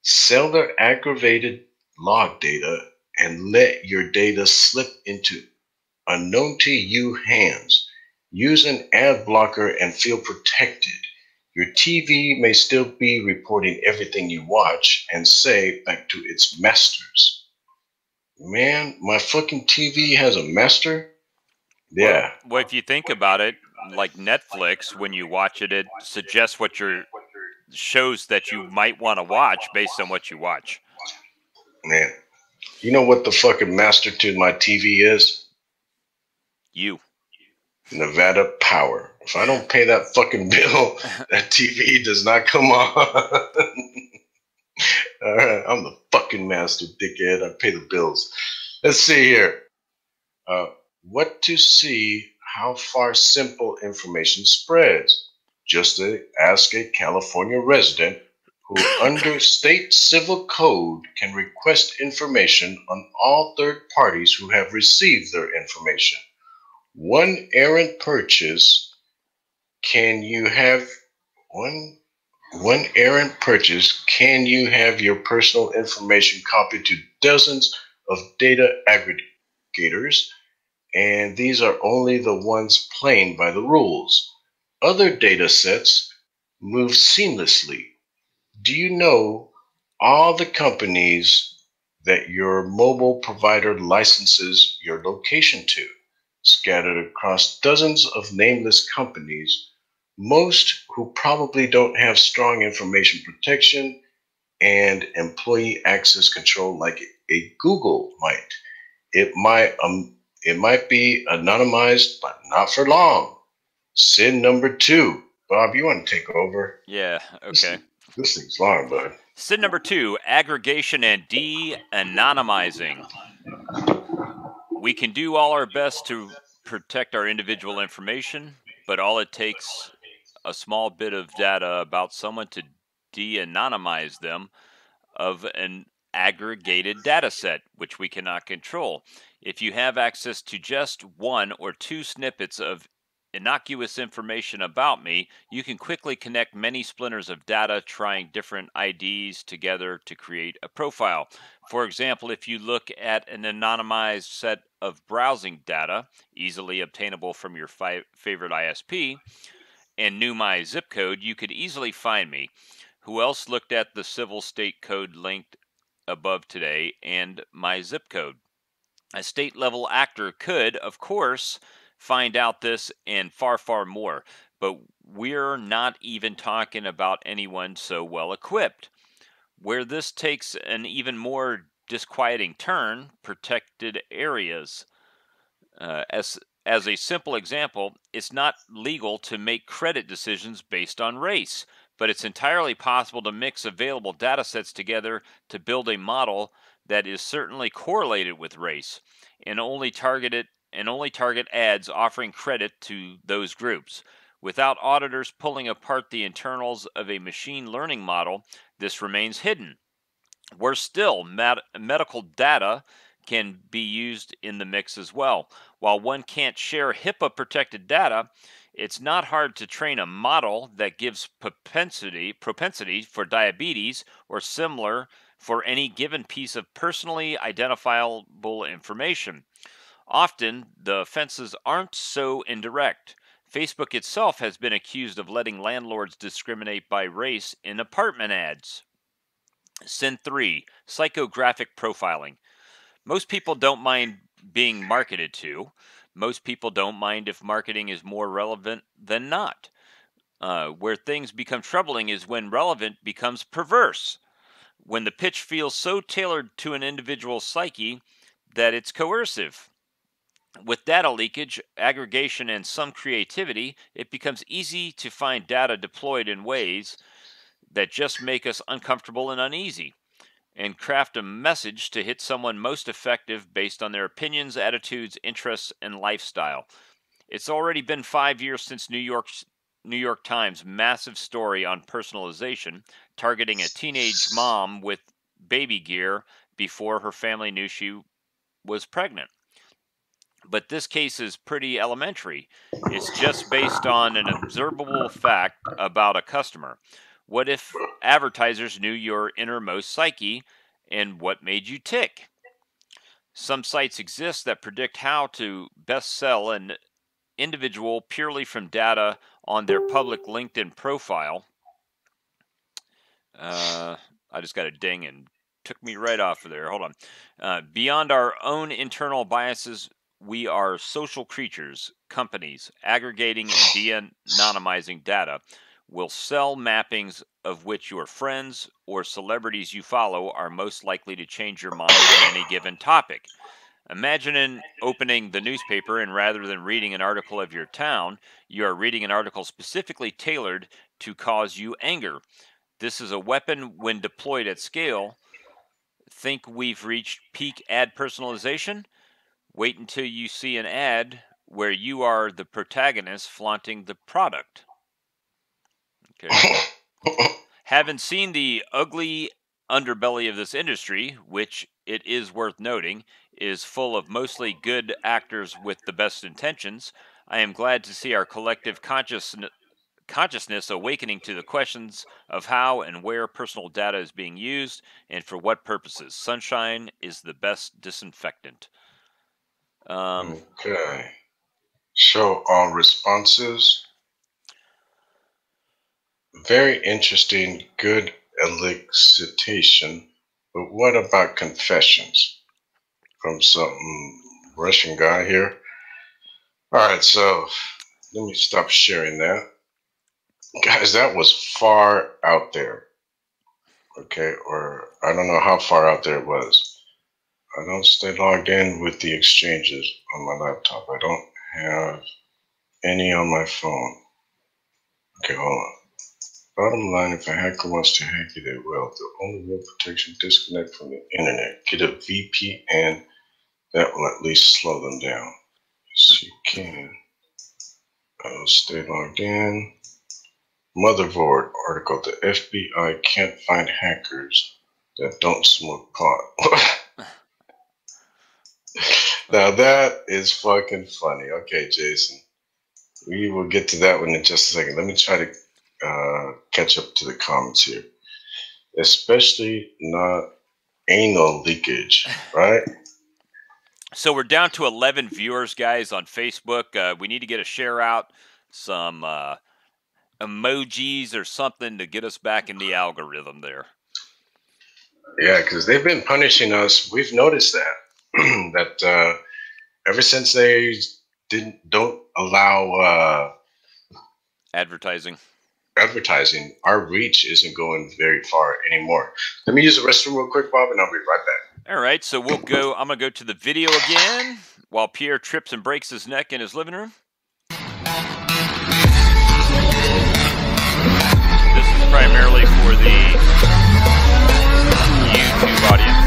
sell their aggravated log data, and let your data slip into unknown to you hands. Use an ad blocker and feel protected. Your TV may still be reporting everything you watch and say back to its masters. Man, my fucking TV has a master? Yeah. Well, if you think about it, like Netflix, when you watch it, it suggests what your shows that you might want to watch based on what you watch. Man, you know what the fucking master to my TV is? You. Nevada Power. If I don't pay that fucking bill, that TV does not come on. Alright, I'm the fucking master, dickhead. I pay the bills. Let's see here. What to see how far simple information spreads. Just to ask a California resident who, under state civil code, can request information on all third parties who have received their information. One errant purchase can you have one errant purchase can you have your personal information copied to dozens of data aggregators, and these are only the ones playing by the rules. Other data sets move seamlessly. Do you know all the companies that your mobile provider licenses your location to? Scattered across dozens of nameless companies, most who probably don't have strong information protection and employee access control like a Google might. It might be anonymized, but not for long. Sin number two. Bob, you want to take over? Yeah, okay. This thing's long, bud. Sin number 2, aggregation and de-anonymizing. We can do all our best to protect our individual information, but all it takes a small bit of data about someone to de-anonymize them of an aggregated data set, which we cannot control. If you have access to just one or two snippets of innocuous information about me, you can quickly connect many splinters of data, trying different IDs together to create a profile. For example, if you look at an anonymized set of browsing data, easily obtainable from your favorite ISP, and knew my zip code, you could easily find me. Who else looked at the civil state code linked above today and my zip code? A state level actor could, of course, find out this and far, far more, but we're not even talking about anyone so well equipped. Where this takes an even more disquieting turn, protected areas. As a simple example, it's not legal to make credit decisions based on race, but it's entirely possible to mix available data sets together to build a model that is certainly correlated with race and only target ads offering credit to those groups. Without auditors pulling apart the internals of a machine learning model, this remains hidden. Worse still, medical data can be used in the mix as well. While one can't share HIPAA protected data, it's not hard to train a model that gives propensity for diabetes or similar for any given piece of personally identifiable information. Often, the offenses aren't so indirect. Facebook itself has been accused of letting landlords discriminate by race in apartment ads. Sin 3, psychographic profiling. Most people don't mind being marketed to. Most people don't mind if marketing is more relevant than not. Where things become troubling is when relevant becomes perverse. When the pitch feels so tailored to an individual's psyche that it's coercive. With data leakage, aggregation, and some creativity, it becomes easy to find data deployed in ways that just make us uncomfortable and uneasy, and craft a message to hit someone most effective based on their opinions, attitudes, interests, and lifestyle. It's already been 5 years since New York Times massive story on personalization, targeting a teenage mom with baby gear before her family knew she was pregnant. But this case is pretty elementary. It's just based on an observable fact about a customer. What if advertisers knew your innermost psyche and what made you tick? Some sites exist that predict how to best sell an individual purely from data on their public LinkedIn profile. I just got a ding and took me right off of there. Hold on. Beyond our own internal biases, we are social creatures. Companies aggregating and de-anonymizing data will sell mappings of which your friends or celebrities you follow are most likely to change your mind on any given topic. Imagine opening the newspaper and rather than reading an article of your town, you are reading an article specifically tailored to cause you anger. This is a weapon when deployed at scale. Think we've reached peak ad personalization? Wait until you see an ad where you are the protagonist flaunting the product. Okay. Haven't seen the ugly underbelly of this industry, which it is worth noting is full of mostly good actors with the best intentions. I am glad to see our collective consciousness awakening to the questions of how and where personal data is being used and for what purposes. Sunshine is the best disinfectant. Okay. So, responses. Very interesting, good elicitation. But what about confessions from some Russian guy here? All right, so let me stop sharing that. Guys, that was far out there. Okay, or I don't know how far out there it was. I don't stay logged in with the exchanges on my laptop. I don't have any on my phone. Okay, hold on. Bottom line, if a hacker wants to hack you, they will. The only real protection, disconnect from the internet. Get a VPN. That will at least slow them down. Yes, you can. Stay logged in. Motherboard article. The FBI can't find hackers that don't smoke pot. Now that is fucking funny. Okay, Jason. We will get to that one in just a second. Let me try to catch up to the comments here. Especially not anal leakage, right? So we're down to 11 viewers, guys, on Facebook. We need to get a share out, some emojis or something to get us back in the algorithm there. Yeah, because they've been punishing us. We've noticed that that ever since they don't allow advertising, our reach isn't going very far anymore. Let me use the restroom real quick, Bob, and I'll be right back. All right, so we'll go. I'm gonna go to the video again while Pierre trips and breaks his neck in his living room. This is primarily for the YouTube audience.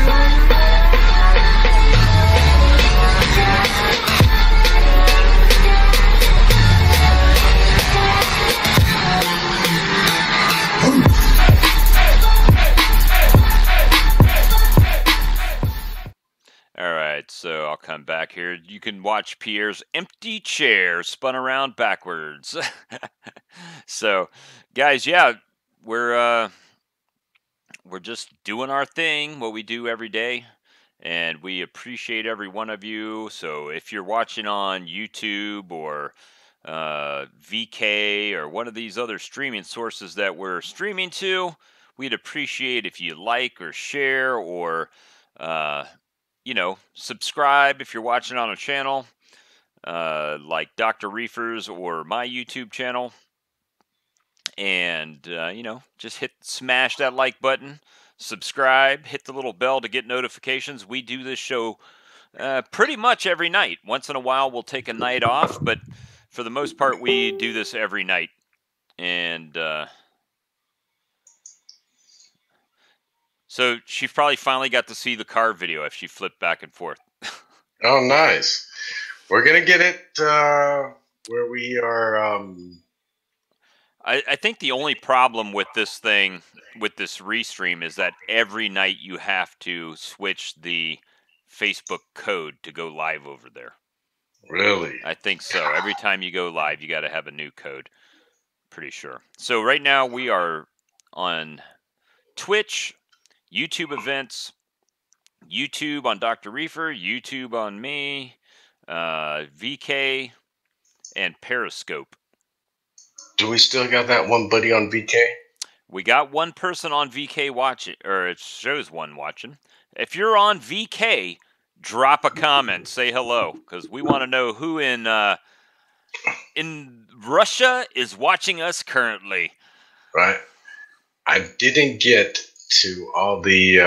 All right, so I'll come back here. You can watch Pierre's empty chair spun around backwards. So, guys, yeah, we're just doing our thing, what we do every day, and we appreciate every one of you. So, if you're watching on YouTube or VK or one of these other streaming sources that we're streaming to, we'd appreciate if you like or share or subscribe if you're watching on a channel like Dr. Reefers or my YouTube channel. And, just smash that like button, subscribe, hit the little bell to get notifications. We do this show pretty much every night. Once in a while, we'll take a night off, but for the most part, we do this every night. And so she probably finally got to see the car video if she flipped back and forth. Oh, nice. We're going to get it where we are... I think the only problem with this thing, with this restream, is that every night you have to switch the Facebook code to go live over there. Really? I think so. Every time you go live, you got to have a new code. Pretty sure. So right now we are on Twitch, YouTube events, YouTube on Dr. Reefer, YouTube on me, VK, and Periscope. Do we still got that one buddy on VK? We got one person on VK watching, or it shows one watching. If you're on VK, drop a comment, say hello, because we want to know who in Russia is watching us currently. Right. I didn't get to all the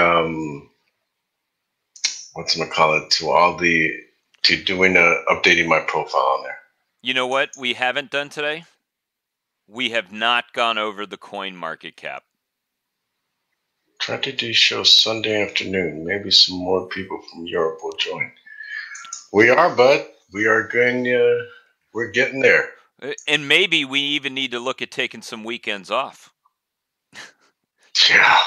updating my profile on there. You know what we haven't done today? We have not gone over the coin market cap. Try to do show Sunday afternoon. Maybe some more people from Europe will join. We are, bud. We are going. We're getting there. And maybe we even need to look at taking some weekends off. Yeah.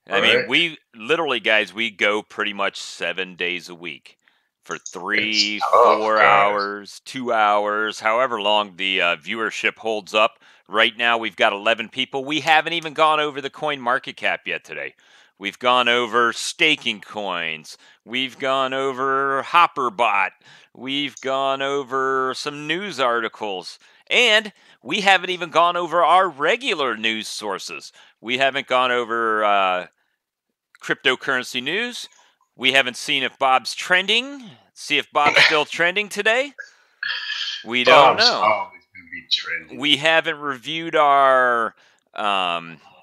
I mean, we literally, guys, we go pretty much 7 days a week for 3, 4 hours, 2 hours, however long the viewership holds up. Right now, we've got 11 people. We haven't even gone over the coin market cap yet today. We've gone over staking coins. We've gone over HopperBot. We've gone over some news articles. And we haven't even gone over our regular news sources. We haven't gone over cryptocurrency news. We haven't seen if Bob's trending. See if Bob's still trending today. We don't know. Always gonna be trending. We haven't reviewed our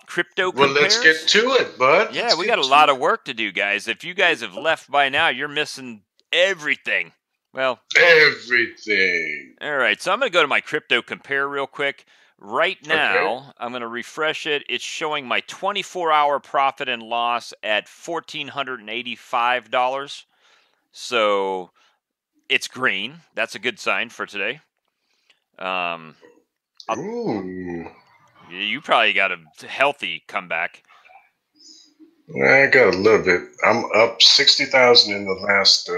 crypto compares. Well, let's get to it, bud. Yeah, we got a lot of work to do, guys. If you guys have left by now, you're missing everything. Well, everything. All right, so I'm going to go to my crypto compare real quick. Right now, I'm going to refresh it. It's showing my 24-hour profit and loss at $1,485. So it's green. That's a good sign for today. Ooh. You probably got a healthy comeback. I got a little bit. I'm up 60,000 in the last,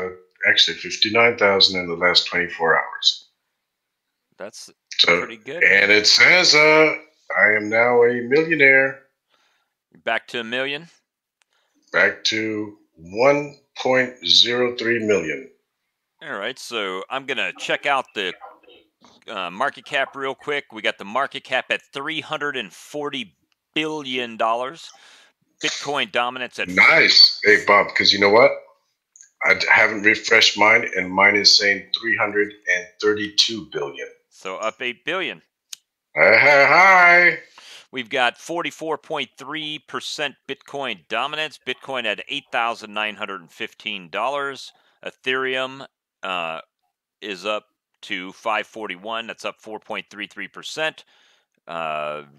actually 59,000 in the last 24 hours. That's So, pretty good. And Man. it says, I am now a millionaire. Back to $1 million. Back to 1.03 million. All right, so I'm going to check out the market cap real quick. We got the market cap at $340 billion. Bitcoin dominance at Nice. Hey, Bob, because you know what? I haven't refreshed mine, and mine is saying 332 billion. So up 8 billion. Hi. We've got 44.3% Bitcoin dominance. Bitcoin at $8,915. Ethereum is up to 541. That's up 4.33%.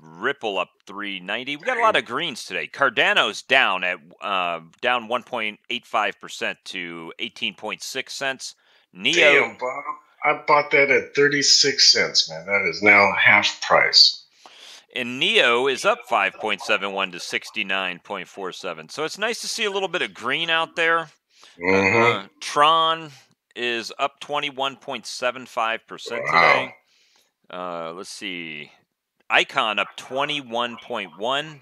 Ripple up 390. We got a lot of greens today. Cardano's down at down 1.85% to 18.6 cents. Neo. Damn, Bob. I bought that at 36 cents, man. That is now half price. And Neo is up 5.71 to 69.47. So it's nice to see a little bit of green out there. Mm-hmm. Tron is up 21.75% today. Let's see. Icon up 21.1.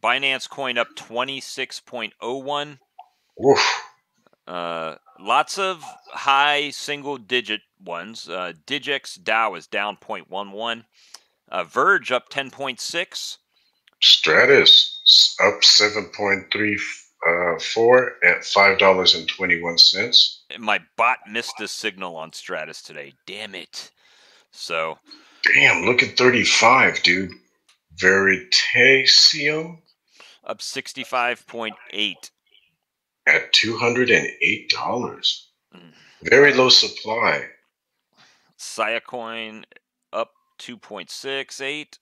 Binance Coin up 26.01. Oof. Lots of high single-digit ones. Digix Dow is down 0.11. Verge up 10.6. Stratus up 7.34 at $5.21. My bot missed a signal on Stratus today. Damn it. So. Damn, look at 35, dude. Veritasium Up 65.8. at $208. Very low supply. Siacoin up 2.68.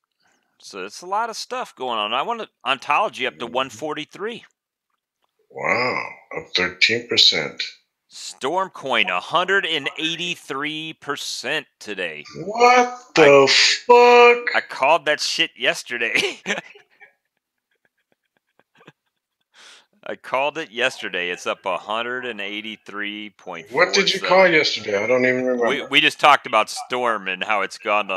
So it's a lot of stuff going on. I want Ontology up to 143. Wow, up 13%. Stormcoin 183% today. What the fuck? I called that shit yesterday. I called it yesterday. It's up 183.4. What did you call yesterday? I don't even remember. We just talked about Storm and how it's gone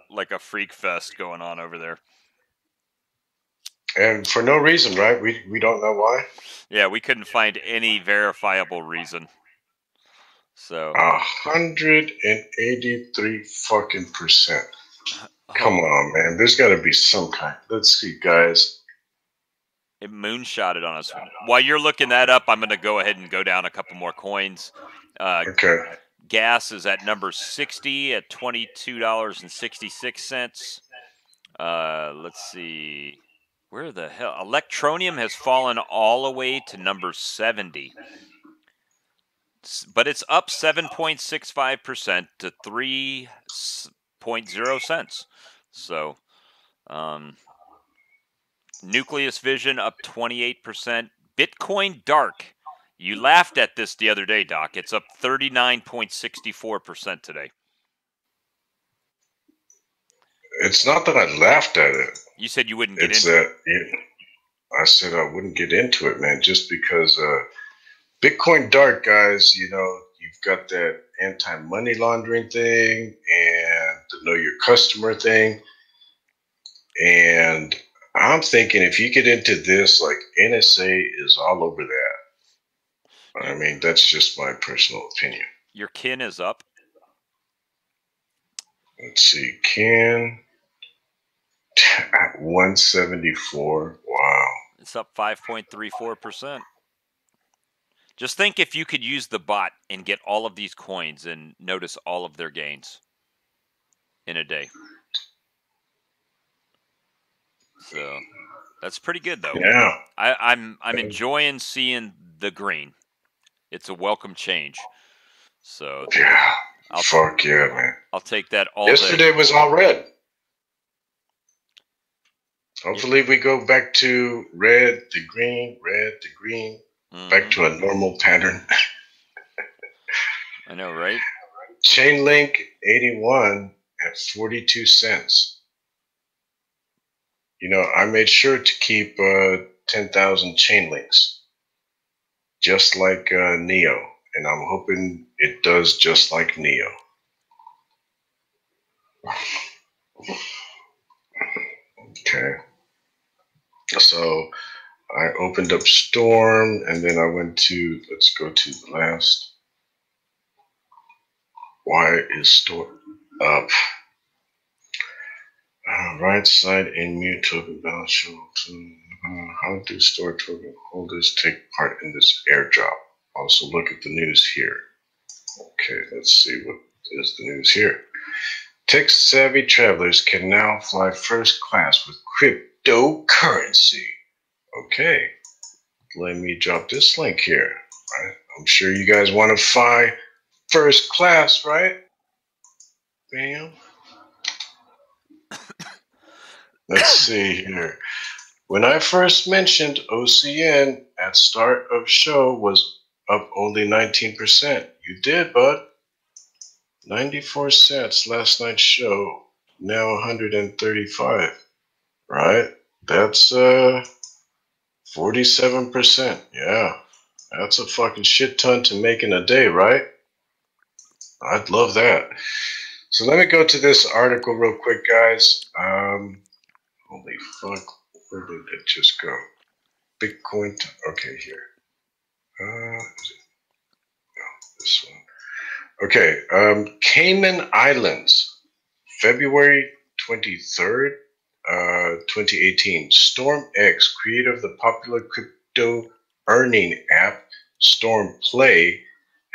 like a freak fest going on over there. And for no reason, right? We don't know why. Yeah, we couldn't find any verifiable reason. So 183 fucking percent. Come on, man. There's got to be some kind. Let's see, guys. It moonshotted on us. While you're looking that up, I'm going to go ahead and go down a couple more coins. Okay. Gas is at number 60 at $22.66. Let's see. Where the hell? Electronium has fallen all the way to number 70. But it's up 7.65% to 3.0 cents. So, Nucleus Vision up 28%. Bitcoin Dark. You laughed at this the other day, Doc. It's up 39.64% today. It's not that I laughed at it. You said you wouldn't get into it. I said I wouldn't get into it, man, just because Bitcoin Dark, guys, you know, you've got that anti-money laundering thing and the know your customer thing. And I'm thinking if you get into this, like NSA is all over that. I mean, that's just my personal opinion. Your kin is up. Let's see, kin at 174. Wow. It's up 5.34%. Just think if you could use the bot and get all of these coins and notice all of their gains in a day. So that's pretty good, though. Yeah. I'm enjoying seeing the green. It's a welcome change. So yeah. Fuck yeah, man. I'll take that all Yesterday day. Was all red. Hopefully we go back to red to green, back to a normal pattern. I know, right? Chainlink 81 at 42 cents. You know, I made sure to keep 10,000 chain links, just like Neo, and I'm hoping it does just like Neo. Okay, so I opened up Storm, and then I went to, let's go to the last. Why is Storm up? Right side in mute token balance show. How do store token holders take part in this airdrop? Also look at the news here. Okay, let's see what is the news here. Tech-savvy travelers can now fly first class with cryptocurrency. Okay, let me drop this link here. Right? I'm sure you guys want to fly first class, right? Bam. Let's see here. When I first mentioned OCN at start of show was up only 19%. You did, bud. 94 cents last night's show, now 135. Right? That's 47%. Yeah. That's a fucking shit ton to make in a day, right? I'd love that. So let me go to this article real quick, guys. Holy fuck. Where did it just go? Bitcoin. Okay, here. Is it? No, this one. Okay. Cayman Islands, February 23rd, 2018. Storm X, creator of the popular crypto earning app Storm Play,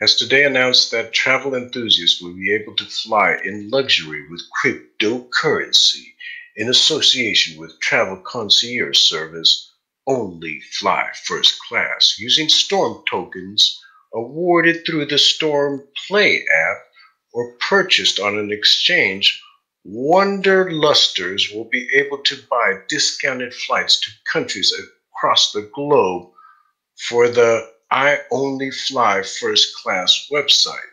has today announced that travel enthusiasts will be able to fly in luxury with cryptocurrency in association with travel concierge service Only Fly First Class using Storm tokens awarded through the Storm Play app or purchased on an exchange. Wanderlusters will be able to buy discounted flights to countries across the globe for the I Only Fly First Class website.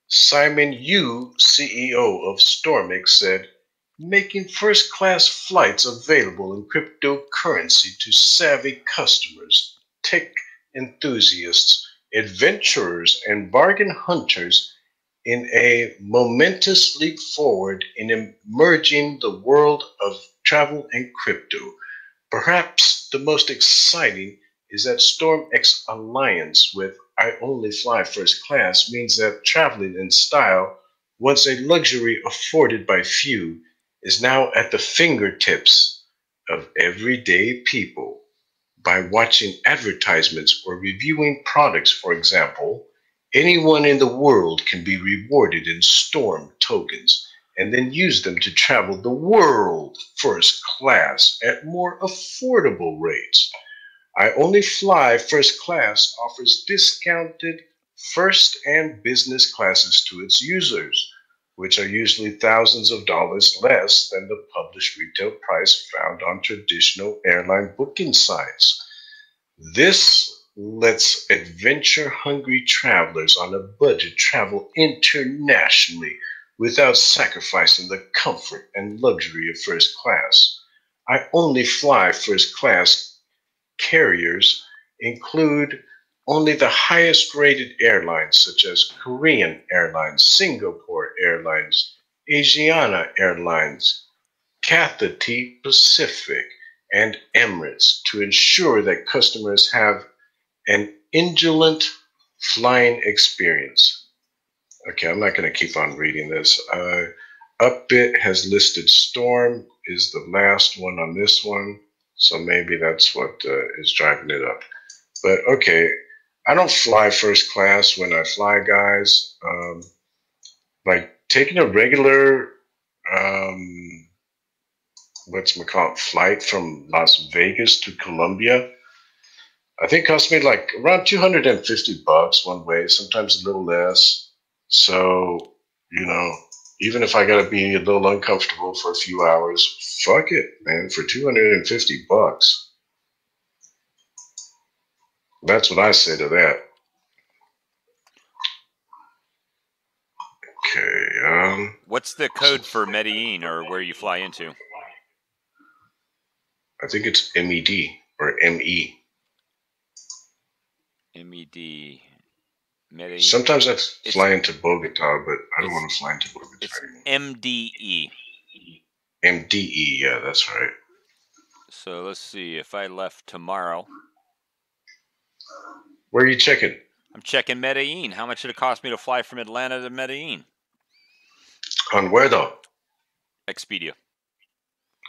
Simon Yu, CEO of StormX, said, making first-class flights available in cryptocurrency to savvy customers, tech enthusiasts, adventurers, and bargain hunters in a momentous leap forward in emerging the world of travel and crypto. Perhaps the most exciting is that StormX alliance with I Only Fly First Class means that traveling in style, once a luxury afforded by few, is now at the fingertips of everyday people. By watching advertisements or reviewing products, for example, anyone in the world can be rewarded in Storm tokens and then use them to travel the world first class at more affordable rates. I Only Fly First Class offers discounted first and business classes to its users, which are usually thousands of dollars less than the published retail price found on traditional airline booking sites. This lets adventure-hungry travelers on a budget travel internationally without sacrificing the comfort and luxury of first class. I Only Fly First Class carriers include only the highest rated airlines such as Korean Airlines, Singapore Airlines, Asiana Airlines, Cathay Pacific, and Emirates to ensure that customers have an indulgent flying experience. Okay, I'm not going to keep on reading this. Upbit has listed Storm is the last one on this one, so maybe that's what is driving it up. But okay, I don't fly first class when I fly, guys. Like taking a regular, flight from Las Vegas to Colombia, I think cost me like around $250 one way, sometimes a little less. So, you know, even if I gotta be a little uncomfortable for a few hours, fuck it, man. For $250, that's what I say to that. Okay. What's the code for Medellin or where you fly into? I think it's MED or ME. MED. Medellin. Sometimes I fly into Bogota, but I don't want to fly into Bogota it's anymore. MDE. MDE, yeah, that's right. So let's see. If I left tomorrow. Where are you checking? I'm checking Medellin. How much did it cost me to fly from Atlanta to Medellin? On where though? Expedia.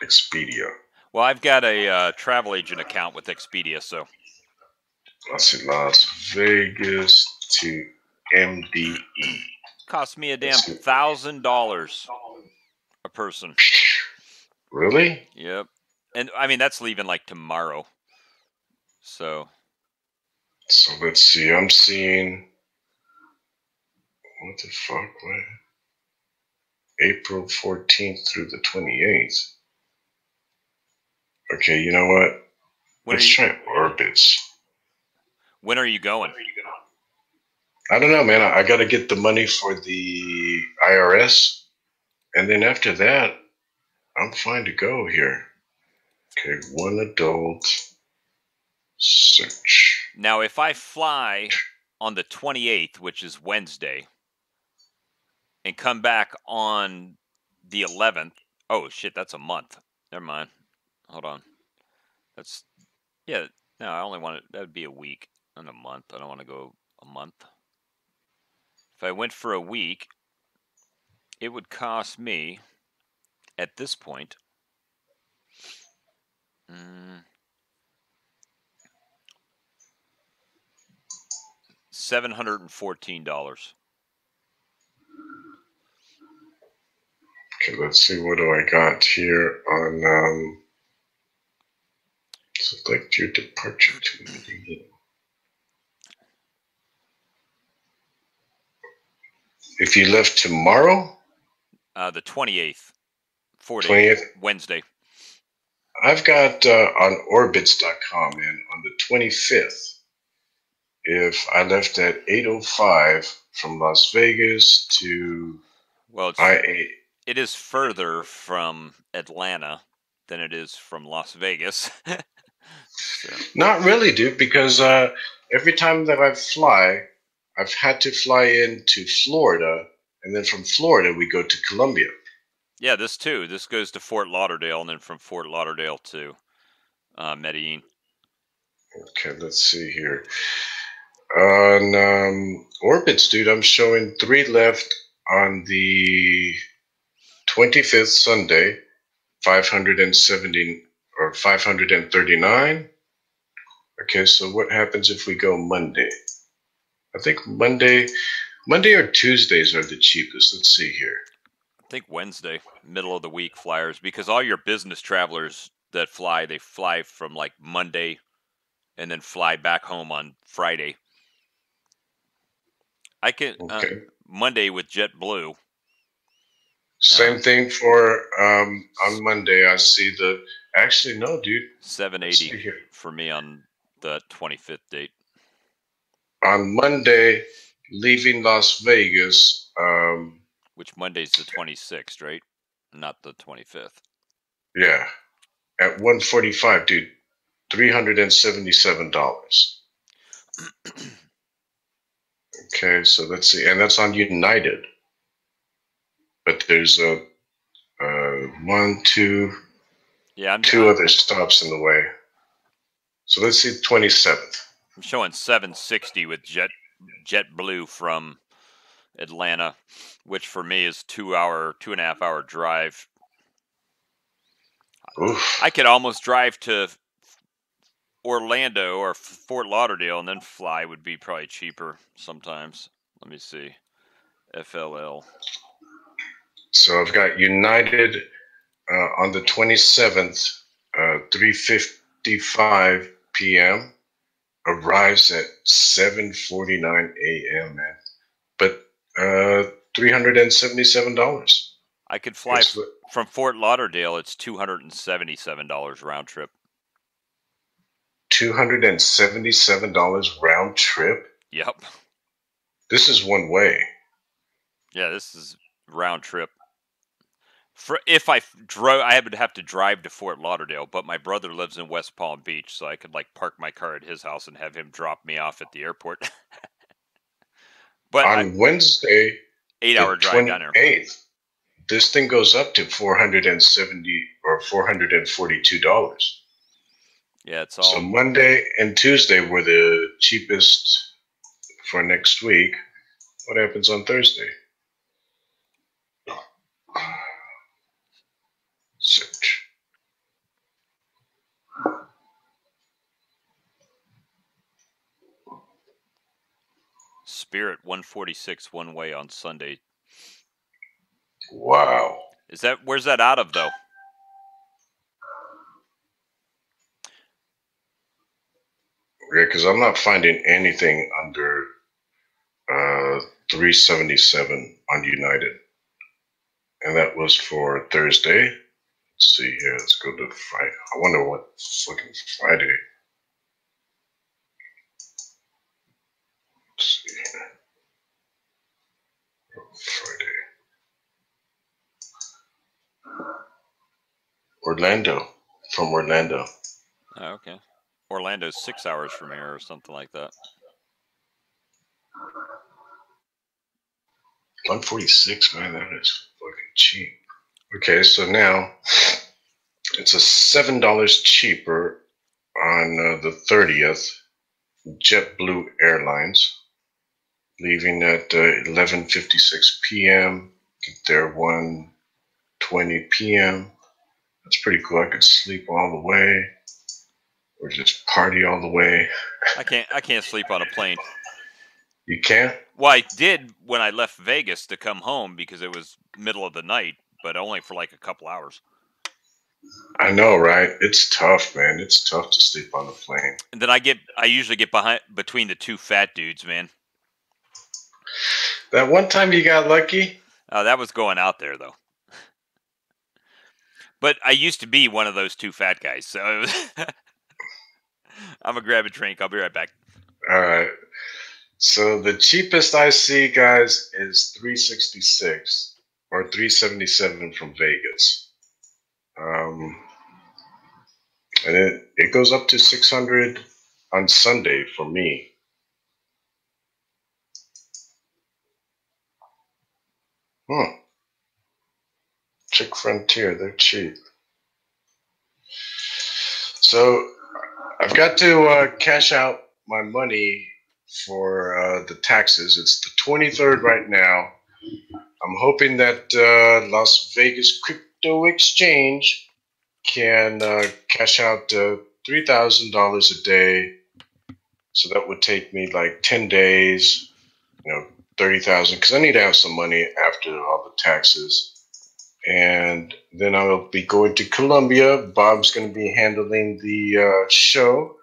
Expedia. Well, I've got a travel agent account with Expedia, so. Let's see, Las Vegas to MDE. Cost me a damn $1,000 a person. Really? Yep. And I mean, that's leaving like tomorrow. So let's see. I'm seeing. What the fuck? What? April 14th through the 28th. Okay, you know what? Let's try Orbitz. When are you going? I don't know, man. I got to get the money for the IRS. And then after that, I'm fine to go here. Okay, one adult. Search. Now, if I fly on the 28th, which is Wednesday, and come back on the 11th, oh shit, that's a month. Never mind. Hold on. That's, yeah, no, I only want it, that would be a week, not a month. I don't want to go a month. If I went for a week, it would cost me, at this point, $714. Okay, let's see. What do I got here on select your departure to Medellin. If you left tomorrow? The 28th. 4 days. 28th? Wednesday. I've got on Orbitz.com, and on the 25th, if I left at 8:05 from Las Vegas to I-8. It is further from Atlanta than it is from Las Vegas. So. Not really, dude, because every time that I fly, I've had to fly into Florida, and then from Florida we go to Colombia. Yeah, this too. This goes to Fort Lauderdale, and then from Fort Lauderdale to Medellin. Okay, let's see here. On Orbitz, dude, I'm showing 3 left on the 25th Sunday, 570 or 539. Okay, so what happens if we go Monday? I think Monday or Tuesdays are the cheapest. Let's see here. I think Wednesday, middle of the week flyers, because all your business travelers that fly, they fly from like Monday and then fly back home on Friday. I can Monday with JetBlue. Same thing for on Monday. I see the actually no, dude. 780 for me on the 25th date. On Monday, leaving Las Vegas. Which Monday's the 26th, right? Not the 25th. Yeah, at 1:45, dude. $377. Okay, so let's see, and that's on United. But there's a two other stops in the way. So let's see, 27th. I'm showing 760 with JetBlue from Atlanta, which for me is 2.5 hour drive. Oof. I could almost drive to Orlando or Fort Lauderdale and then fly would be probably cheaper sometimes. Let me see. FLL. So I've got United on the 27th, 3:55 p.m. Arrives at 7:49 a.m. man. But $377. I could fly from Fort Lauderdale. It's $277 round trip. $277 round trip? Yep. This is one way. Yeah, this is round trip. If I drove, I would have to drive to Fort Lauderdale, but my brother lives in West Palm Beach, so I could like park my car at his house and have him drop me off at the airport. But on Wednesday, 8-hour drive down there. 28th, this thing goes up to $470 or $442. Yeah, it's all. So Monday and Tuesday were the cheapest for next week. What happens on Thursday? Search. Spirit 146 one way on Sunday. Wow. Where's that out of though? Yeah, because I'm not finding anything under 377 on United. And that was for Thursday. Let's see here. Let's go to Friday. I wonder what fucking Friday. Let's see here. Friday. Orlando. From Orlando. Oh, okay. Orlando's 6 hours from here or something like that. 146, man, that is fucking cheap. Okay, so now it's a $7 cheaper on the 30th, JetBlue Airlines, leaving at 11:56 p.m., get there 1:20 p.m. That's pretty cool. I could sleep all the way or just party all the way. I can't sleep on a plane. You can't? Well, I did when I left Vegas to come home because it was middle of the night, but only for like a couple hours. I know, right? It's tough, man. It's tough to sleep on the plane. And then I usually get between the two fat dudes, man. That one time you got lucky? That was going out there, though. But I used to be one of those two fat guys, so it was I'm going to grab a drink. I'll be right back. All right. So the cheapest I see, guys, is $366 or $377 from Vegas. And it goes up to $600 on Sunday for me. Chick Frontier, they're cheap. So I've got to cash out my money for the taxes. It's the 23rd right now. I'm hoping that Las Vegas Crypto Exchange can cash out $3,000 a day. So that would take me like 10 days, 30,000, because I need to have some money after all the taxes. And then I'll be going to Colombia. Bob's going to be handling the show.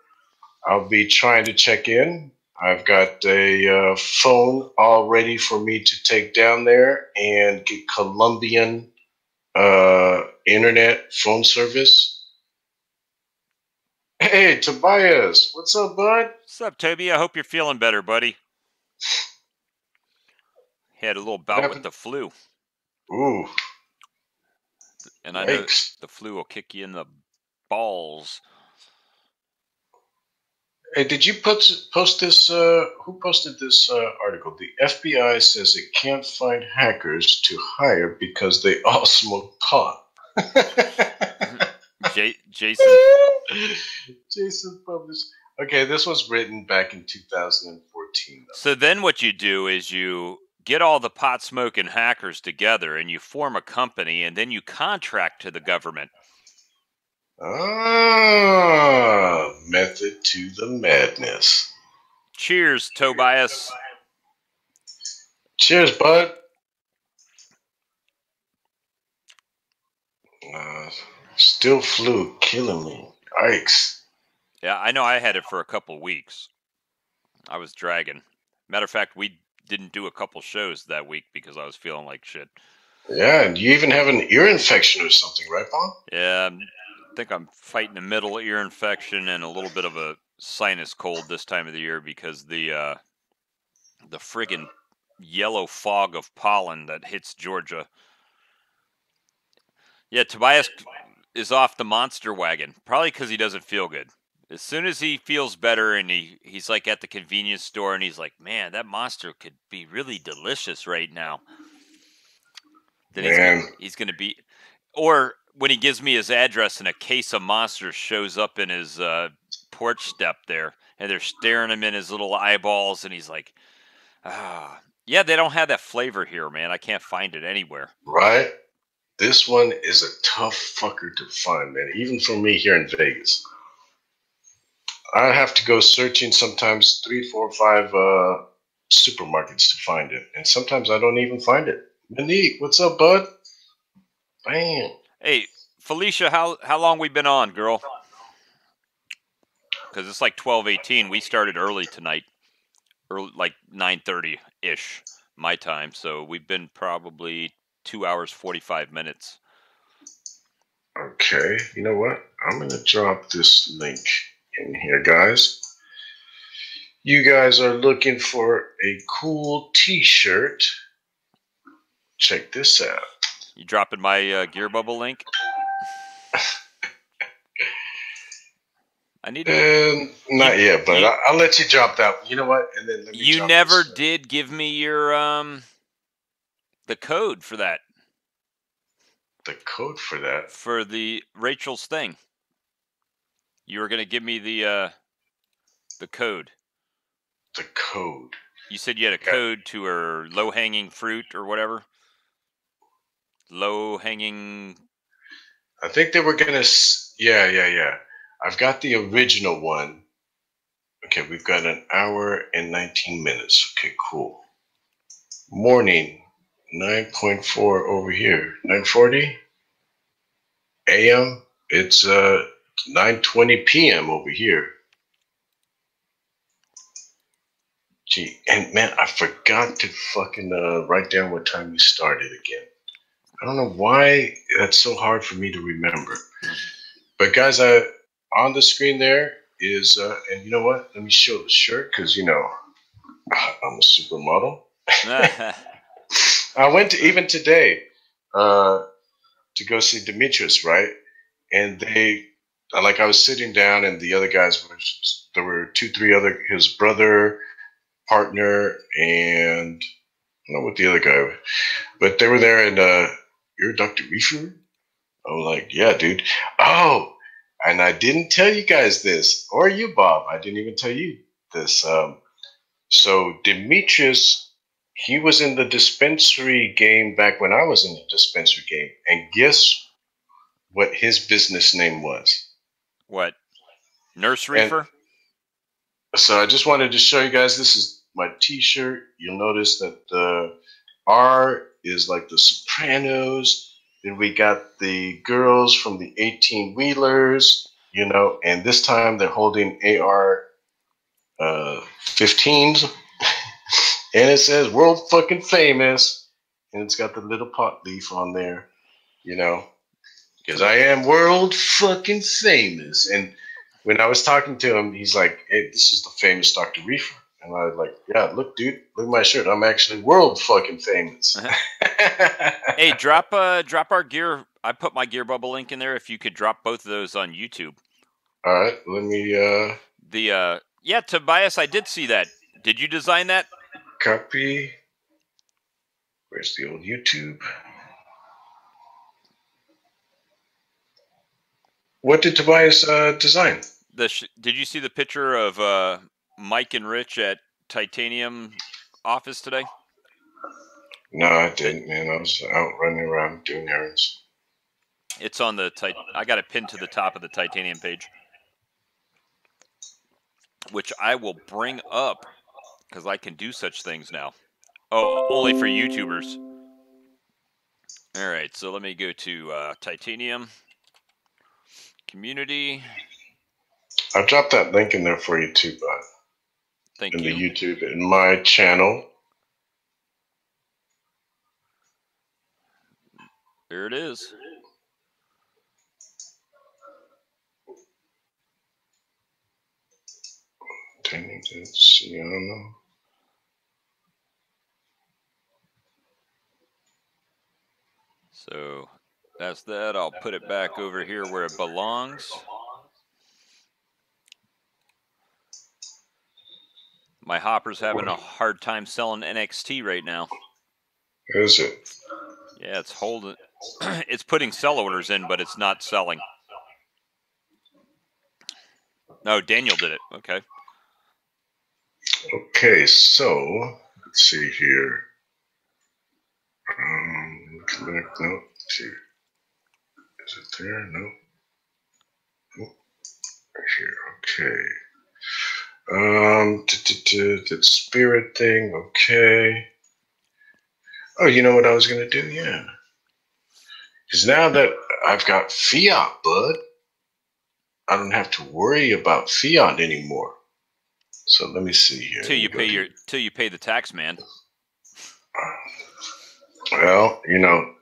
I'll be trying to check in. I've got a phone all ready for me to take down there and get Colombian internet phone service. Hey, Tobias. What's up, bud? What's up, Toby? I hope you're feeling better, buddy. Had a little bout with the flu. Ooh. And I know the flu will kick you in the balls. Hey, did you post this? Who posted this article? The FBI says it can't find hackers to hire because they all smoke pot. Jason. Jason published. Okay, this was written back in 2014. Though. So then what you do is you get all the pot smoking hackers together and you form a company and then you contract to the government. Ah, method to the madness. Cheers, Tobias. Cheers, bud. Still flu killing me. Yikes. Yeah, I know I had it for a couple weeks. I was dragging. Matter of fact, we didn't do a couple shows that week because I was feeling like shit. Yeah, and you even have an ear infection or something, right, Bob? Yeah, I think I'm fighting a middle ear infection and a little bit of a sinus cold this time of the year because the friggin' yellow fog of pollen that hits Georgia. Yeah, Tobias is off the monster wagon, probably because he doesn't feel good. As soon as he feels better and he's like at the convenience store and he's like, man, that monster could be really delicious right now. Then Man, he's gonna be, or when he gives me his address and a case of monsters shows up in his porch step there, and they're staring him in his little eyeballs, and he's like, yeah, they don't have that flavor here, man. I can't find it anywhere. right? This one is a tough fucker to find, man. Even for me here in Vegas, I have to go searching sometimes 3, 4, 5 supermarkets to find it, and sometimes I don't even find it. Monique, what's up, bud? Bam. Hey, Felicia, how long we been on, girl? Because it's like 12:18. We started early tonight, early, like 9:30 ish my time. So we've been probably 2 hours 45 minutes. Okay, you know what? I'm gonna drop this link in here, guys. You guys are looking for a cool T-shirt. Check this out. You dropping my Gear Bubble link? I need to. Not yet, but I'll let you drop that. You know what? And then let me. You never did give me your the code for that. The code for that? For the Rachel's thing. You were gonna give me the code. The code. You said you had a code to her low-hanging fruit or whatever. Low-hanging. I think they were gonna. Yeah. I've got the original one. Okay, we've got an hour and 19 minutes. Okay, cool. Morning, 9.4 over here. 9:40 a.m. It's 9:20 p.m. over here. Gee, and man, I forgot to fucking write down what time we started again. I don't know why that's so hard for me to remember. But guys, on the screen there is, and you know what? Let me show the shirt because, you know, I'm a supermodel. I went to, even today, to go see Demetrius, right? And they, like, I was sitting down and the other guys were, there were 2, 3 other, his brother, partner, and I don't know what the other guy, but they were there and, you're Dr. Reefer? I'm like, yeah, dude. Oh, and I didn't tell you guys this, or you, Bob. I didn't even tell you this. So Demetrius, he was in the dispensary game back when I was in the dispensary game. And guess what his business name was? What? Nurse Reefer? And so I just wanted to show you guys, this is my t-shirt. You'll notice that the R is like the Sopranos. Then we got the girls from the 18-wheelers, you know, and this time they're holding AR 15s. And it says world fucking famous. And it's got the little pot leaf on there, you know, because I am world fucking famous. And when I was talking to him, he's like, hey, this is the famous Dr. Reefer. And I was like, yeah, look, dude, look at my shirt. I'm actually world fucking famous. Hey, drop our gear. I put my Gear Bubble link in there. If you could drop both of those on YouTube. All right, let me. Yeah, Tobias, I did see that. Did you design that? Copy. Where's the old YouTube? What did Tobias design? Did you see the picture of Mike and Rich at Titanium office today? No, I didn't, man. I was out running around doing errands. It's on the I got it pinned to the top of the Titanium page, which I will bring up because I can do such things now. Oh, only for YouTubers. All right, so let me go to Titanium Community. I've dropped that link in there for you too, bud. Thank you. In the YouTube, in my channel. There it is. So that's that. I'll put it back over here where it belongs. My hopper's having a hard time selling NXT right now. Is it? Yeah, it's holding. It's putting sell orders in, but it's not selling. No, Daniel did it. Okay. Okay, so let's see here. Connect, no. See. Is it there? No. Nope. Right here. Okay. The spirit thing. Okay. Oh, you know what I was gonna do? Yeah. Because now that I've got fiat, bud, I don't have to worry about fiat anymore. So let me see here. Till you pay the tax man. Well, and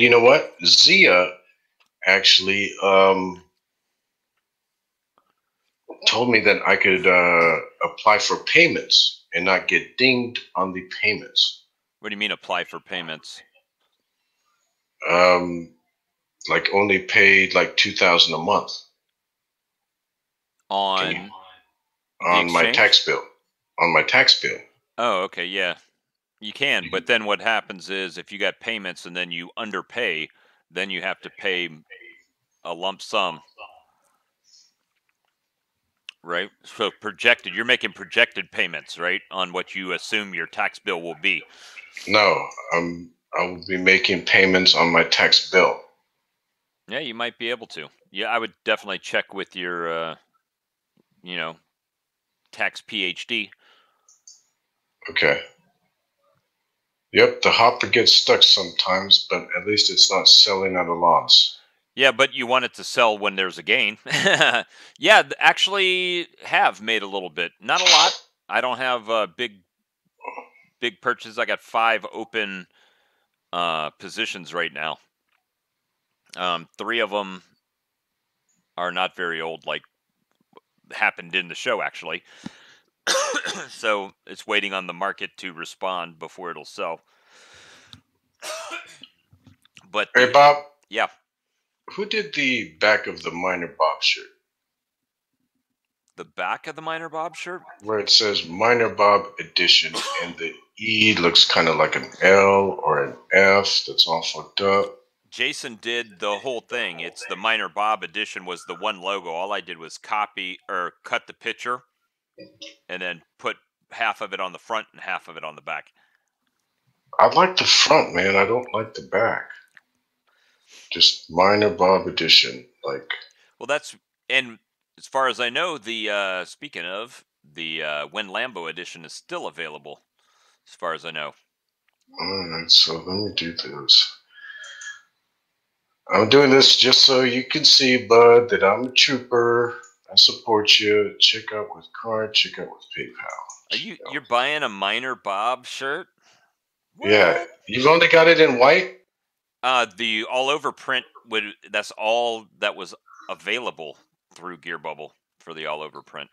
you know what? Zia actually told me that I could apply for payments and not get dinged on the payments. What do you mean apply for payments? Like only paid like $2,000 a month on my tax bill. On my tax bill. Oh, okay, yeah. You can, but then what happens is if you got payments and then you underpay, then you have to pay a lump sum. Right? So you're making projected payments, right? On what you assume your tax bill will be. No, I will be making payments on my tax bill. Yeah, you might be able to. Yeah, I would definitely check with your, tax PhD. Okay. Yep, the hopper gets stuck sometimes, but at least it's not selling at a loss. Yeah, but you want it to sell when there's a gain. Yeah, actually have made a little bit. Not a lot. I don't have big purchases. I got 5 open positions right now. 3 of them are not very old, like happened in the show, actually. So it's waiting on the market to respond before it'll sell. But hey, Bob. Yeah. Who did the back of the Minor Bob shirt? The back of the Minor Bob shirt? Where it says Minor Bob Edition, and the E looks kind of like an L or an F that's all fucked up. Jason did the whole thing. It's the Minor Bob Edition was the one logo. All I did was copy or cut the picture and then put half of it on the front and half of it on the back. I like the front, man. I don't like the back. Just Minor Bob Edition, like. Well, and as far as I know, the speaking of the When Lambo Edition is still available, as far as I know. All right, so let me do this. I'm doing this just so you can see, bud, that I'm a trooper. I support you. Check out with card. Check out with PayPal. You're buying a Minor Bob shirt? What? Yeah, you've only got it in white. The all over print that's all that was available through Gear Bubble for the all over print.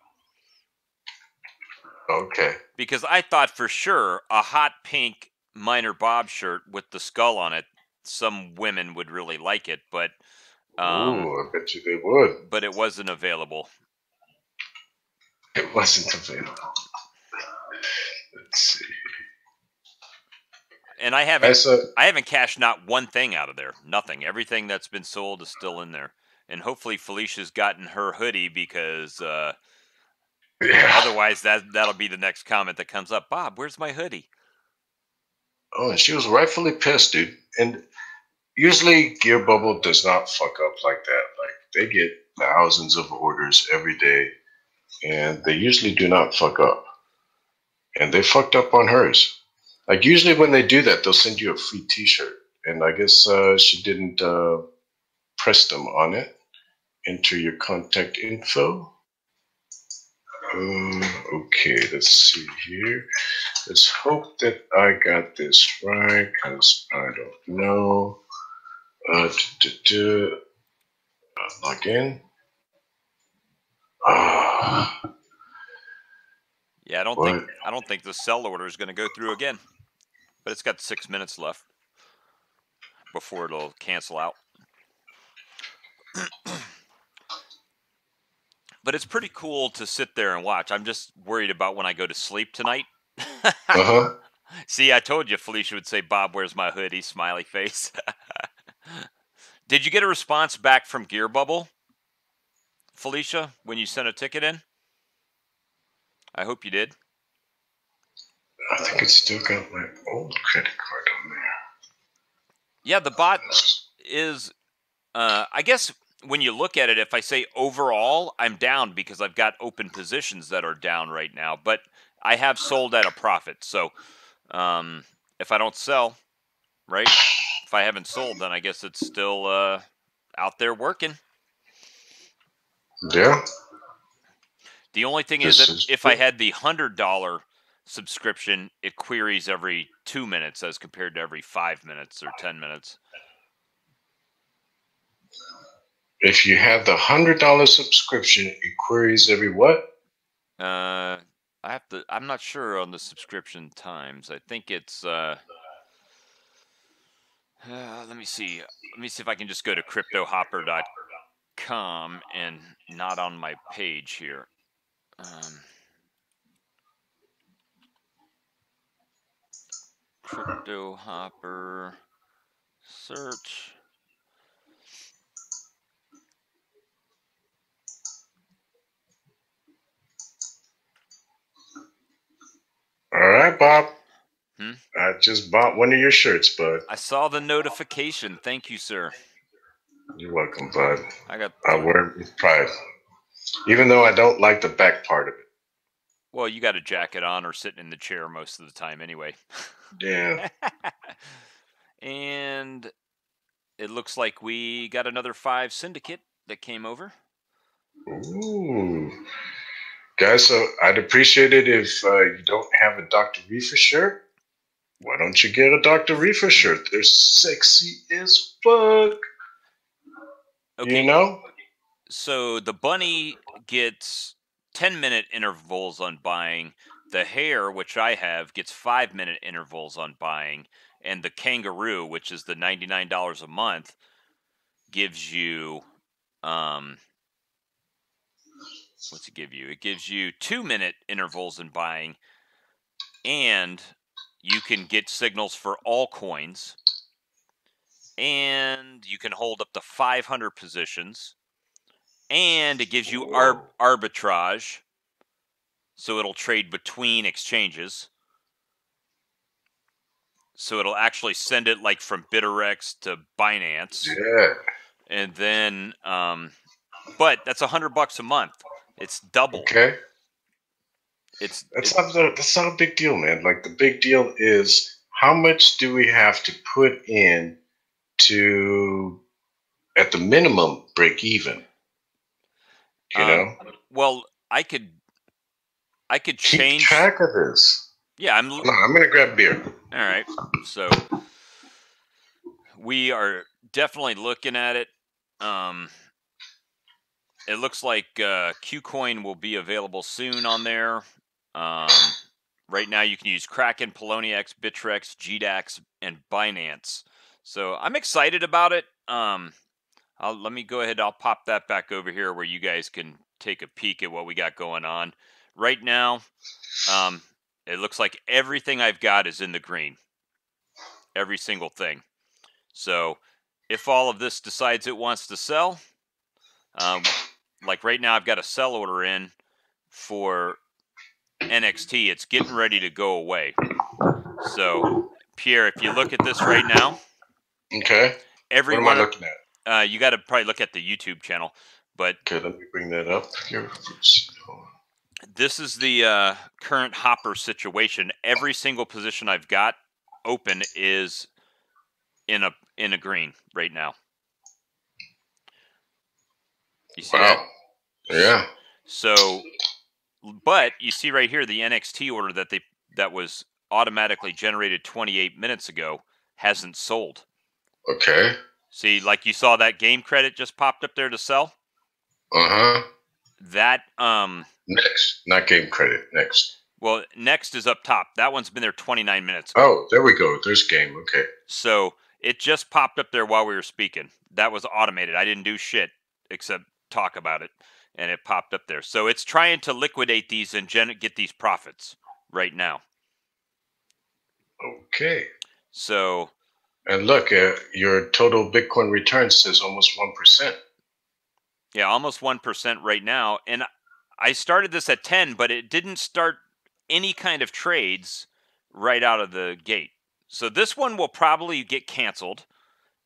Okay. Because I thought for sure a hot pink Minor Bob shirt with the skull on it, some women would really like it, but ooh, I bet you they would. But it wasn't available. It wasn't available. Let's see. And I haven't cashed not one thing out of there. Nothing. Everything that's been sold is still in there. And hopefully Felicia's gotten her hoodie because otherwise that'll be the next comment that comes up. Bob, where's my hoodie? Oh, and she was rightfully pissed, dude. And usually Gear Bubble does not fuck up like that. Like, they get thousands of orders every day, and they usually do not fuck up. And they fucked up on hers. Like, usually when they do that, they'll send you a free t-shirt. And I guess she didn't press them on it. Enter your contact info. Okay, let's see here. Let's hope that I got this right, because I don't know. Log in. Yeah, I don't think the sell order is going to go through again. But it's got 6 minutes left before it'll cancel out. But it's pretty cool to sit there and watch. I'm just worried about when I go to sleep tonight. See, I told you Felicia would say, "Bob, where's my hoodie?" Smiley face. Did you get a response back from Gear Bubble, Felicia, when you sent a ticket in? I hope you did. I think it's still got my old credit card on there. Yeah, the bot is, I guess when you look at it, if I say overall, I'm down because I've got open positions that are down right now. But I have sold at a profit. So if I don't sell, right, if I haven't sold, then I guess it's still out there working. Yeah. The only thing is that if I had the $100 subscription, it queries every 2 minutes as compared to every 5 minutes or 10 minutes. If you have the $100 subscription, it queries every what? I'm not sure on the subscription times. I think it's let me see. Let me see if I can just go to cryptohopper.com and not on my page here. Crypto Hopper search. All right, Bob. Hmm? I just bought one of your shirts, bud. I saw the notification. Thank you, sir. You're welcome, bud. I wear it with pride, even though I don't like the back part of it. Well, you got a jacket on or sitting in the chair most of the time anyway. Yeah. And it looks like we got another 5 Syndicate that came over. Ooh. Guys, so I'd appreciate it if you don't have a Dr. Reefer shirt. Why don't you get a Dr. Reefer shirt? They're sexy as fuck. Okay. You know? So the bunny gets 10-minute intervals on buying. The hare, which I have, gets 5-minute intervals on buying. And the kangaroo, which is the $99 a month, gives you what's it give you? It gives you 2-minute intervals in buying, and you can get signals for all coins, and you can hold up to 500 positions, and it gives you arbitrage, so it'll trade between exchanges. So it'll actually send it like from BitterX to Binance. Yeah. And then, but that's $100 a month. It's double. Okay. That's not a big deal, man. Like, the big deal is, how much do we have to put in to, at the minimum, break even? You know? Well, I could change. Keep track of this. Yeah, I'm gonna grab beer. All right. So we are definitely looking at it. It looks like Qcoin will be available soon on there. Right now, you can use Kraken, Poloniex, Bittrex, GDAX, and Binance. So I'm excited about it. Let me go ahead. I'll pop that back over here where you guys can take a peek at what we got going on. Right now, it looks like everything I've got is in the green. Every single thing. So if all of this decides it wants to sell, like right now I've got a sell order in for NXT. It's getting ready to go away. So, Pierre, if you look at this right now. Okay. What am I looking at? You got to probably look at the YouTube channel. But okay, let me bring that up here. This is the current hopper situation. Every single position I've got open is in a green right now. You see that? Yeah. So But you see right here the NXT order that was automatically generated 28 minutes ago hasn't sold. Okay. See, like you saw that game credit just popped up there to sell. That Next, not game credit. Next. Well, next is up top. That one's been there 29 minutes. Oh, there we go. There's game. Okay. So it just popped up there while we were speaking. That was automated. I didn't do shit except talk about it, and it popped up there. So it's trying to liquidate these and get these profits right now. Okay. So. And look, your total Bitcoin return says almost 1%. Yeah, almost 1% right now. And I started this at 10, but it didn't start any kind of trades right out of the gate. So this one will probably get canceled.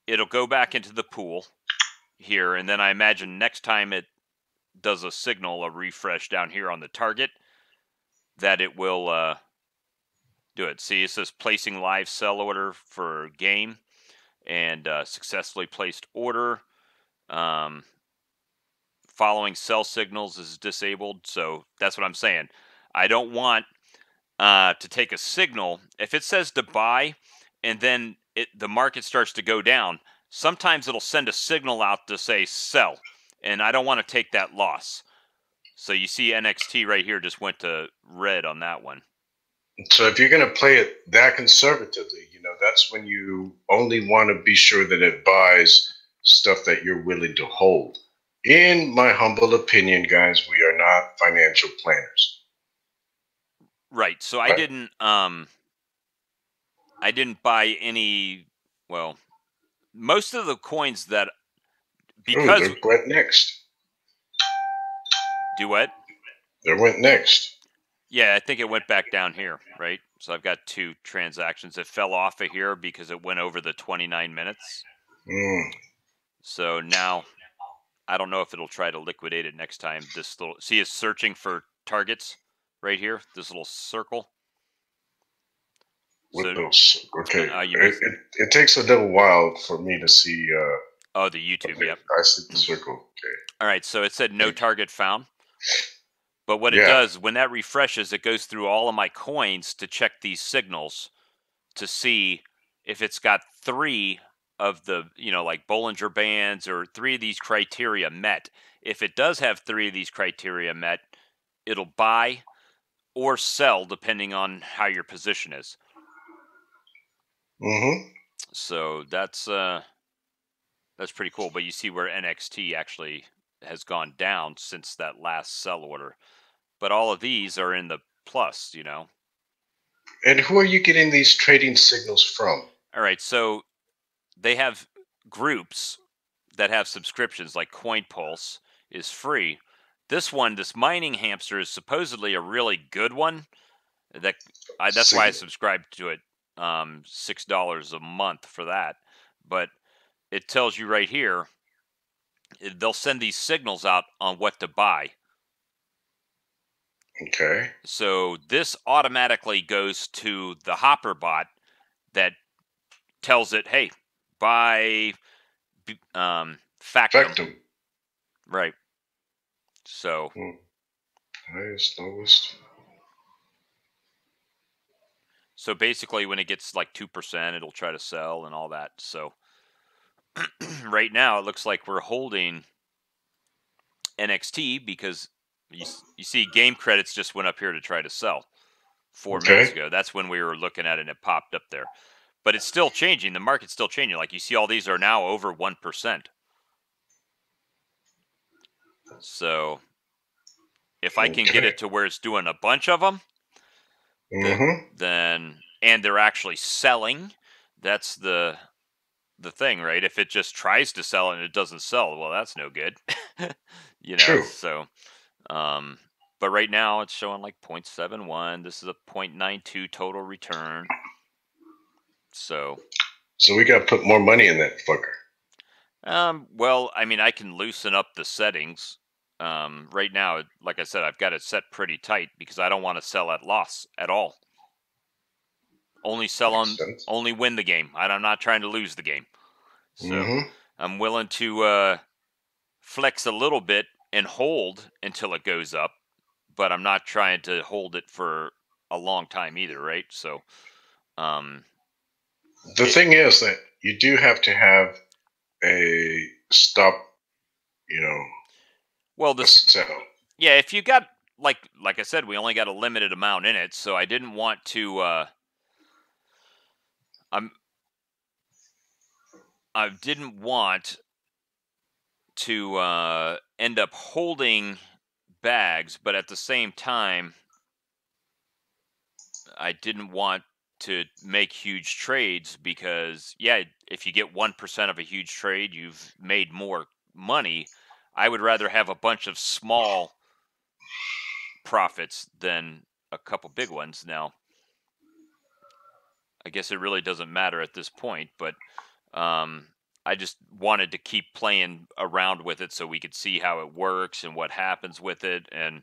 It'll go back into the pool here, and then I imagine next time it does a signal, a refresh down here on the target, that it will do it. See, it says placing live sell order for game, and successfully placed order. Following sell signals is disabled, so that's what I'm saying. I don't want to take a signal. If it says to buy and then the market starts to go down, sometimes it'll send a signal out to say sell, and I don't want to take that loss. So you see NXT right here just went to red on that one. So if you're going to play it that conservatively, that's when you only want to be sure that it buys stuff that you're willing to hold. In my humble opinion, guys, we are not financial planners. Right. So right. I didn't buy any. Well, most of the coins that because they went next. Do what? They went next. Yeah, I think it went back down here, right? So I've got 2 transactions. It fell off of here because it went over the 29 minutes. So now I don't know if it'll try to liquidate it next time. This little, see, it's searching for targets right here. This little circle. With those, okay. It takes a little while for me to see. Oh, the YouTube. Okay, yep. I see the circle. Okay. All right. So it said no target found. But what it does, when that refreshes, it goes through all of my coins to check these signals to see if it's got 3 of the, like Bollinger Bands or 3 of these criteria met. If it does have 3 of these criteria met, it'll buy or sell depending on how your position is. So that's pretty cool. But you see where NXT actually has gone down since that last sell order. But all of these are in the plus, And who are you getting these trading signals from? All right, so they have groups that have subscriptions, like CoinPulse is free. This mining hamster is supposedly a really good one. That's why I subscribed to it. $6 a month for that. But it tells you right here, they'll send these signals out on what to buy. Okay. So this automatically goes to the Hopper bot that tells it, hey, buy Factum. Right. So. Highest, lowest. So basically when it gets like 2%, it'll try to sell and all that. So right now it looks like we're holding NXT because you see game credits just went up here to try to sell 4 minutes ago. That's when we were looking at it and it popped up there. But it's still changing. The market's still changing. Like you see all these are now over 1%. So if I can get it to where it's doing a bunch of them, then and they're actually selling, that's the thing, right? If it just tries to sell and it doesn't sell, well, that's no good. True. So but right now it's showing like 0.71. This is a 0.92 total return. So we got to put more money in that fucker. Well, I mean, I can loosen up the settings. Right now, like I said, I've got it set pretty tight because I don't want to sell at loss at all. Only sell on, only win the game. I'm not trying to lose the game. So I'm willing to flex a little bit and hold until it goes up. but I'm not trying to hold it for a long time either, right? So, the thing is that you do have to have a stop, well, a this, sell. yeah, if you got, like I said, we only got a limited amount in it, so I didn't want to, I didn't want to end up holding bags, but at the same time, I didn't want to make huge trades because, yeah, if you get 1% of a huge trade, you've made more money. I would rather have a bunch of small profits than a couple big ones. Now, I guess it really doesn't matter at this point, but I just wanted to keep playing around with it so we could see how it works and what happens with it. And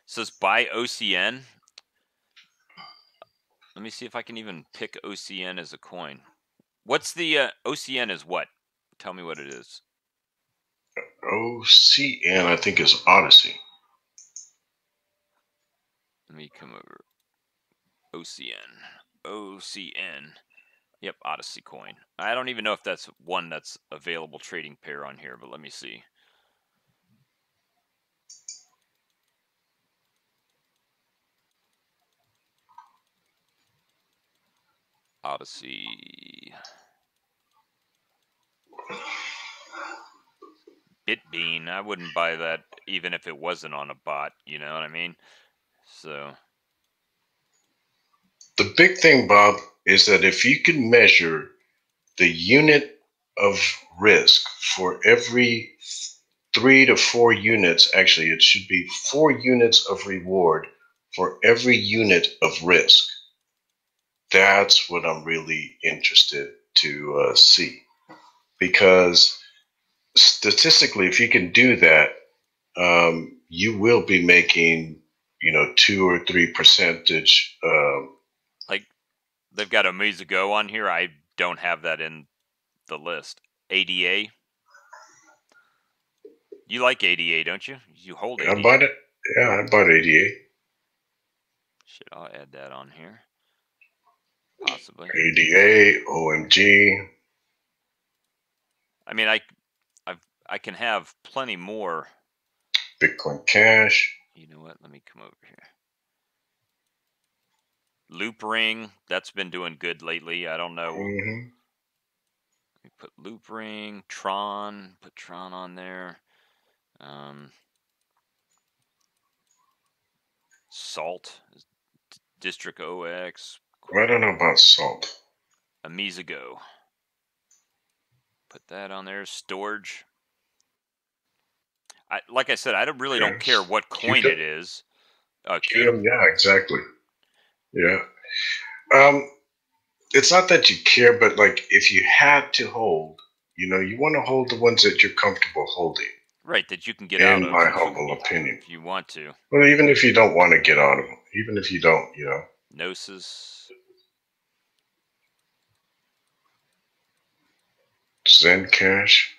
says buy OCN. Let me see if I can even pick OCN as a coin. What's the OCN is what? Tell me what it is. OCN, I think, is Odyssey. Let me come over. OCN. OCN. Yep, Odyssey coin. I don't even know if that's one that's available trading pair on here, but let me see. Odyssey. Bitbean. I wouldn't buy that even if it wasn't on a bot. You know what I mean? So. The big thing, Bob, is that if you can measure the unit of risk for every 3 to 4 units, actually, it should be 4 units of reward for every unit of risk. That's what I'm really interested to see. Because statistically, if you can do that, you will be making, 2 or 3 percentage. Like, they've got a Go on here. I don't have that in the list. ADA. You like ADA, don't you? You hold ADA. I bought it. Yeah, I bought ADA. Shit, I'll add that on here. Possibly. ADA, OMG. I mean, I can have plenty more. Bitcoin Cash. You know what? Let me come over here. Loop Ring, that's been doing good lately. I don't know. Mm-hmm. Let me put Loop Ring, Tron, put Tron on there. Salt, District OX. I don't know about Salt. Go. Put that on there. Storage. Like I said, I don't care what coin it is. QDM, yeah, exactly. Yeah. It's not that you care, but like if you had to hold, you want to hold the ones that you're comfortable holding. Right, that you can get out of. In my humble opinion. If you want to. Well, even if you don't want to get out of them. Even if you don't, Gnosis. Zen Cash.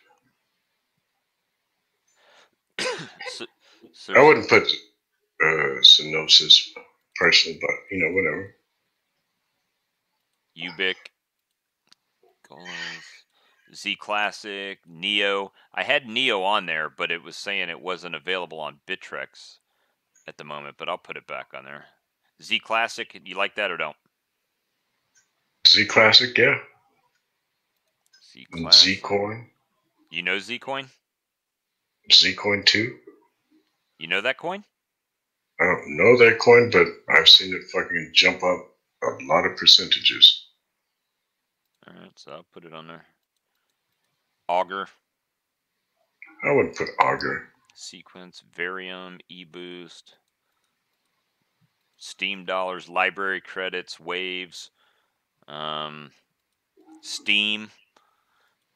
So I wouldn't put Synosis personally, but whatever. Ubic, Z Classic, Neo. I had Neo on there, but it was saying it wasn't available on Bittrex at the moment. But I'll put it back on there. Z Classic, you like that or don't? Z Classic, yeah. Z Coin. You know Z Coin? Z Coin 2. You know that coin? I don't know that coin, but I've seen it fucking jump up a lot of percentages. Alright, so I'll put it on there. Augur. I wouldn't put Augur. Sequence, Varium, eBoost, Steam dollars, library credits, Waves, Steam,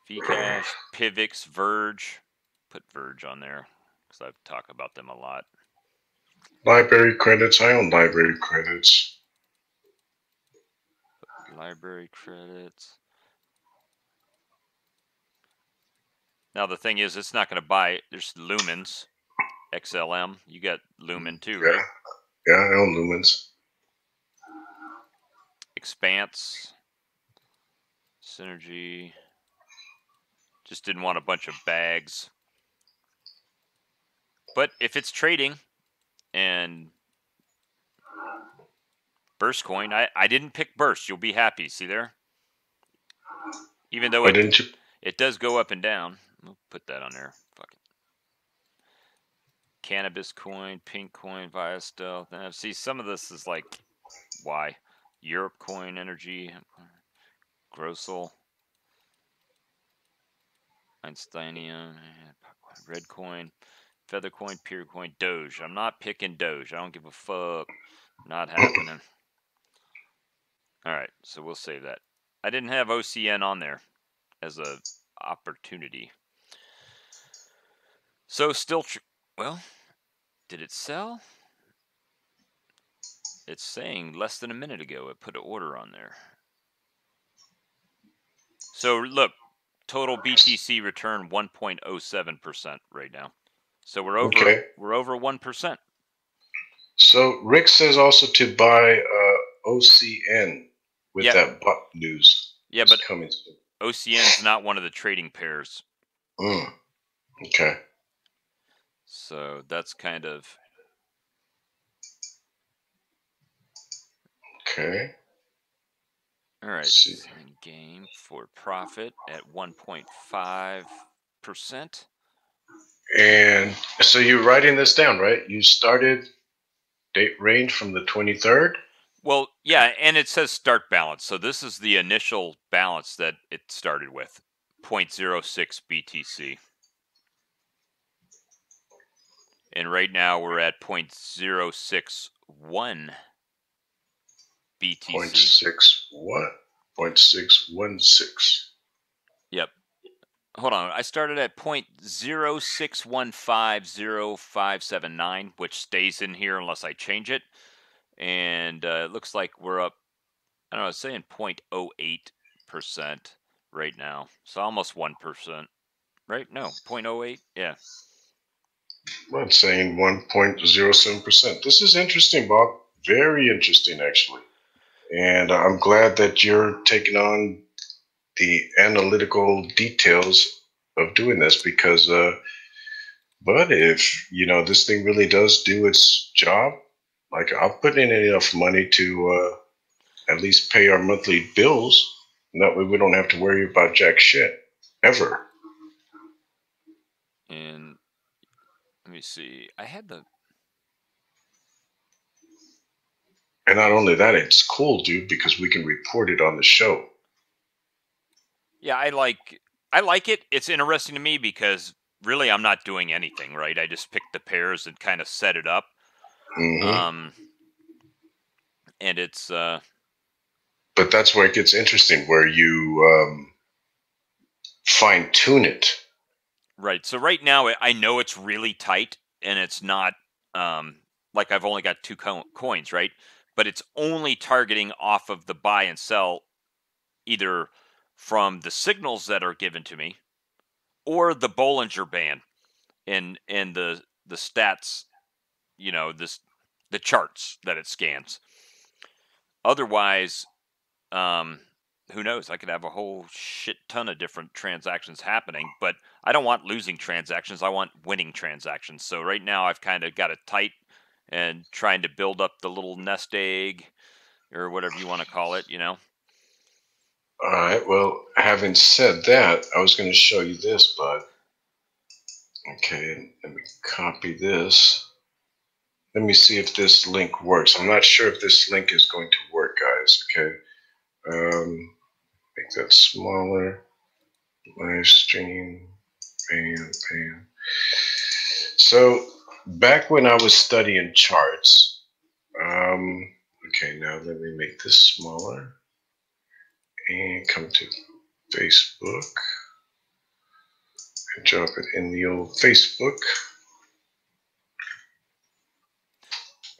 Vcash, Pivx, Verge. Put Verge on there because I've talked about them a lot. Library credits. I own library credits. Library credits. Now the thing is, it's not going to buy. There's lumens, XLM. You got lumen too, right? Yeah, I own lumens. Expanse, Synergy. Just didn't want a bunch of bags. But if it's trading and Burst coin, I didn't pick Burst. You'll be happy. See there? Even though Why didn't you? it does go up and down. We'll put that on there. Fuck it. Cannabis coin, pink coin, via stealth. Now, see, some of this is like, why? Europe coin, energy, Grossel, Einsteinium, red coin, feather coin, pure coin, Doge. I'm not picking Doge. I don't give a fuck. Not happening. All right, so we'll save that. I didn't have OCN on there as a opportunity. So still, well, did it sell? It's saying less than a minute ago it put an order on there. So look, total BTC return 1.07% right now. So we're over 1%. So Rick says also to buy OCN with that bot news. Yeah, but OCN's not one of the trading pairs. Okay. So that's kind of okay. All right. Game for profit at 1.5%. And so you're writing this down, right? You started date range from the 23rd? Well, yeah, and it says start balance. So this is the initial balance that it started with, 0.06 BTC. And right now we're at 0.061 BTC. 0.6 what? 0.616. Yep. Hold on. I started at 0.06150579, which stays in here unless I change it. And it looks like we're up, I don't know, it's saying 0.08% right now. So almost 1%. Right? No, 0.08. Yeah. Well, it's saying 1.07%. This is interesting, Bob. Very interesting, actually. And I'm glad that you're taking on the analytical details of doing this because, but if, this thing really does do its job, like I'll put in enough money to at least pay our monthly bills. And that way we don't have to worry about jack shit, ever. And let me see. I had the... And not only that, it's cool, dude, because we can report it on the show. Yeah, I like it. It's interesting to me because really I'm not doing anything, right? I just pick the pairs and kind of set it up. Mm-hmm. And it's but that's where it gets interesting, where you fine tune it. Right. So right now I know it's really tight and it's not like I've only got two coins, right? But it's only targeting off of the buy and sell either from the signals that are given to me or the Bollinger Band and the stats, the charts that it scans. Otherwise, who knows? I could have a whole shit ton of different transactions happening, but I don't want losing transactions. I want winning transactions. So right now I've kind of got it tight and trying to build up the little nest egg or whatever you want to call it, All right. Well, having said that, I was going to show you this, bud. Okay, let me copy this. Let me see if this link works. I'm not sure if this link is going to work, guys. Okay. Make that smaller. Live stream. Bam, bam. So, back when I was studying charts, okay, now let me make this smaller and come to Facebook and drop it in the old Facebook.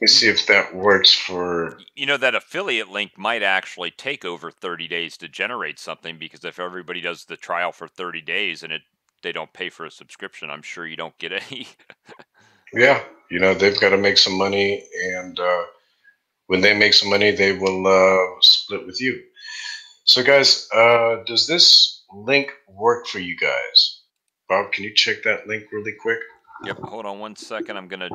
Let me see if that works for... that affiliate link might actually take over 30 days to generate something, because if everybody does the trial for 30 days and it they don't pay for a subscription, I'm sure you don't get any. Yeah, they've got to make some money, and when they make some money, they will split with you. So, guys, does this link work for you guys? Bob, can you check that link really quick? Yep. Hold on 1 second. I'm gonna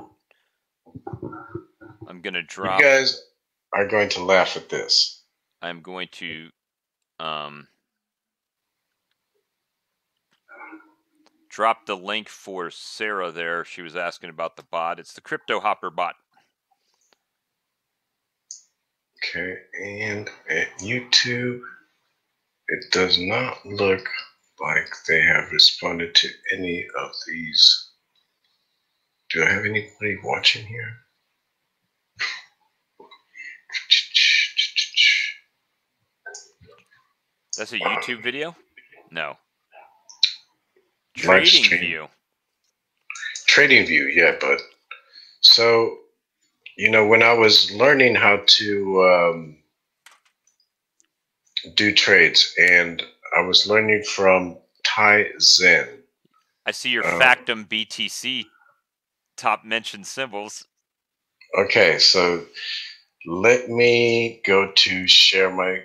drop. You guys are going to laugh at this. I'm going to drop the link for Sarah there. She was asking about the bot. It's the Crypto Hopper bot. Okay, and at YouTube, it does not look like they have responded to any of these. Do I have anybody watching here? That's a YouTube video? No. Trading View. Trading View, yeah, but so, when I was learning how to do trades, and I was learning from Tai Zen. I see your Factum BTC top mentioned symbols. Okay, so let me go to share my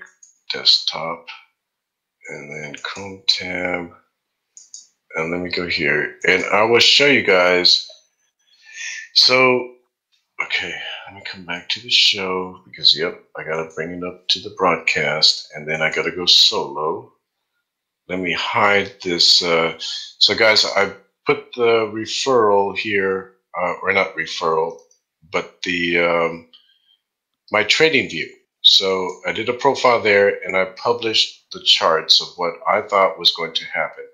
desktop, and then Chrome tab, and let me go here, and I will show you guys. So, okay, let me come back to the show, because, yep, I got to bring it up to the broadcast, and then I got to go solo. Let me hide this. So, guys, I put the referral here, or not referral, but the my trading view. So I did a profile there, and I published the charts of what I thought was going to happen.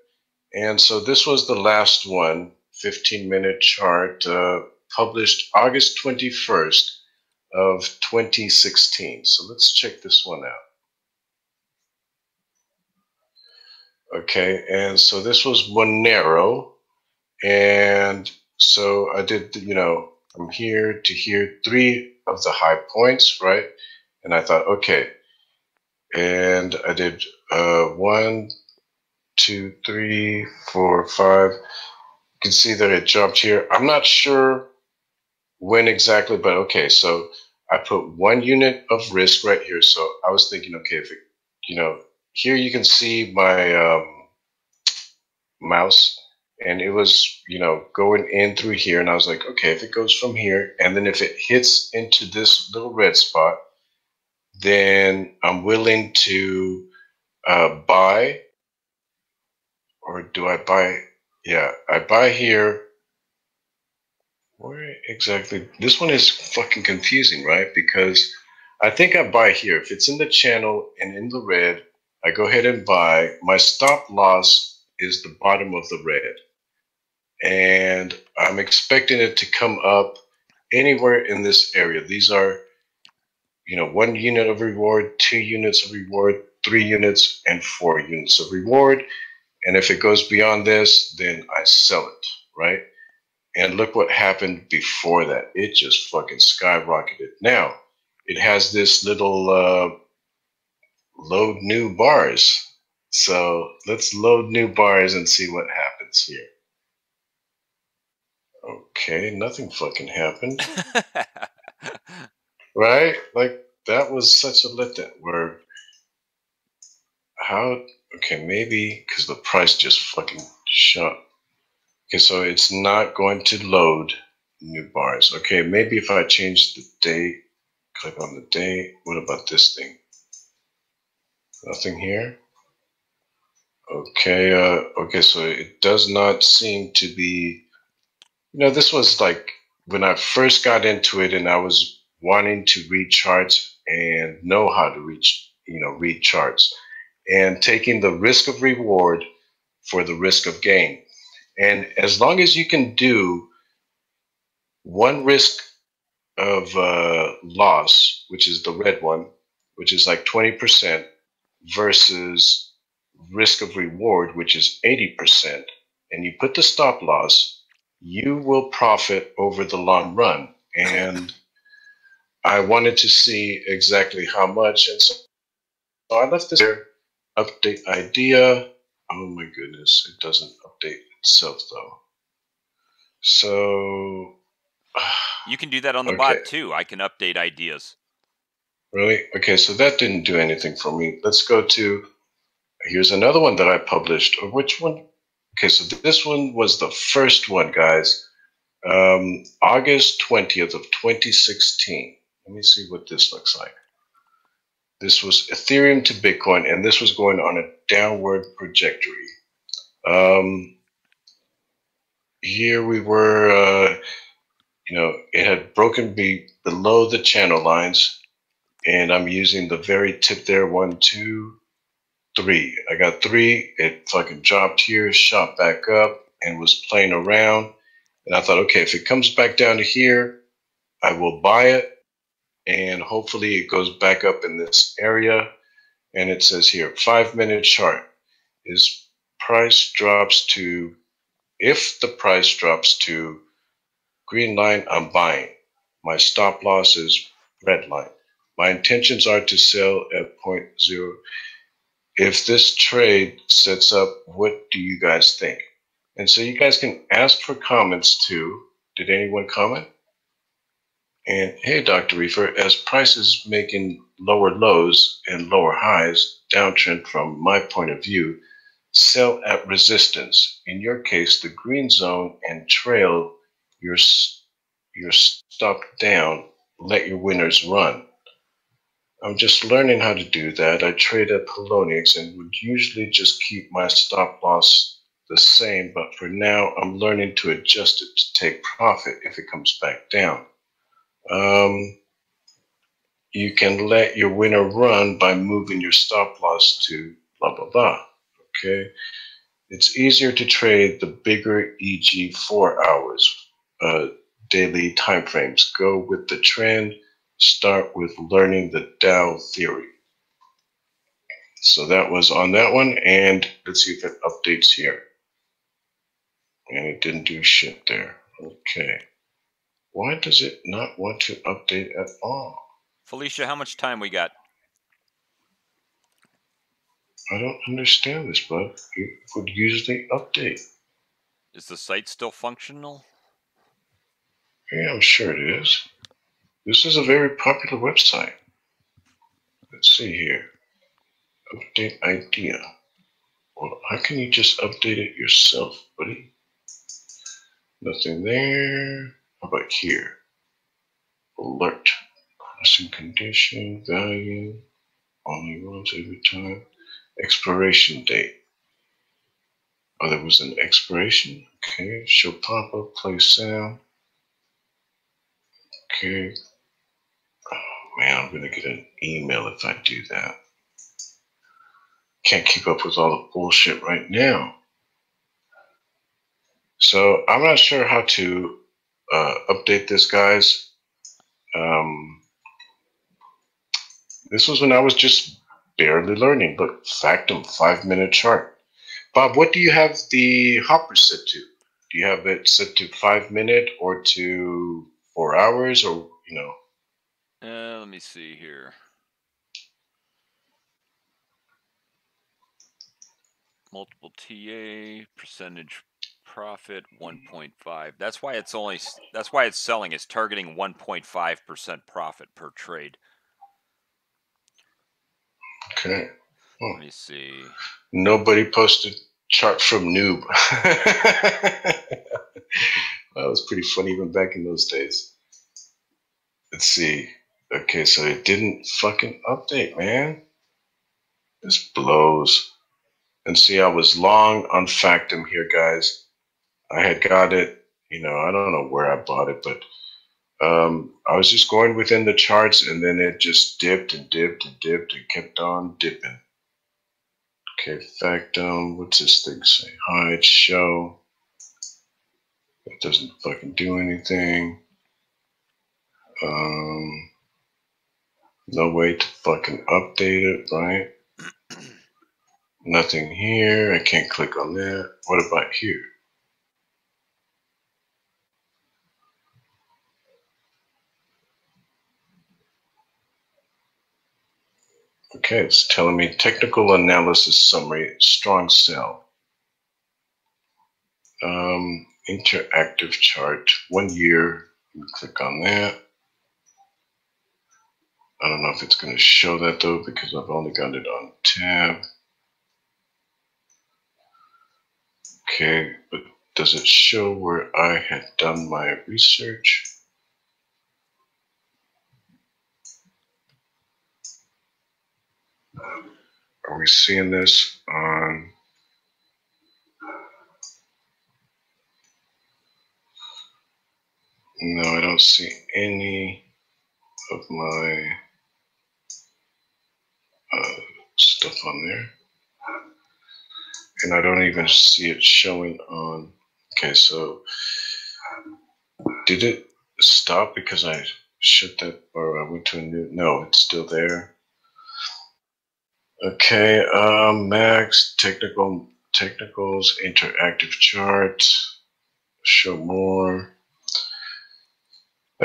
And so this was the last one, 15-minute chart, published August 21st of 2016. So let's check this one out. Okay, and so this was Monero, and so I did, from here to here, 3 of the high points, right? And I thought, okay, and I did 1, 2, 3, 4, 5. You can see that it jumped here. I'm not sure when exactly, but okay, so I put 1 unit of risk right here. So I was thinking, okay, if it, here you can see my mouse, and it was, going in through here, and I was like, okay, if it goes from here, and then if it hits into this little red spot, then I'm willing to buy, or do I buy? Yeah, I buy here. Where exactly? This one is fucking confusing, right? Because I think I buy here. If it's in the channel and in the red, I go ahead and buy. My stop loss is the bottom of the red. And I'm expecting it to come up anywhere in this area. These are, 1 unit of reward, 2 units of reward, 3 units, and 4 units of reward. And if it goes beyond this, then I sell it, right? And look what happened before that. It just fucking skyrocketed. Now, it has this little load new bars. So let's load new bars and see what happens here. Okay, nothing fucking happened. Right? Like, that was such a letdown. Where, how, okay, maybe because the price just fucking shot. Okay, so it's not going to load new bars. Okay, maybe if I change the date, click on the date. What about this thing? Nothing here. Okay, okay, so it does not seem to be, this was like when I first got into it, and I was wanting to read charts and know how to read charts, and taking the risk of reward for the risk of gain. And as long as you can do 1 risk of loss, which is the red one, which is like 20%, versus risk of reward, which is 80%, and you put the stop loss, you will profit over the long run. And I wanted to see exactly how much, and so I left this here, update idea, Oh my goodness, it doesn't update itself though. So You can do that on the okay. bot too. I can update ideas. Really? Okay, so that didn't do anything for me. Let's go to, here's another one that I published. Or which one? Okay, so this one was the first one, guys. August 20th of 2016. Let me see what this looks like. This was Ethereum to Bitcoin, and this was going on a downward trajectory. Here we were, it had broken below the channel lines, and I'm using the very tip there, 1, 2, 3. I got 3. It fucking dropped here, shot back up, and was playing around. And I thought, okay, if it comes back down to here, I will buy it, and hopefully it goes back up in this area. And it says here, 5-minute chart is price drops to, if the price drops to green line, I'm buying. My stop loss is red line. My intentions are to sell at 0.0. If this trade sets up, what do you guys think? And so you guys can ask for comments too. Did anyone comment? And hey, Dr. Reefer, as prices making lower lows and lower highs, downtrend from my point of view, sell at resistance. In your case, the green zone and trail your stop down, let your winners run. I'm just learning how to do that. I trade at Polonix and would usually just keep my stop loss the same, but for now, I'm learning to adjust it to take profit if it comes back down. You can let your winner run by moving your stop loss to blah, blah, blah. Okay. It's easier to trade the bigger, e.g. 4 hours, daily time frames. Go with the trend. Start with learning the Dow theory. So that was on that one, and let's see if it updates here. And it didn't do shit there. Okay. Why does it not want to update at all? Felicia, how much time we got? I don't understand this, bud. It would usually update. Is the site still functional? Yeah, I'm sure it is. This is a very popular website. Let's see here. Update idea. Well, how can you just update it yourself, buddy? Nothing there. How about here? Alert. Crossing condition, value, only runs every time. Expiration date. Oh, there was an expiration? Okay. Show pop-up, play sound. Okay. Oh, man, I'm going to get an email if I do that. Can't keep up with all the bullshit right now. So I'm not sure how to update this, guys. This was when I was just barely learning. Look, Factum 5-minute chart. Bob, what do you have the hopper set to? Do you have it set to 5-minute or to 4 hours, or Let me see here. Multiple TA, percentage profit 1.5. That's why it's selling. It's targeting 1.5% profit per trade. Okay. Let me see. Nobody posted chart from noob. That was pretty funny even back in those days. Let's see. Okay, so it didn't fucking update, man. This blows. And see, I was long on Factum here, guys. I had got it, I don't know where I bought it, but I was just going within the charts, and then it just dipped and dipped and dipped and kept on dipping. Okay, Factum, what's this thing say? Hide, show. It doesn't fucking do anything. No way to fucking update it, right? Nothing here. I can't click on that. What about here? Okay, it's telling me technical analysis summary, strong sell. Interactive chart, 1 year. Click on that. I don't know if it's going to show that though, because I've only got it on tab. Okay, but does it show where I had done my research? Are we seeing this on? No, I don't see any of my stuff on there. And I don't even see it showing on. Okay, so did it stop because I shut that, or I went to a new? No, it's still there. Okay, max technicals, interactive charts, show more.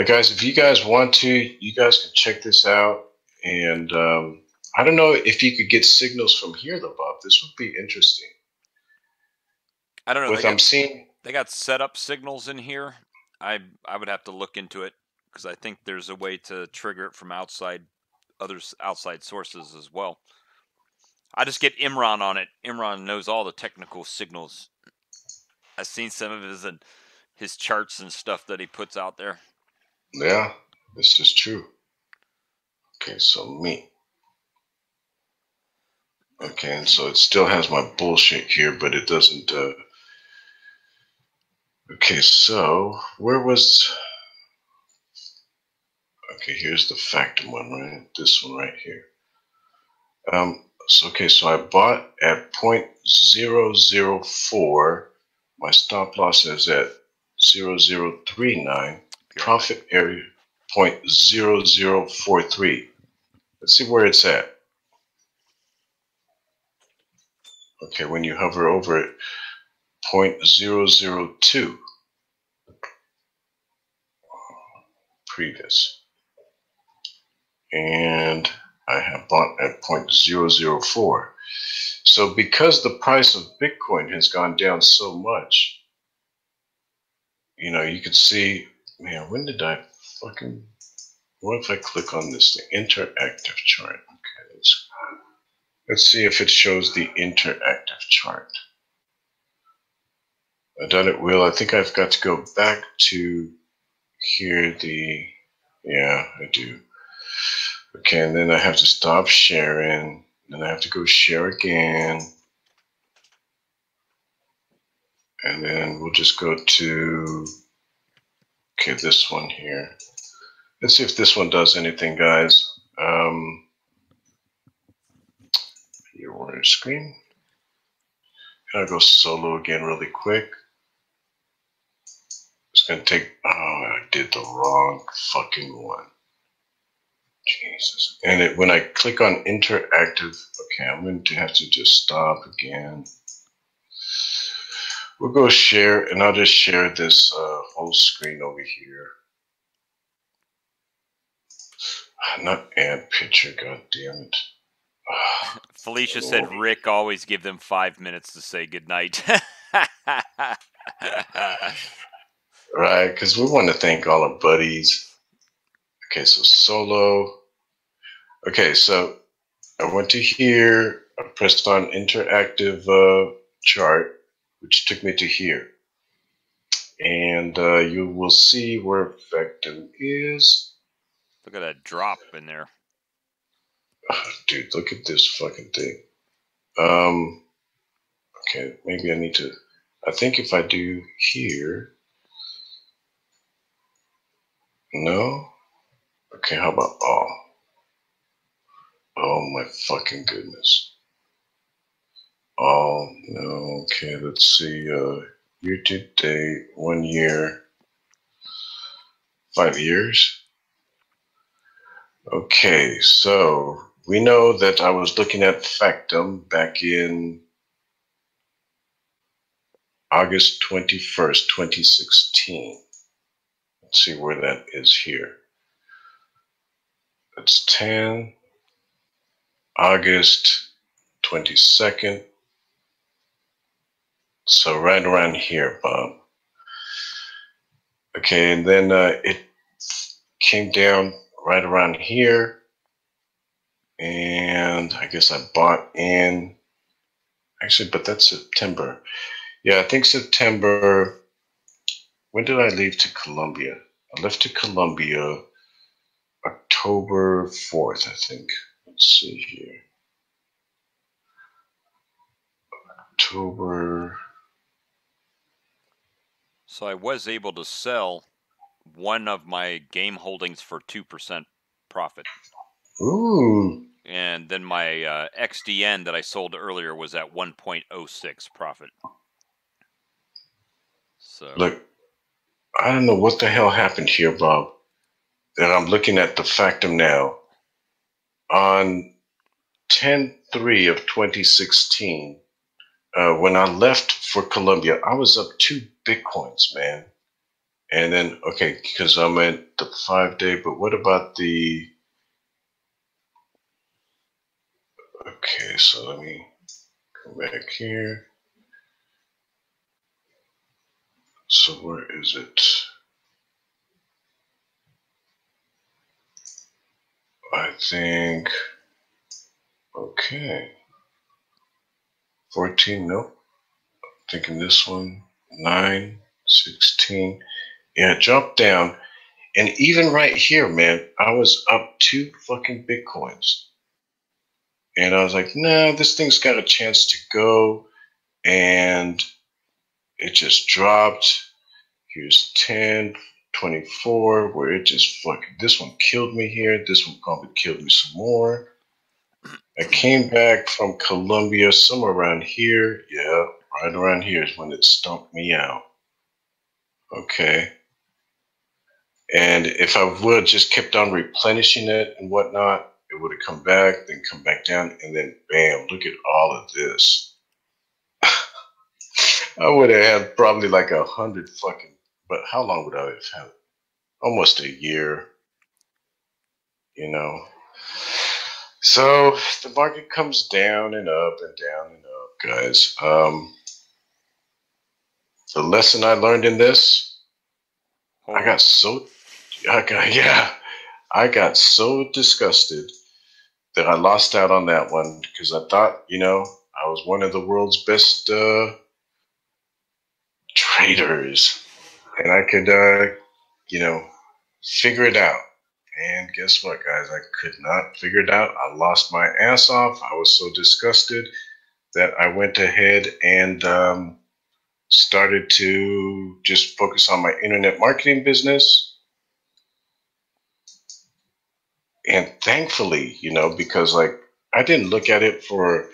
Guys, if you guys want to, you guys can check this out. And I don't know if you could get signals from here though, Bob. This would be interesting. I don't know. What I'm seeing, they got setup signals in here. I would have to look into it because I think there's a way to trigger it from outside sources as well. I just get Imran on it. Imran knows all the technical signals. I've seen some of his charts and stuff that he puts out there. Yeah, this is true. Okay, so me. Okay, and so it still has my bullshit here, but it doesn't. Okay, so where was? Okay, here's the Factum one, right? This one right here. So I bought at 0.004. My stop loss is at 0.0039. Profit area 0.0043. Let's see where it's at. Okay, when you hover over it, 0.002. Previous. And I have bought at 0.004. So because the price of Bitcoin has gone down so much, you can see, man, when did I fucking, what if I click on this, the interactive chart? Okay, let's see if it shows the interactive chart. I doubt it will. I think I've got to go back to here, yeah, I do. Okay, and then I have to stop sharing. Then I have to go share again. And then we'll just go to, okay, this one here. Let's see if this one does anything, guys. Your order screen. And I'll go solo again really quick. It's going to take, oh, I did the wrong fucking one. Jesus. And when I click on interactive, okay, I'm going to have to just stop again. We'll go share, and I'll just share this whole screen over here. Not add picture, god damn it. Felicia said Rick always give them 5 minutes to say goodnight. Right, because we want to thank all our buddies. Okay, so solo. Okay, so I went to here, I pressed on interactive chart, which took me to here. And you will see where Factum is. Look at that drop in there. Oh, dude, look at this fucking thing. Okay, maybe I need to, I think if I do here, no? Okay, how about all? Oh my fucking goodness. Oh, no, okay, let's see, year to date, 1 year, 5 years. Okay, so we know that I was looking at Factum back in August 21st, 2016. Let's see where that is here. That's 10. August 22nd. So right around here, Bob. Okay, and then it came down right around here. And I guess I bought in. Actually, but that's September. Yeah, I think September. When did I leave to Colombia? I left to Colombia October 4th, I think. Let's see here. October. So I was able to sell one of my game holdings for 2% profit. Ooh. And then my XDN that I sold earlier was at 1.06 profit. So Look, I don't know what the hell happened here, Bob. And I'm looking at the Factum now. On 10/3 of 2016, when I left for Colombia, I was up 2 Bitcoins, man. And then, okay, because I'm at the 5-day, but what about the... Okay, so let me go back here. So where is it? I think... Okay. 14, nope. Thinking this one. 9, 16. Yeah, drop down. And even right here, man, I was up 2 fucking Bitcoins. And I was like, nah, this thing's got a chance to go. And it just dropped. Here's 10, 24, where it just fucking, this one killed me here. This one probably killed me some more. I came back from Colombia somewhere around here. Yeah, right around here is when it stumped me out. Okay. And if I would just kept on replenishing it and whatnot, it would have come back, then come back down, and then bam, look at all of this. I would have had probably like 100 fucking, but how long would I have had? Almost a year, you know. So the market comes down and up and down and up, guys. The lesson I learned in this, I got so disgusted that I lost out on that one because I thought, I was one of the world's best traders and I could, figure it out. And guess what, guys? I could not figure it out. I lost my ass off. I was so disgusted that I went ahead and started to just focus on my internet marketing business. And thankfully, because I didn't look at it for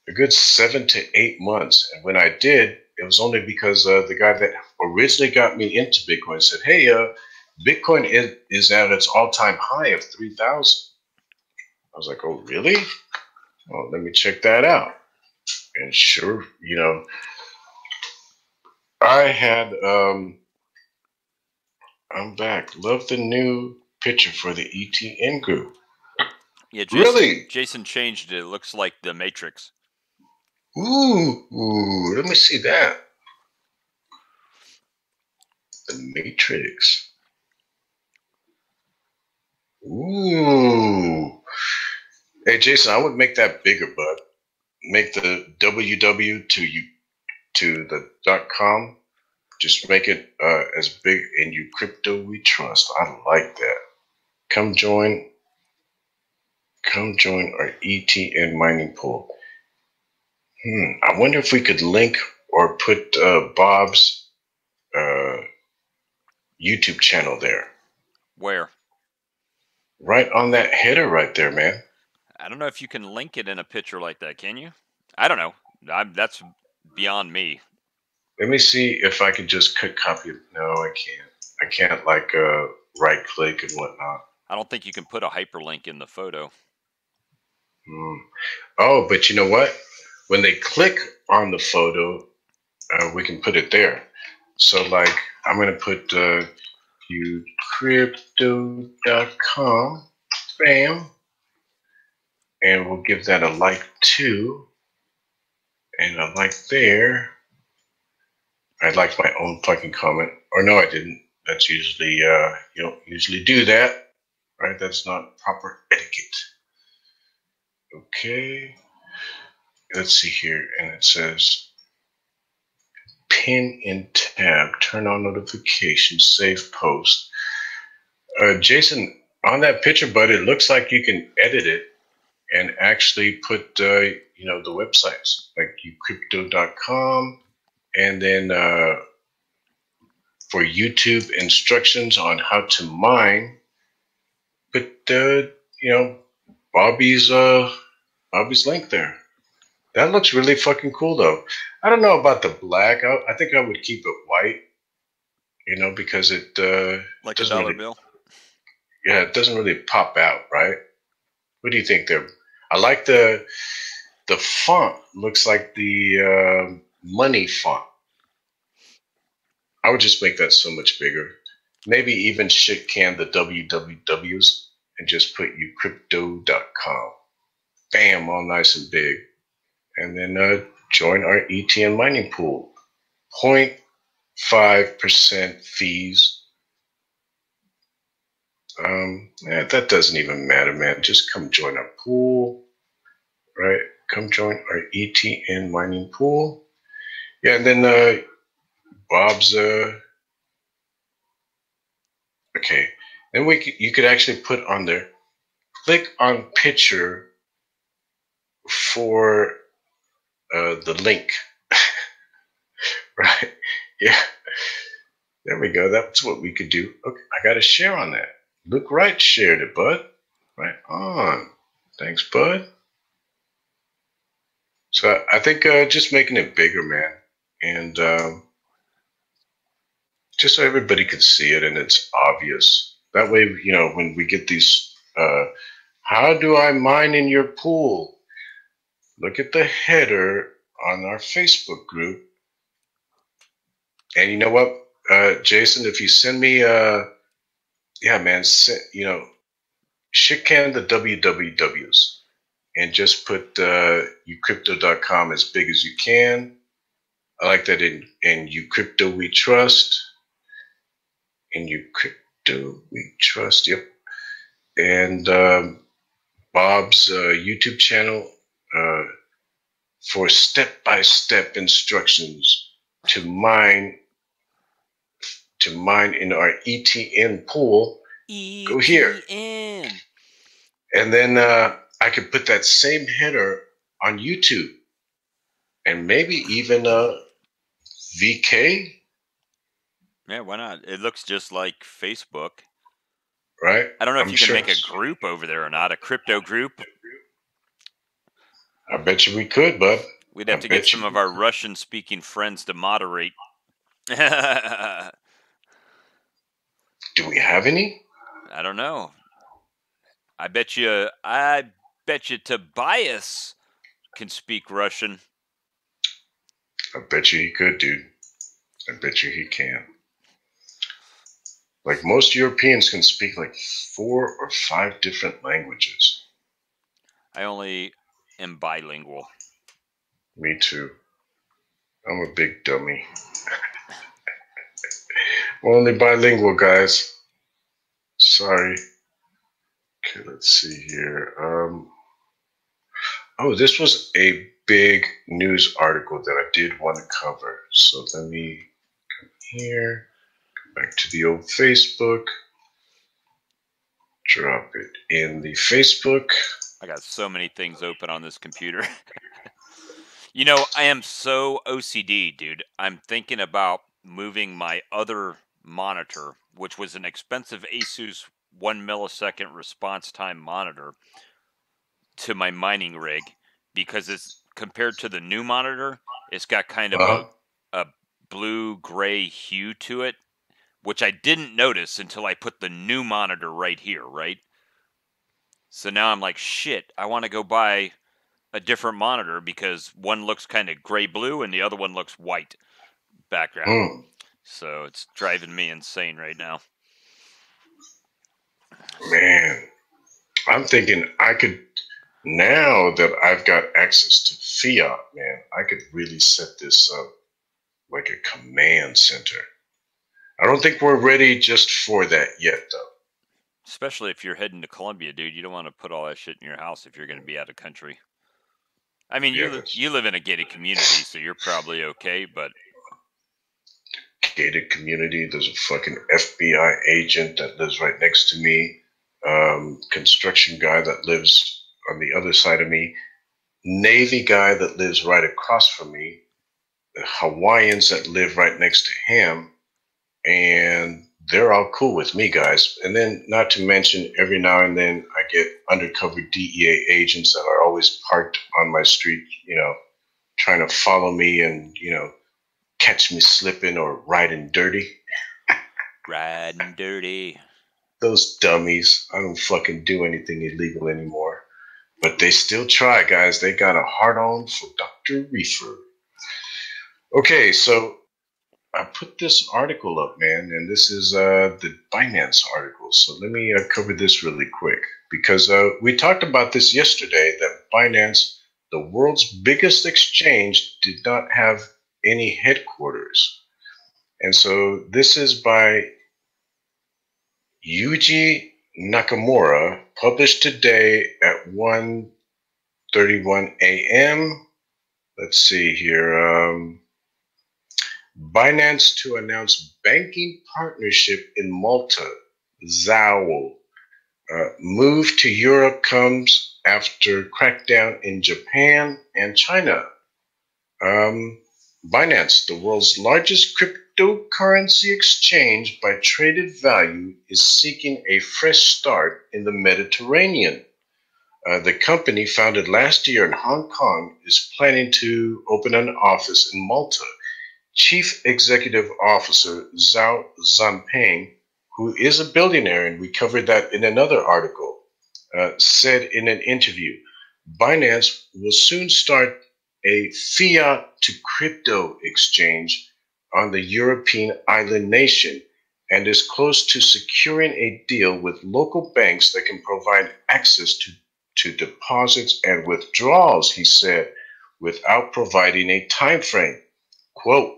a good 7 to 8 months. And when I did, it was only because the guy that originally got me into Bitcoin said, hey, Bitcoin is at its all-time high of 3,000. I was like, oh, really? Well, let me check that out. And sure, I had, I'm back. Love the new picture for the ETN group. yeah, Really? Jason changed it. It looks like the Matrix. Ooh, let me see that. The Matrix. Ooh. Hey, Jason, I would make that bigger, bud. Make the WW to the .com. Just make it as big, and uCrypto we trust. I like that. Come join our ETN mining pool. I wonder if we could link or put Bob's YouTube channel there. Where? Right on that header right there, man. I don't know if you can link it in a picture like that, can you? I don't know. That's beyond me. Let me see if I could just copy it. No, I can't. I can't right click and whatnot. I don't think you can put a hyperlink in the photo. Oh, but you know what? When they click on the photo, we can put it there. So I'm going to put uCrypto.com. Bam. And we'll give that a like too. And a like there. I liked my own fucking comment. Or no, I didn't. That's usually, you don't usually do that. Right? That's not proper etiquette. Okay. Let's see here. And it says pin in tab, turn on notifications, save post. Jason, on that picture, bud, it looks like you can edit it and actually put, the websites like uCrypto.com, and then for YouTube instructions on how to mine, put Bobby's link there. That looks really fucking cool, though. I don't know about the black. I think I would keep it white, because it like doesn't a dollar really, bill. yeah, it doesn't really pop out, right? What do you think there? I like the font. Looks like the money font. I would just make that so much bigger. Maybe even shit can the wwws and just put uCrypto.com. Bam, all nice and big. And then join our ETN mining pool. 0.5% fees. That doesn't even matter, man. Just come join our pool, right? Come join our ETN mining pool. Yeah, and then Bob's. Okay, then you could actually put on there. Click on picture for the link, right? Yeah, there we go. That's what we could do. Okay, I got to share on that. Look right, shared it, bud. Right on. Thanks, bud. So I think just making it bigger, man, and just so everybody can see it and it's obvious. That way, when we get these, how do I mine in your pool? Look at the header on our Facebook group. And you know what, Jason, if you send me, yeah, man, shit can the wwws and just put uCrypto.com as big as you can. I like that in uCrypto we trust. In uCrypto we trust, yep. And Bob's YouTube channel for step-by-step instructions to mine in our ETN pool. Go here. And then I could put that same header on YouTube and maybe even VK. Yeah, why not? It looks just like Facebook. Right? I don't know if you can make a group over there or not, a crypto group. I bet you we could, bud. We'd have to get some of our Russian-speaking friends to moderate. Do we have any? I don't know. I bet you Tobias can speak Russian. I bet you he could, dude. I bet you he can. Like most Europeans can speak like 4 or 5 different languages. I only am bilingual. Me too. I'm a big dummy. We're only bilingual, guys. Sorry. Okay, let's see here. Oh, this was a big news article that I did want to cover. So let me come here, come back to the old Facebook, drop it in the Facebook. I got so many things open on this computer. I am so OCD, dude. I'm thinking about moving my other monitor, which was an expensive Asus 1 millisecond response time monitor, to my mining rig, because it's compared to the new monitor, it's got kind of a blue-gray hue to it, which I didn't notice until I put the new monitor right here, right? So now I'm like, shit, I want to go buy a different monitor because one looks kind of gray-blue and the other one looks white background. So it's driving me insane right now. Man, I'm thinking I could Now that I've got access to fiat, man, I could really set this up like a command center. I don't think we're ready just for that yet, though. Especially if you're heading to Colombia, dude. You don't want to put all that shit in your house if you're going to be out of country. I mean, Yeah, you live in a gated community, so you're probably okay, but gated community. There's a fucking FBI agent that lives right next to me. Construction guy that lives on the other side of me. Navy guy that lives right across from me. The Hawaiians that live right next to him. And they're all cool with me, guys. And then, not to mention, every now and then I get undercover DEA agents that are always parked on my street, trying to follow me and, catch me slipping or riding dirty. riding dirty. Those dummies. I don't fucking do anything illegal anymore. But they still try, guys. They got a hard on for Dr. Reefer. Okay, so I put this article up, man, and this is the Binance article. So let me cover this really quick because we talked about this yesterday that Binance, the world's biggest exchange, did not have any headquarters. And so this is by Yuji Nakamura, published today at 1:31 a.m. Let's see here. Binance to announce banking partnership in Malta. Zao. Move to Europe comes after crackdown in Japan and China. Binance, the world's largest cryptocurrency exchange by traded value, is seeking a fresh start in the Mediterranean. The company, founded last year in Hong Kong, is planning to open an office in Malta. Chief Executive Officer Zhao Zhanping, who is a billionaire, and we covered that in another article, said in an interview, Binance will soon start a fiat to crypto exchange on the European island nation and is close to securing a deal with local banks that can provide access to deposits and withdrawals, he said, without providing a time frame. Quote,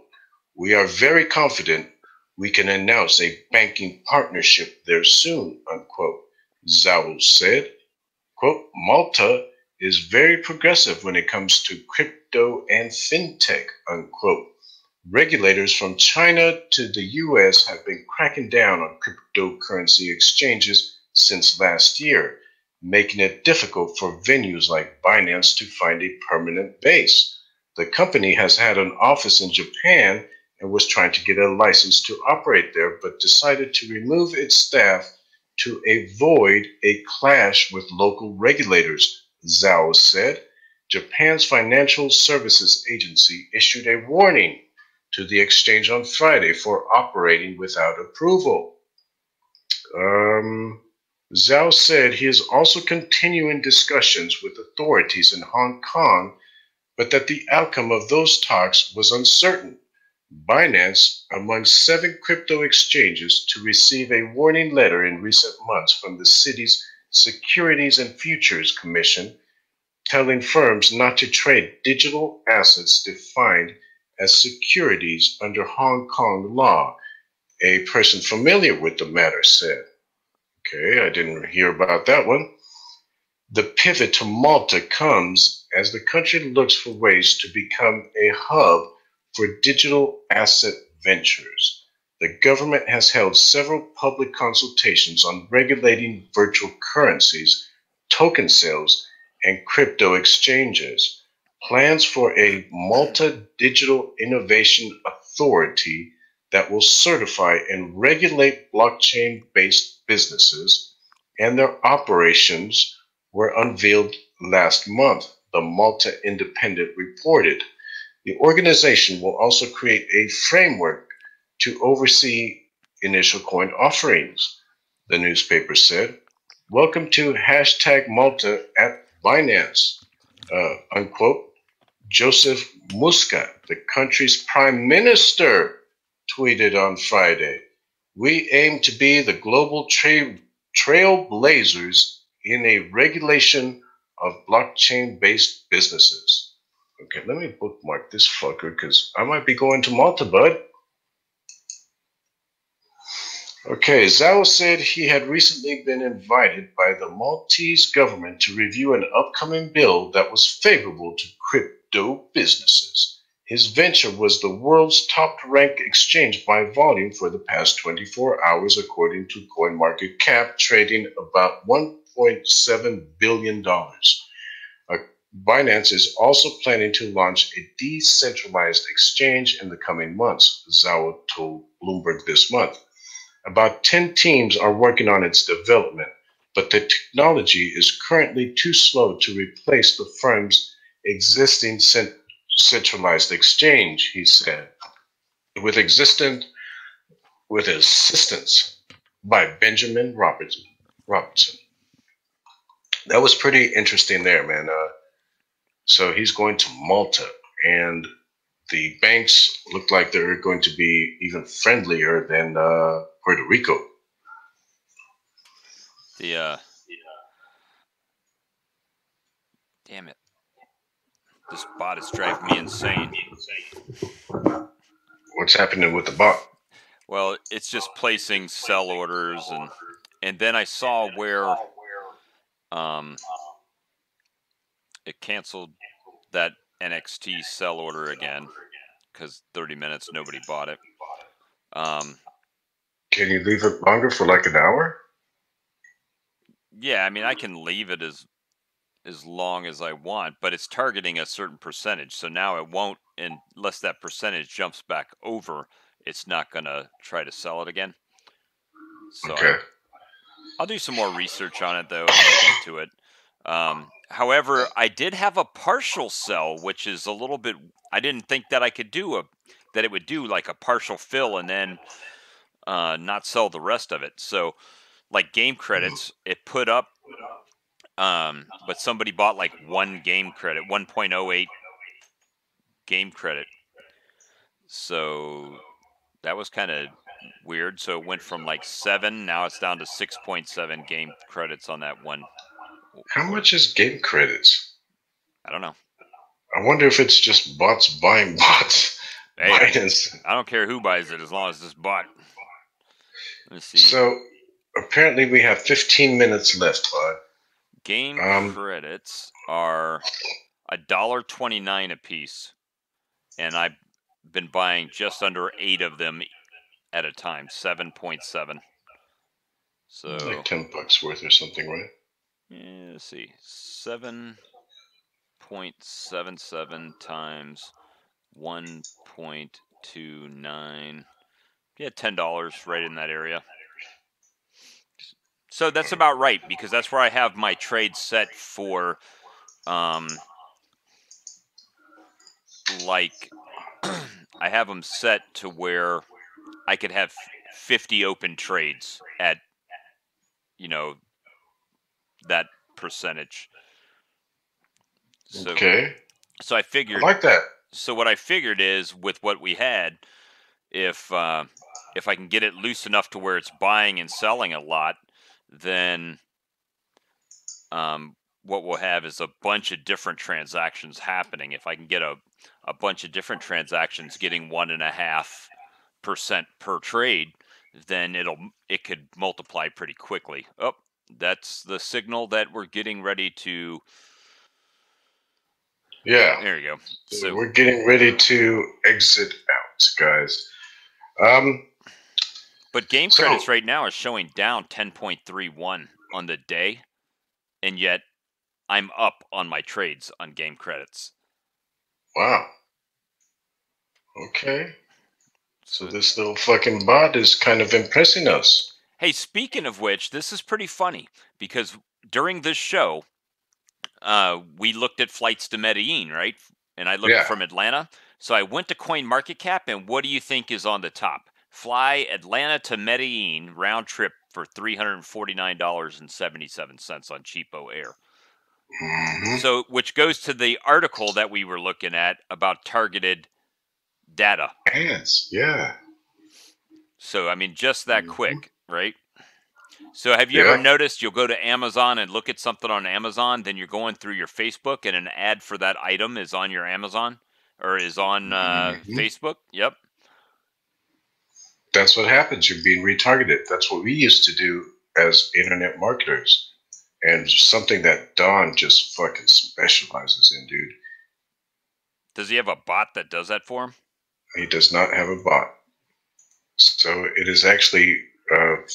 we are very confident we can announce a banking partnership there soon, unquote, Zhao said. Quote, Malta is very progressive when it comes to crypto and fintech, unquote. Regulators from China to the U.S. have been cracking down on cryptocurrency exchanges since last year, making it difficult for venues like Binance to find a permanent base. The company has had an office in Japan and was trying to get a license to operate there, but decided to remove its staff to avoid a clash with local regulators, Zhao said. Japan's Financial Services Agency issued a warning to the exchange on Friday for operating without approval. Zhao said he is also continuing discussions with authorities in Hong Kong, but that the outcome of those talks was uncertain. Binance, among 7 crypto exchanges to receive a warning letter in recent months from the city's Securities and Futures Commission, telling firms not to trade digital assets defined as securities under Hong Kong law, a person familiar with the matter said. Okay, I didn't hear about that one. The pivot to Malta comes as the country looks for ways to become a hub for digital asset ventures. The government has held several public consultations on regulating virtual currencies, token sales, and crypto exchanges. Plans for a Malta Digital Innovation Authority that will certify and regulate blockchain-based businesses and their operations were unveiled last month, the Malta Independent reported. The organization will also create a framework to oversee initial coin offerings, the newspaper said. Welcome to #Malta at Binance, unquote. Joseph Muscat, the country's prime minister, tweeted on Friday. We aim to be the global trailblazers in a regulation of blockchain-based businesses. Okay, let me bookmark this fucker because I might be going to Malta, bud. Okay, Zhao said he had recently been invited by the Maltese government to review an upcoming bill that was favorable to crypto businesses. His venture was the world's top-ranked exchange by volume for the past 24 hours, according to CoinMarketCap, trading about $1.7 billion. Binance is also planning to launch a decentralized exchange in the coming months, Zhao told Bloomberg this month. About 10 teams are working on its development, but the technology is currently too slow to replace the firm's existing centralized exchange, he said, with assistance by Benjamin Robertson. That was pretty interesting there, man. So he's going to Malta, and the banks look like they're going to be even friendlier than Puerto Rico. Damn it. This bot is driving me insane. What's happening with the bot? Well, it's just placing sell orders, and then I saw where it canceled that NXT sell order again because 30 minutes nobody bought it. Can you leave it longer for like an hour? Yeah, I mean I can leave it as long as I want, but it's targeting a certain percentage. So now it won't, unless that percentage jumps back over, it's not going to try to sell it again. So okay. I'll do some more research on it, though, and look into it. However, I did have a partial sell, which is a little bit, I didn't think that I could do that it would do like a partial fill and then not sell the rest of it. So like game credits, it put up, but somebody bought like one game credit, 1.08 game credit. So that was kind of weird. So it went from like 7, now it's down to 6.7 game credits on that one. How much is game credits? I don't know. I wonder if it's just bots buying bots. Hey, I don't care who buys it as long as it's bot. Let's see. So apparently we have 15 minutes left, bud. Game credits are $1.29 a piece, and I've been buying just under 8 of them at a time, 7.7. So like $10 worth or something, right? Yeah, let's see, 7.77 times 1.29. Yeah, $10 right in that area. So that's about right, because that's where I have my trade set for, like, I have them set to where I could have 50 open trades at, that percentage. So, okay. So I figured. I like that. So what I figured is, with what we had, if I can get it loose enough to where it's buying and selling a lot, then what we'll have is a bunch of different transactions happening. If I can get a bunch of different transactions getting 1.5% per trade, then it could multiply pretty quickly. Oh, that's the signal that we're getting ready to. Yeah. There you go. So we're getting ready to exit out, guys. But game credits right now are showing down 10.31 on the day, and yet I'm up on my trades on game credits. Wow. Okay. So this little fucking bot is kind of impressing us. Hey, speaking of which, this is pretty funny, because during this show, we looked at flights to Medellin, right? And I looked from Atlanta. So I went to CoinMarketCap, and what do you think is on the top? Fly Atlanta to Medellin round trip for $349.77 on Cheapo Air. Mm-hmm. So, which goes to the article that we were looking at about targeted data. Ads, yeah. So, I mean, just that quick, right? So have you ever noticed you'll go to Amazon and look at something on Amazon, then you're going through your Facebook and an ad for that item is on your Amazon or is on Facebook? Yep. That's what happens. You're being retargeted. That's what we used to do as internet marketers. And something that Don just fucking specializes in, dude. Does he have a bot that does that for him? He does not have a bot. So it is actually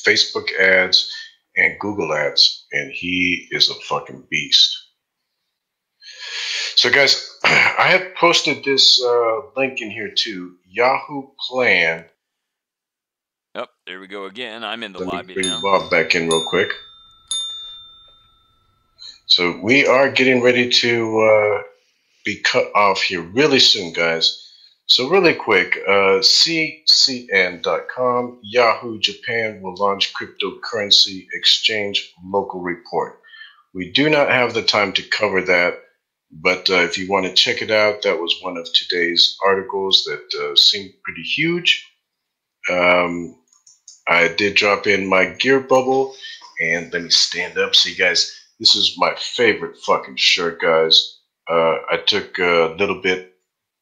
Facebook ads and Google ads, and he is a fucking beast. So guys, I have posted this link in here too. Yahoo Plan. Yep, there we go again. I'm in the lobby now. Let me bring Bob back in real quick. So we are getting ready to be cut off here really soon, guys. So really quick, ccn.com, Yahoo Japan will launch cryptocurrency exchange local report. We do not have the time to cover that, but if you want to check it out, that was one of today's articles that seemed pretty huge. I did drop in my gear bubble, and let me stand up. See, guys, this is my favorite fucking shirt, guys. I took a little bit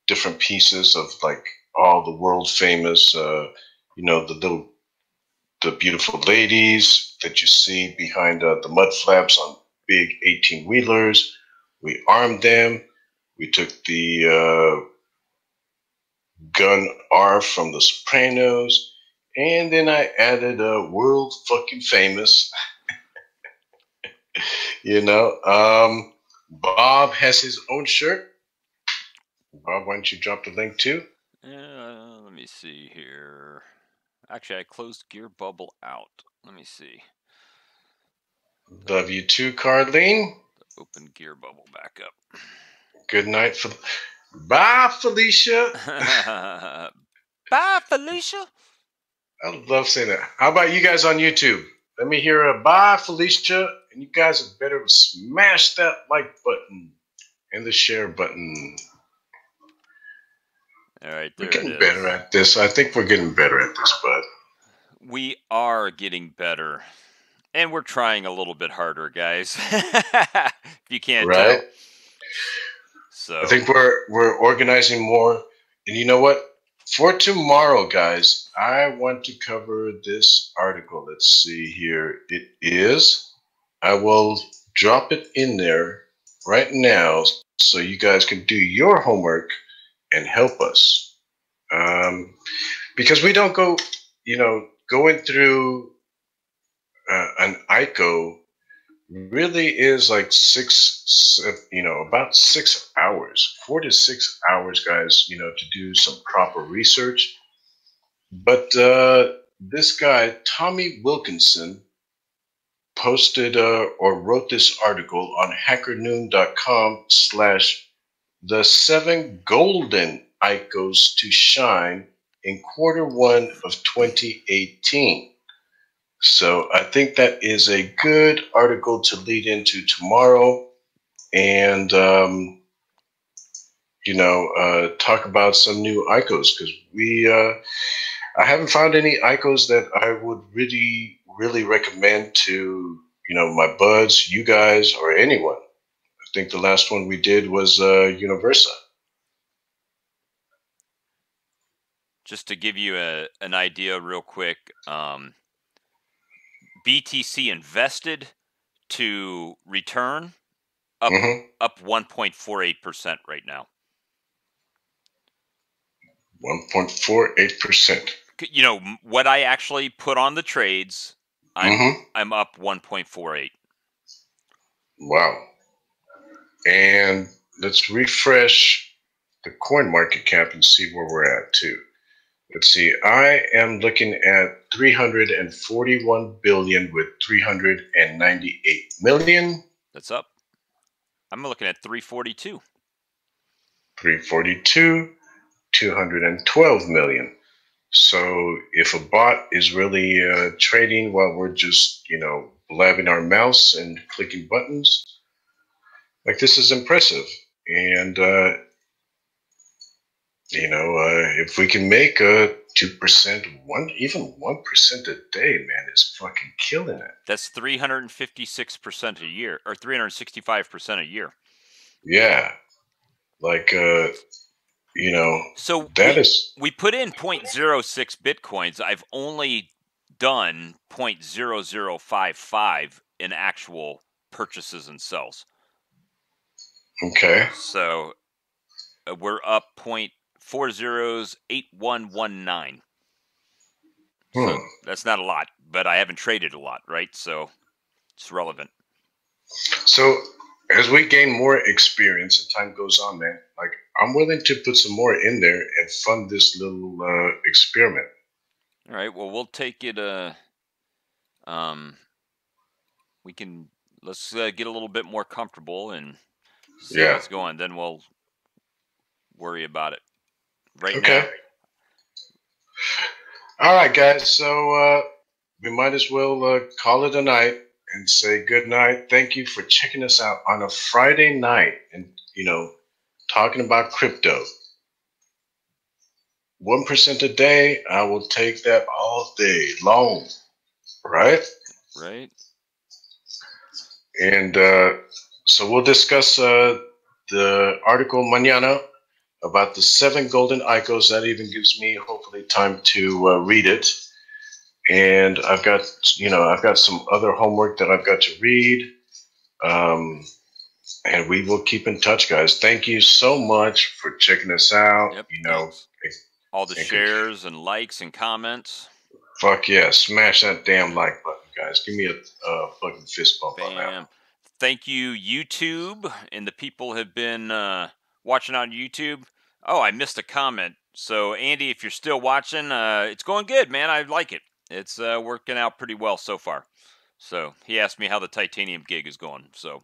different pieces of like all the world famous, the beautiful ladies that you see behind the mud flaps on big 18-wheelers. We armed them. We took the gun R from The Sopranos, and then I added a world fucking famous. Bob has his own shirt. Bob, why don't you drop the link too? Let me see here. Actually, I closed Gear Bubble out. Let me see. Love you too, Carlene. Open Gear Bubble back up. Good night. Bye, Felicia. Bye, Felicia. I love saying that. How about you guys on YouTube? Let me hear a bye, Felicia. And you guys had better smash that like button and the share button. All right, we're getting better at this. I think we're getting better at this, bud. We are getting better. And we're trying a little bit harder, guys. If you can't tell. So I think we're organizing more. And you know what? For tomorrow, guys, I want to cover this article. Let's see here. It is. I will drop it in there right now so you guys can do your homework and help us. Because we don't go, going through an ICO really is like about 6 hours, 4 to 6 hours, guys, to do some proper research. But this guy, Tommy Wilkinson, posted or wrote this article on hackernoon.com/the 7 golden ICOs to shine in Q1 of 2018. So I think that is a good article to lead into tomorrow and, talk about some new ICOs because I haven't found any ICOs that I would really, really recommend to, my buds, you guys, or anyone. I think the last one we did was Universa. Just to give you an idea real quick, BTC invested to return up 1.48% right now. 1.48%. What I actually put on the trades, I'm up 1.48. Wow. And let's refresh the coin market cap and see where we're at too. Let's see. I am looking at 341 billion with 398 million. That's up. I'm looking at 342. 342, 212 million. So if a bot is really trading while we're just, blabbing our mouse and clicking buttons, like this is impressive. And If we can make a 2%, even 1% a day, man, is fucking killing it. That's 356% a year, or 365% a year. Yeah, like So we put in 0.06 bitcoins. I've only done 0.0055 in actual purchases and sells. Okay. So we're up 0.408119. So that's not a lot, but I haven't traded a lot, right? So it's relevant. So as we gain more experience and time goes on, man, like I'm willing to put some more in there and fund this little experiment. All right. Well, we'll take it. Let's get a little bit more comfortable and see how it's going. Then we'll worry about it. Right now. All right, guys. So we might as well call it a night and say good night. Thank you for checking us out on a Friday night and, talking about crypto. 1% a day, I will take that all day long. Right? Right. And so we'll discuss the article mañana about the 7 golden icons. That even gives me hopefully time to read it. And I've got some other homework that I've got to read. And we will keep in touch, guys. Thank you so much for checking us out. Yep, all the shares and likes and comments. Fuck yeah. Smash that damn like button, guys. Give me a fucking fist bump on that. Thank you, YouTube. And the people have been watching on YouTube. Oh, I missed a comment. So, Andy, if you're still watching, it's going good, man. I like it. It's working out pretty well so far. So, he asked me how the titanium gig is going. So.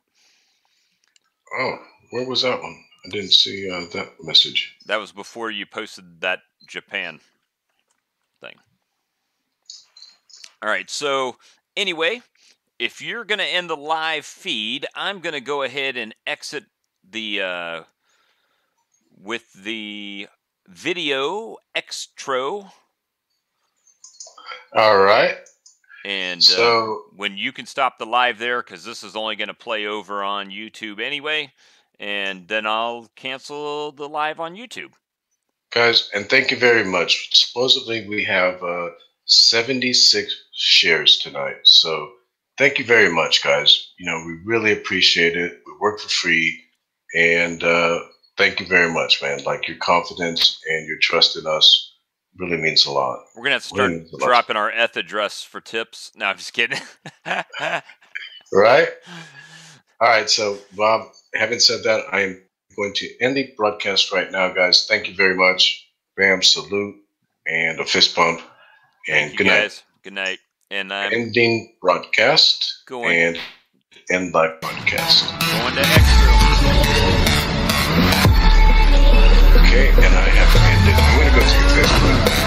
Oh, where was that one? I didn't see that message. That was before you posted that Japan thing. All right. So, anyway, if you're going to end the live feed, I'm going to go ahead and exit the with the video extro. All right. And so when you can stop the live there, because this is only going to play over on YouTube anyway, and then I'll cancel the live on YouTube. Guys, and thank you very much. Supposedly we have 76 shares tonight. So thank you very much, guys. We really appreciate it. We work for free. And thank you very much, man. Like, your confidence and your trust in us really means a lot. We're going to have to start dropping our ETH address for tips. No, I'm just kidding. Right? All right. So, Bob, having said that, I am going to end the broadcast right now, guys. Thank you very much. Bam, salute, and a fist bump. And good night. Guys. Good night. And I'm ending broadcast and end live broadcast. Going to extra. Okay, and I have ended. I'm going to go to your Facebook.